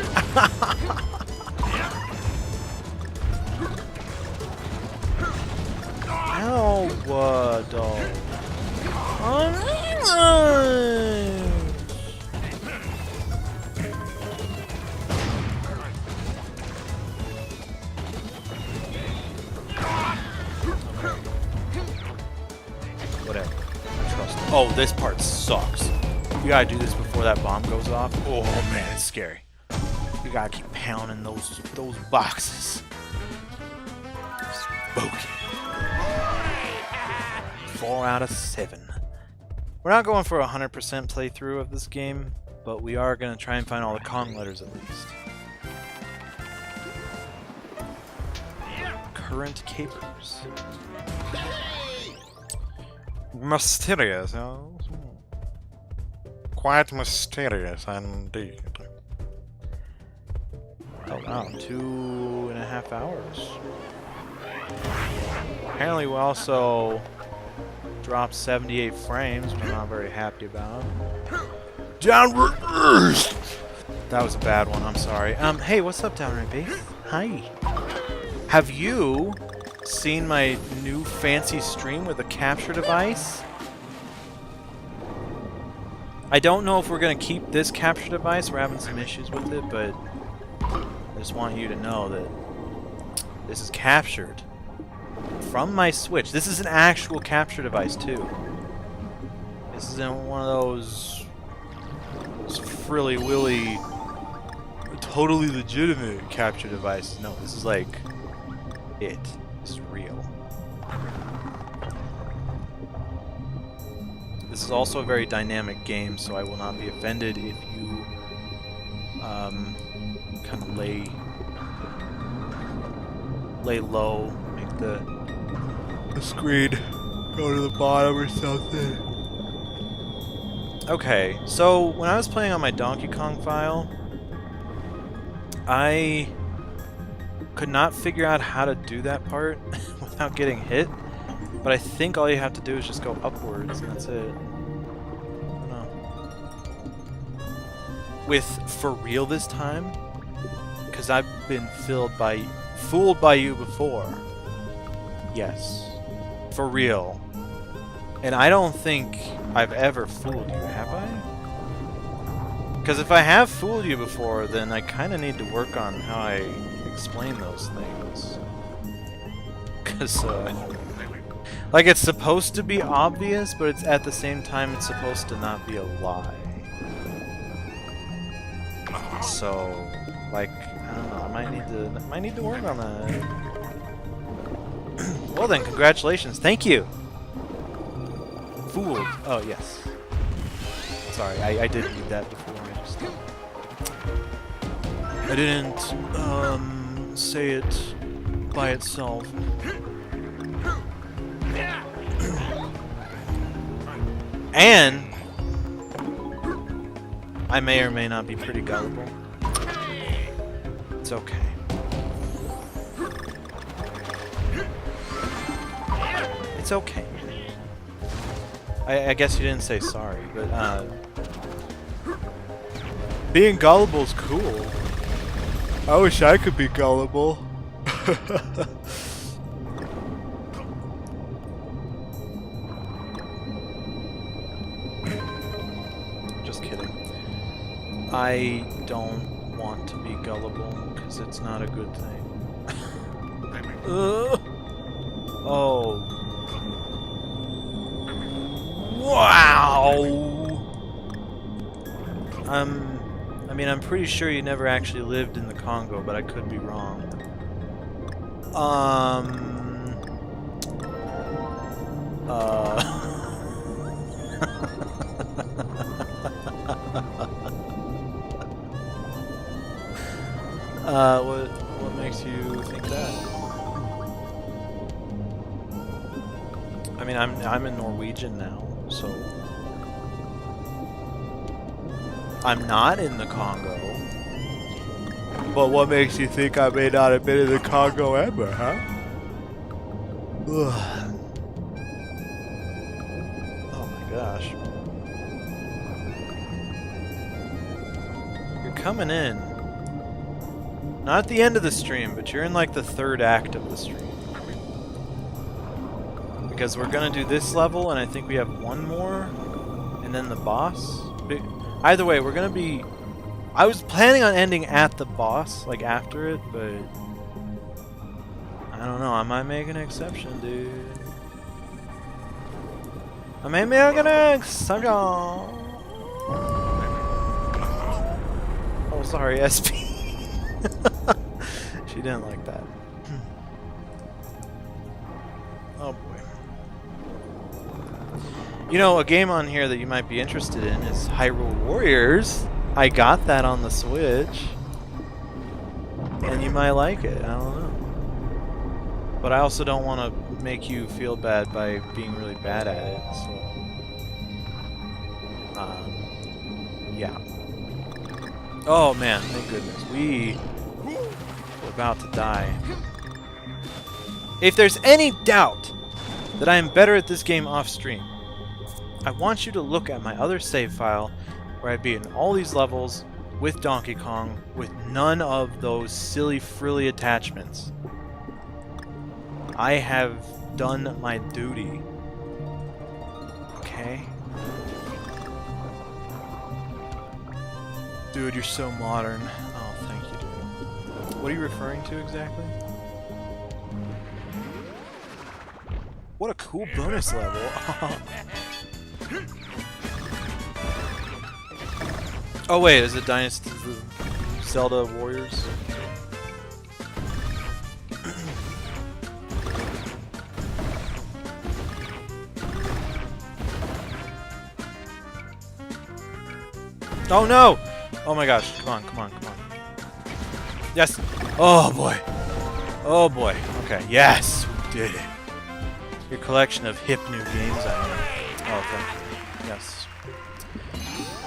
Ow, dog. Whatever. Trust me. Oh, this part sucks. You gotta do this before that bomb goes off. Oh man, it's scary. You gotta keep pounding those boxes. Spooky. 4 out of 7. We're not going for a 100% playthrough of this game, but we are gonna try and find all the Kong letters at least. Current capers. Mysterious, huh? Quite mysterious indeed. Oh wow, 2.5 hours. Apparently we also dropped 78 frames, which I'm not very happy about. Downward Earth! That was a bad one, I'm sorry. Hey, what's up, Downright Base? Hi. Have you seen my new fancy stream with a capture device? I don't know if we're going to keep this capture device. We're having some issues with it, but I just want you to know that this is captured from my Switch. This is an actual capture device, too. This isn't one of those frilly-willy, totally legitimate capture devices. No, this is like it. This is real. This is also a very dynamic game, so I will not be offended if you kind of lay low, make the screen go to the bottom or something. Okay, so when I was playing on my Donkey Kong file, I could not figure out how to do that part without getting hit. But I think all you have to do is just go upwards, and that's it. I don't know. With For Real this time, because I've been fooled by you before. Yes. For real. And I don't think I've ever fooled you, have I? Because if I have fooled you before, then I kind of need to work on how I explain those things. Because, like, it's supposed to be obvious, but it's at the same time it's supposed to not be a lie. So, like, I don't know, I might need to work on that. Well then, congratulations. Thank you. Fooled. Oh, yes. Sorry, I did read that before. I just I didn't, say it by itself. And I may or may not be pretty gullible. It's okay. It's okay. I guess you didn't say sorry, but being gullible's cool. I wish I could be gullible. Just kidding. I don't want to be gullible because it's not a good thing. Oh. Wow. I mean, I'm pretty sure you never actually lived in the Congo, but I could be wrong. What makes you think that? I mean, I'm in Norwegian now, so I'm not in the Congo. But what makes you think I may not have been in the Congo ever, huh? Ugh. Oh my gosh. You're coming in. Not at the end of the stream, but you're in like the third act of the stream. Because we're gonna do this level, and I think we have one more, and then the boss. Either way, we're gonna be... I was planning on ending at the boss, like after it, but... I don't know, I might make an exception, dude. I may make an exception. Oh, sorry, SP. She didn't like that. Oh boy. You know, a game on here that you might be interested in is Hyrule Warriors. I got that on the Switch. And you might like it, I don't know. But I also don't want to make you feel bad by being really bad at it, so... yeah. Oh man, thank goodness. We're about to die. If there's any doubt that I am better at this game off stream, I want you to look at my other save file where I've beaten all these levels with Donkey Kong with none of those silly frilly attachments. I have done my duty. Okay? Dude, you're so modern. Oh, thank you, dude. What are you referring to exactly? What a cool bonus level. Oh wait, is it Dynasty Zelda Warriors? Oh no! Oh my gosh, come on, come on, come on. Yes! Oh boy. Oh boy. Okay, yes! We did it. Your collection of hip new games, I know. Oh, thank you. Yes.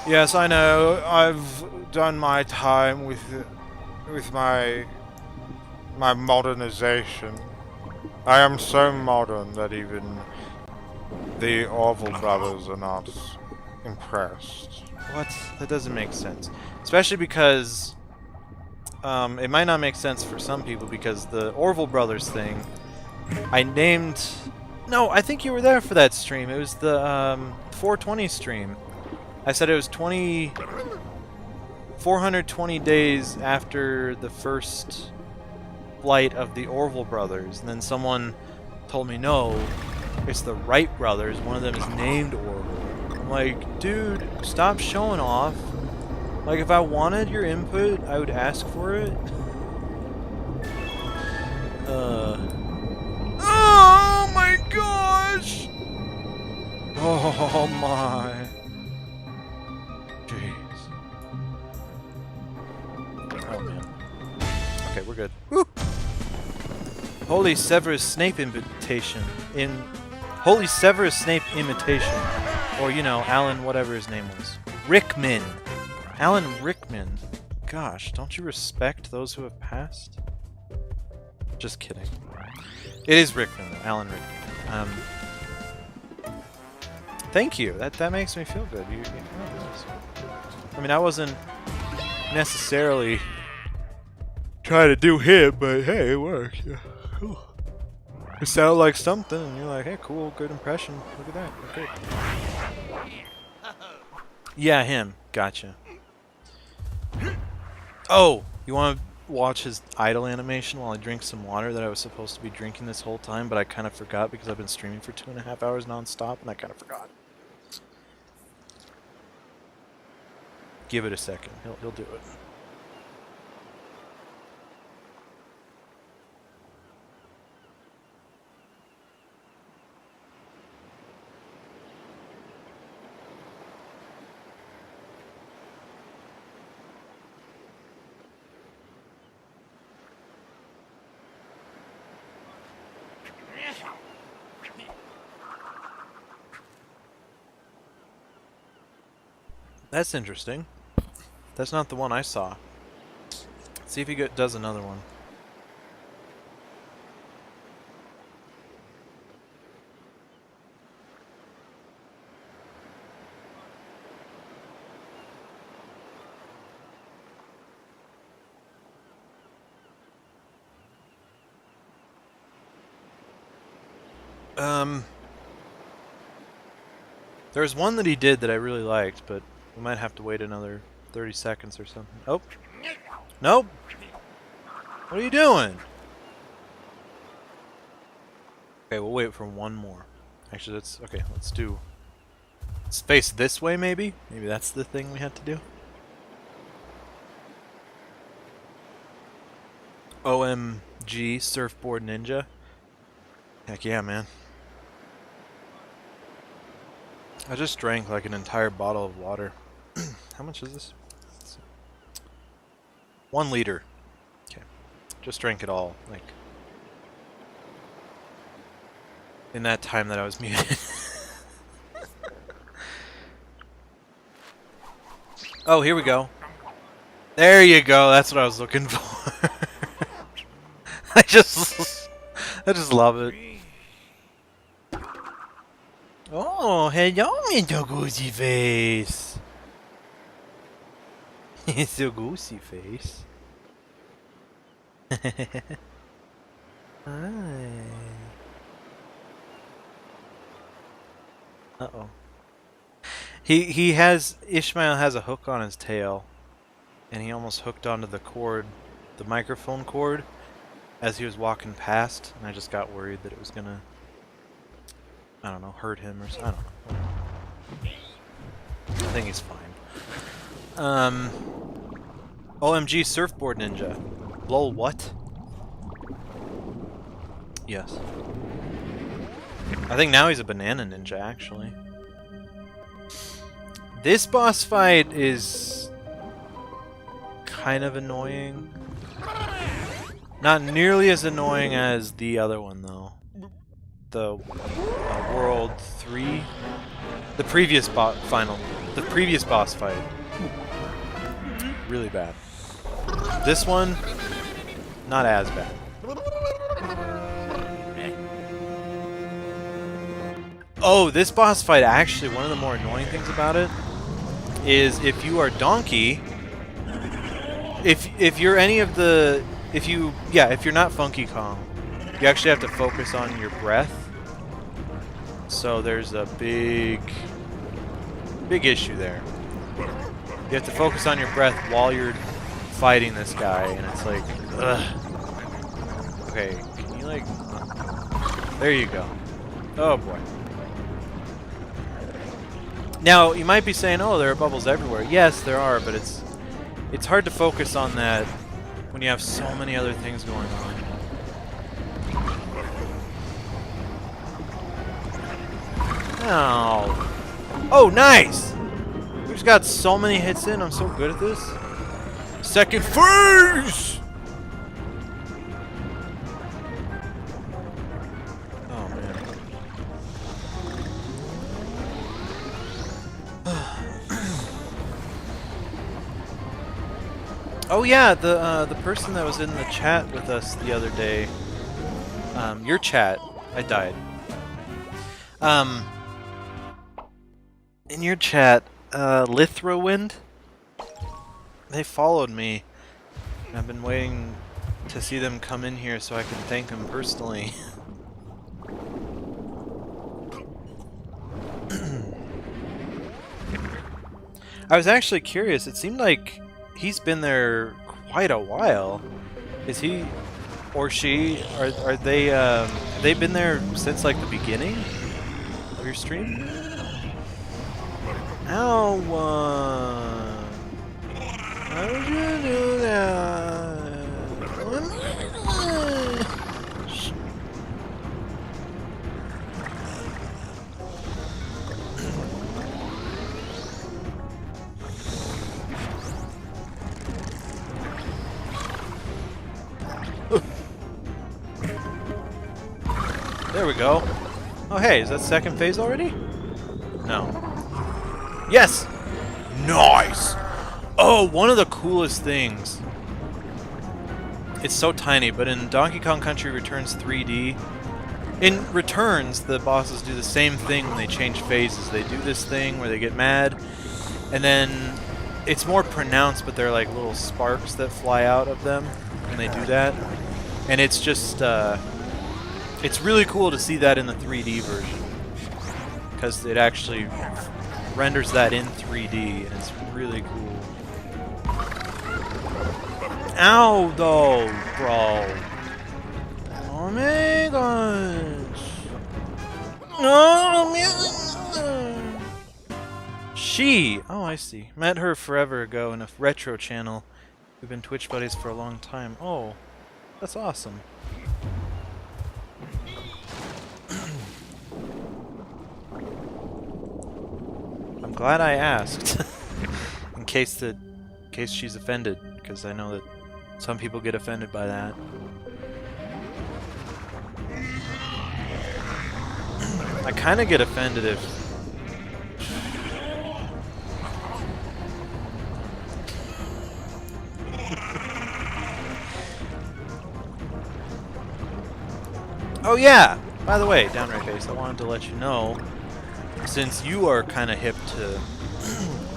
Yes, I know. I've done my time with my modernization. I am so modern that even the Orville brothers are not impressed. What? That doesn't make sense. Especially because it might not make sense for some people because the Orville brothers thing, I named... No, I think you were there for that stream. It was the 420 stream. I said it was 420 days after the first flight of the Orville brothers, and then someone told me, no, it's the Wright brothers. One of them is named Orville. I'm like, dude, stop showing off. Like, if I wanted your input, I would ask for it. Oh my gosh! Oh my. Jeez. Oh man. we're good. Woo! Holy Severus Snape imitation. Holy Severus Snape imitation. Or, you know, Alan whatever his name was. Rickman. Alan Rickman. Gosh, don't you respect those who have passed? Just kidding. It is Rickman, Alan Rickman. Thank you. That makes me feel good. I mean, I wasn't necessarily trying to do him, but hey, it worked. Yeah. Cool. It sounded like something, and you're like, hey, cool, good impression. Look at that. Okay. Yeah, him. Gotcha. Oh, you want to watch his idle animation while I drink some water that I was supposed to be drinking this whole time, but I kind of forgot because I've been streaming for 2.5 hours non-stop, and I kind of forgot. Give it a second. He'll do it. That's interesting. That's not the one I saw. See if he does another one. There's one that he did that I really liked, but we might have to wait another 30 seconds or something. Oh. Nope. What are you doing? Okay, we'll wait for one more. Actually, let's do... Let's face this way, maybe? Maybe that's the thing we had to do? OMG Surfboard Ninja. Heck yeah, man. I just drank like an entire bottle of water. How much is this? 1 liter. Okay. Just drank it all, like, in that time that I was muted. Oh, here we go. There you go. That's what I was looking for. I just love it. Oh, hello, Mr. Goosey Face. It's a goosey face. Hi. Uh-oh. Ishmael has a hook on his tail, and he almost hooked onto the cord, the microphone cord, as he was walking past, and I just got worried that it was gonna, I don't know, hurt him or something. I don't know. I think he's fine. OMG Surfboard Ninja. Lol, what? Yes. I think now he's a banana ninja, actually. This boss fight is kind of annoying. Not nearly as annoying as the other one, though. The World 3? The previous boss fight. Really bad. This one, not as bad. Oh, this boss fight, actually, one of the more annoying things about it is if you are Donkey, if you're any of the, if you're not Funky Kong, you actually have to focus on your breath. So there's a big issue there. You have to focus on your breath while you're fighting this guy, and it's like, ugh. Okay, can you like... There you go. Oh boy. Now, you might be saying, oh, there are bubbles everywhere. Yes, there are, but it's hard to focus on that when you have so many other things going on. Oh. Oh, nice! We just got so many hits in. I'm so good at this. Second phase! Oh yeah, the person that was in the chat with us the other day. Your chat. I died. In your chat, Lithrowind. They followed me. And I've been waiting to see them come in here so I can thank them personally. I was actually curious. It seemed like he's been there quite a while. Is he or she? Are they? Have they been there since like the beginning of your stream? Ow! How would you do that? There we go. Oh hey, is that second phase already? No. Yes! Nice! Oh, one of the coolest things. It's so tiny, but in Donkey Kong Country Returns 3D, in Returns, the bosses do the same thing when they change phases. They do this thing where they get mad, and then it's more pronounced, but they're like little sparks that fly out of them when they do that. And it's just, it's really cool to see that in the 3D version, because it actually renders that in 3D, and it's really cool. Ow, though, bro. Oh my gosh. No, she. Oh, I see. Met her forever ago in a retro channel. We've been Twitch buddies for a long time. Oh, that's awesome. I'm glad I asked, in case she's offended, because I know that some people get offended by that. I kind of get offended if oh yeah! By the way, Downright Base, I wanted to let you know, since you are kind of hip to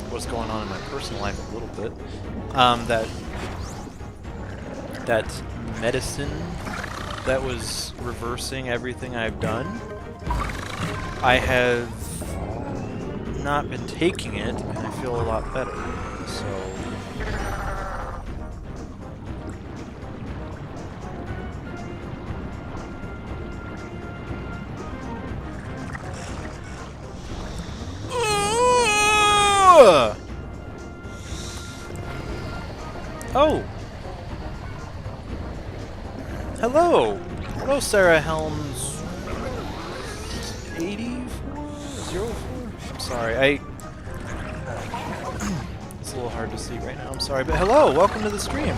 what's going on in my personal life a little bit, that medicine that was reversing everything I've done, I have not been taking it, and I feel a lot better. So oh! Hello! Hello, Sarah Helms 8404? I'm sorry, it's a little hard to see right now, I'm sorry, but hello! Welcome to the stream!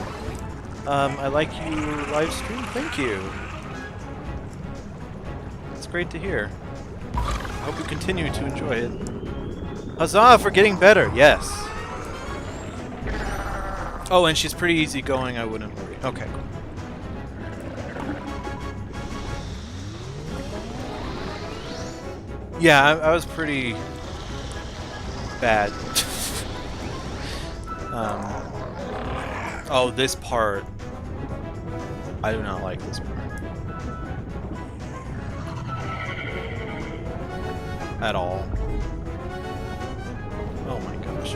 I like your live stream, thank you! It's great to hear. I hope you continue to enjoy it. Huzzah for getting better, yes! Oh, and she's pretty easygoing, I wouldn't worry. Okay, cool. Yeah, I was pretty bad. Oh, this part. I do not like this part. At all. Oh my gosh.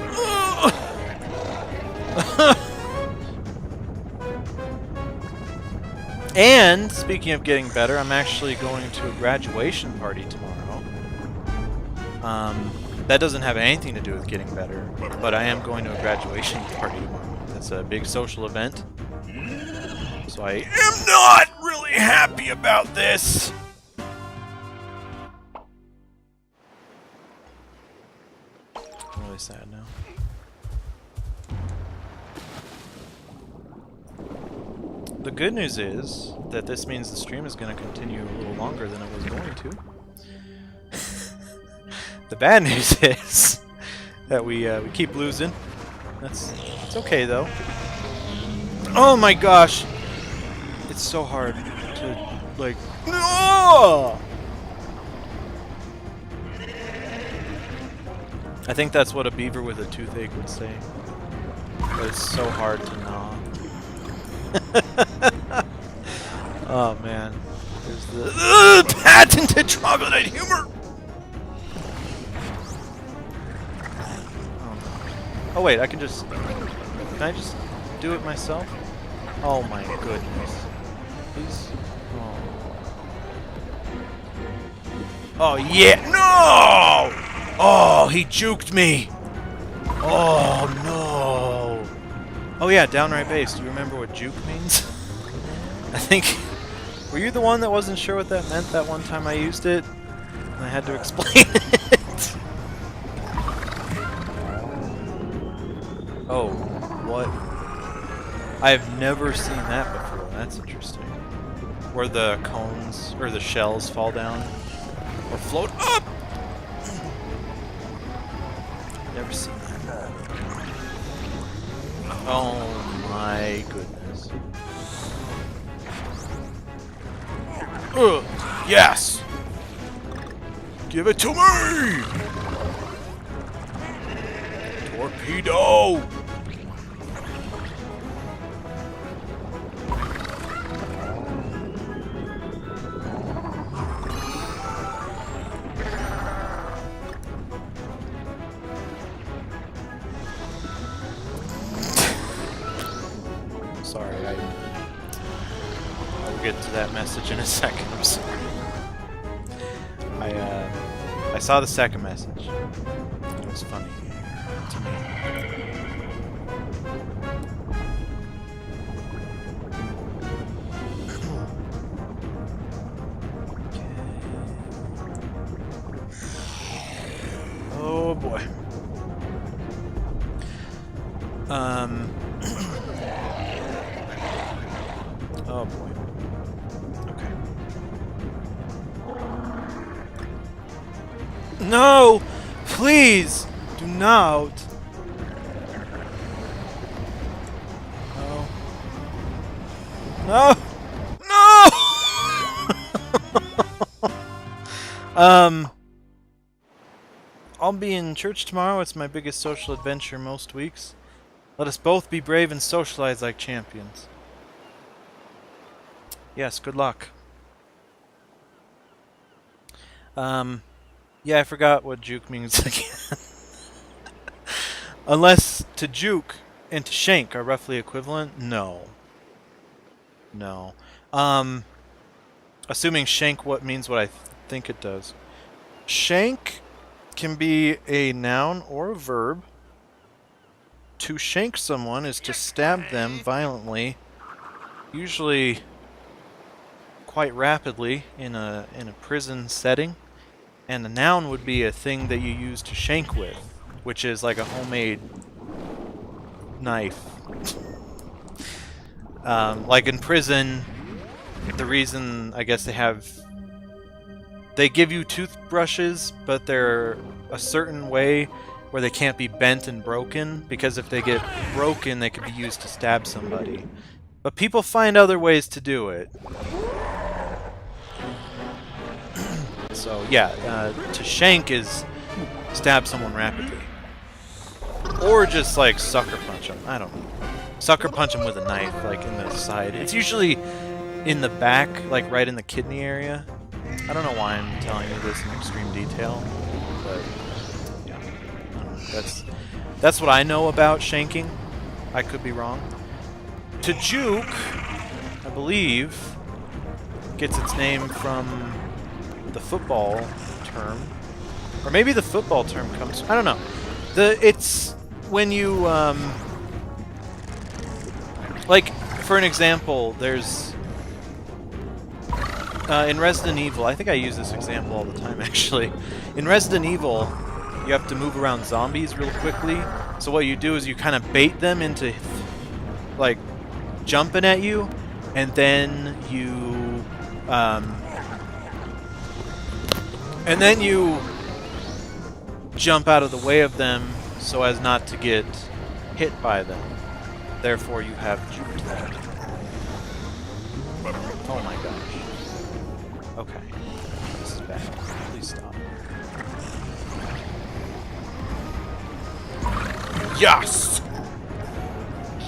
And, speaking of getting better, I'm actually going to a graduation party tomorrow. That doesn't have anything to do with getting better, but I am going to a graduation party tomorrow. It's a big social event. So I am not really happy about this! I'm really sad now. The good news is that this means the stream is going to continue a little longer than it was going to. The bad news is that we keep losing. It's okay though. Oh my gosh! It's so hard to, like... No! I think that's what a beaver with a toothache would say. But it's so hard to gnaw. Oh man. There's the patented troglodyte humor! Oh wait, I can just... Can I just do it myself? Oh my goodness. Please? Oh yeah! No! Oh, he juked me! Oh no! Oh yeah, downright base. Do you remember what juke means? I think... Were you the one that wasn't sure what that meant that one time I used it? And I had to explain it. Oh, what? I've never seen that before. That's interesting. Where the cones, or the shells fall down. Or float up! Never seen that. Oh my goodness. Yes! Give it to me! Torpedo! Sorry, I'll get to that message in a second. I'm sorry. I saw the second message. It was funny to me. Oh boy. Oh boy. Okay. No! Please! Do not! No. No! No! I'll be in church tomorrow. It's my biggest social adventure most weeks. Let us both be brave and socialize like champions. Yes, good luck. Yeah, I forgot what juke means again. Unless to juke and to shank are roughly equivalent? No. No. Assuming shank means what I think it does. Shank can be a noun or a verb. To shank someone is to stab them violently, usually quite rapidly in a prison setting. And a noun would be a thing that you use to shank with, which is like a homemade knife. Like in prison, the reason I guess they give you toothbrushes, but they're a certain way where they can't be bent and broken, because if they get broken, they could be used to stab somebody. But people find other ways to do it. So yeah, to shank is stab someone rapidly. Or just like sucker punch them. I don't know. Sucker punch them with a knife, like in the side. It's usually in the back, like right in the kidney area. I don't know why I'm telling you this in extreme detail, but yeah, that's what I know about shanking. I could be wrong. To juke, I believe, gets its name from the football term, or maybe the football term comes. I don't know. It's when you like, for an example, there's in Resident Evil. I think I use this example all the time, actually. In Resident Evil, you have to move around zombies real quickly. So what you do is you kind of bait them into like jumping at you, and then you jump out of the way of them so as not to get hit by them. Therefore, you have juked that. Oh my gosh. Okay. This is bad. Please stop. Yes!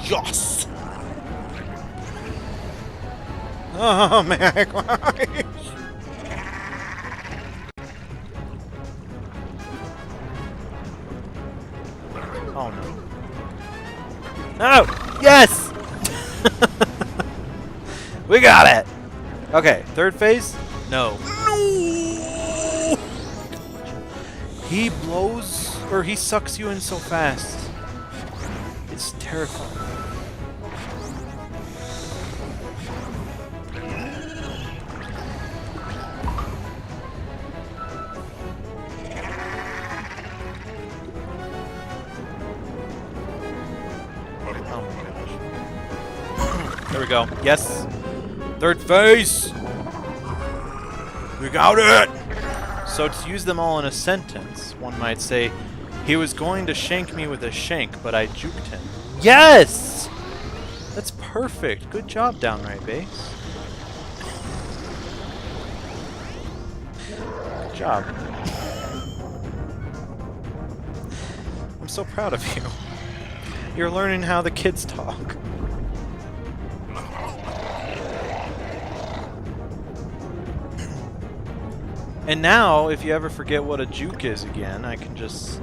Yes! Oh my gosh! Oh no. No! Yes! We got it! Okay, third phase? No. No! He blows, or he sucks you in so fast. It's terrifying. Oh my gosh. There we go. Yes. Third phase! We got it! So to use them all in a sentence, one might say, he was going to shank me with a shank, but I juked him. Yes! That's perfect. Good job, Downright Base. Good job. I'm so proud of you. You're learning how the kids talk. And now, if you ever forget what a juke is again, I can just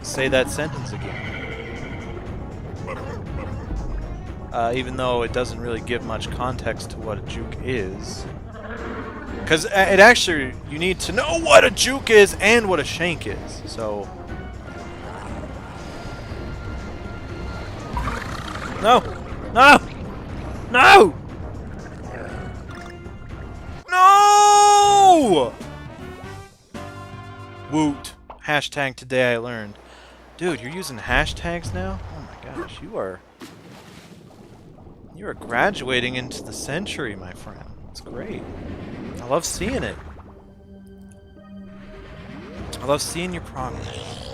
say that sentence again. Even though it doesn't really give much context to what a juke is. Because it actually, you need to know what a juke is and what a shank is. So... No! No! No! No! Woot. Hashtag today I learned. Dude, you're using hashtags now? Oh my gosh, you are graduating into the century, my friend. It's great. I love seeing it. I love seeing your progress.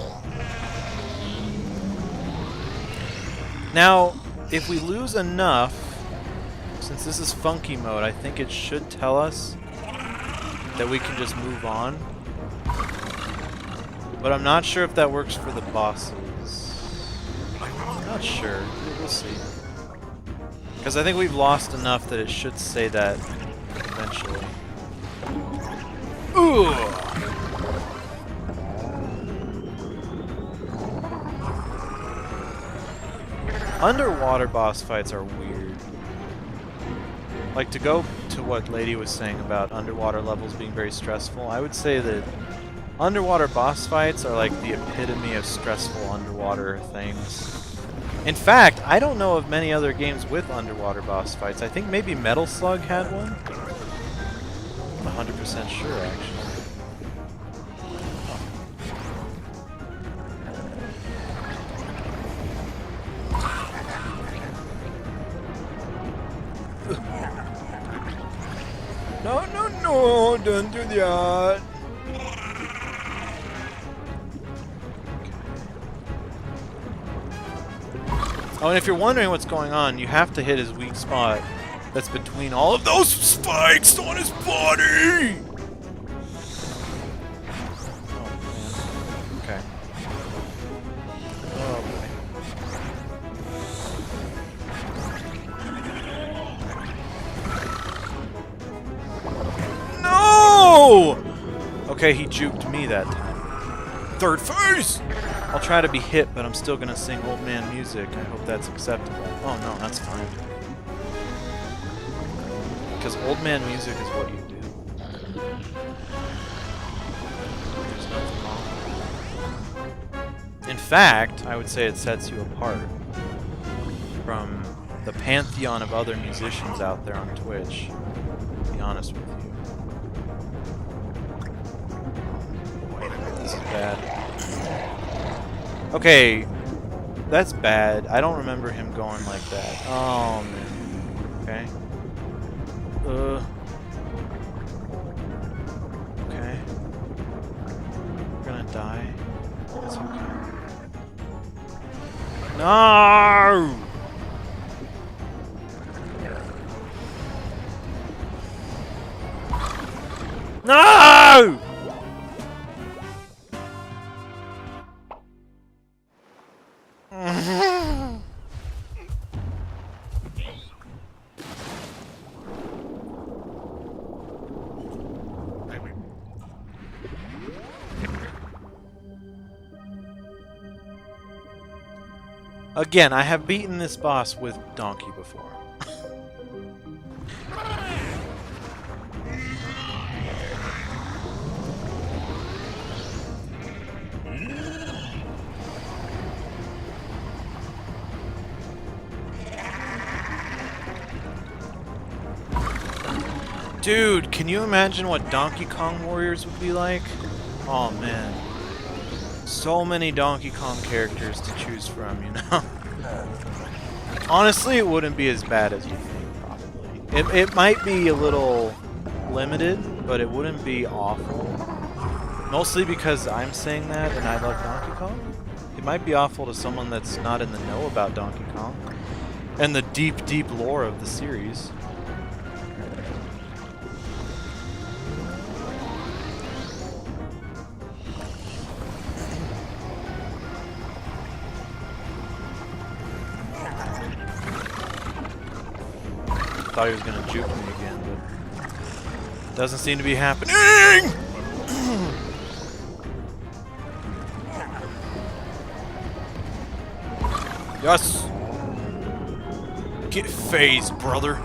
Now, if we lose enough, since this is funky mode, I think it should tell us that we can just move on. But I'm not sure if that works for the bosses. Not sure. We'll see. Because I think we've lost enough that it should say that eventually. Ooh! Underwater boss fights are weird. Like, to go to what Lady was saying about underwater levels being very stressful, I would say that underwater boss fights are like the epitome of stressful underwater things. In fact, I don't know of many other games with underwater boss fights. I think maybe Metal Slug had one. I'm 100% sure, actually. No, no, no, don't do that. Oh, and if you're wondering what's going on, you have to hit his weak spot that's between all of those spikes on his body! Oh, man. Okay. Oh, boy. No! Okay, he juked me that time. Third phase! I'll try to be hit, but I'm still gonna sing old man music. I hope that's acceptable. Oh no, that's fine. Because old man music is what you do. There's nothing wrong. In fact, I would say it sets you apart from the pantheon of other musicians out there on Twitch. To be honest with you. This is bad. Okay, that's bad. I don't remember him going like that. Oh, man. Okay. Okay. We're gonna die. It's okay. No! No! Again, I have beaten this boss with Donkey before. Dude, can you imagine what Donkey Kong Warriors would be like? Oh man. So many Donkey Kong characters to choose from, you know? Honestly, it wouldn't be as bad as you think, probably. It might be a little limited, but it wouldn't be awful. Mostly because I'm saying that and I love Donkey Kong. It might be awful to someone that's not in the know about Donkey Kong and the deep, deep lore of the series. Thought he was gonna juke me again, but doesn't seem to be happening. Yes. Get phased, brother.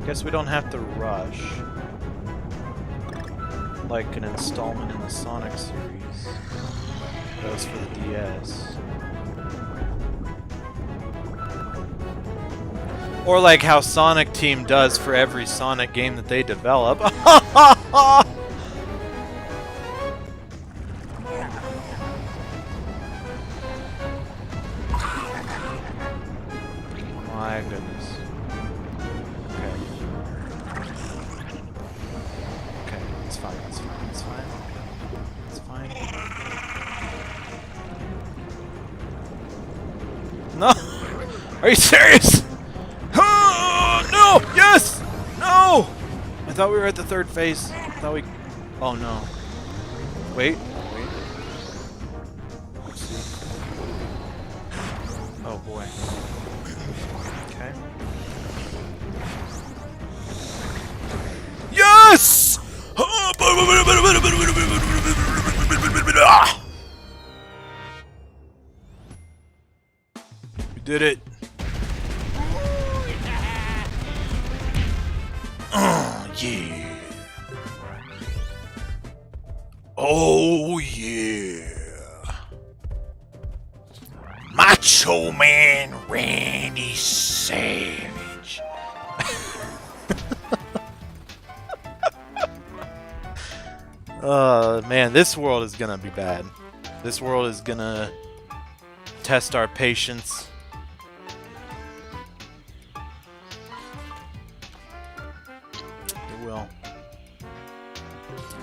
Guess we don't have to rush. Like an installment in the Sonic series. That was for the DS. Or like how Sonic Team does for every Sonic game that they develop. My goodness. Okay, it's fine, it's fine, it's fine. It's fine. No! Are you serious? Oh, no! Yes! No! I thought we were at the third phase. I thought we... Oh, no. Wait. Wait. Let's see. Oh, boy. Okay. Yes! We did it. Oh, yeah. Oh, yeah. Macho Man Randy Savage. Man, this world is gonna be bad. This world is gonna test our patience. It will.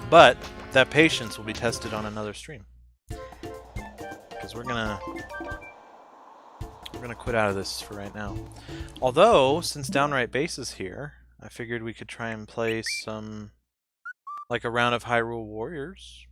But that patience will be tested on another stream. Because we're gonna quit out of this for right now. Although, since Downright Base is here, I figured we could try and play some, like a round of Hyrule Warriors.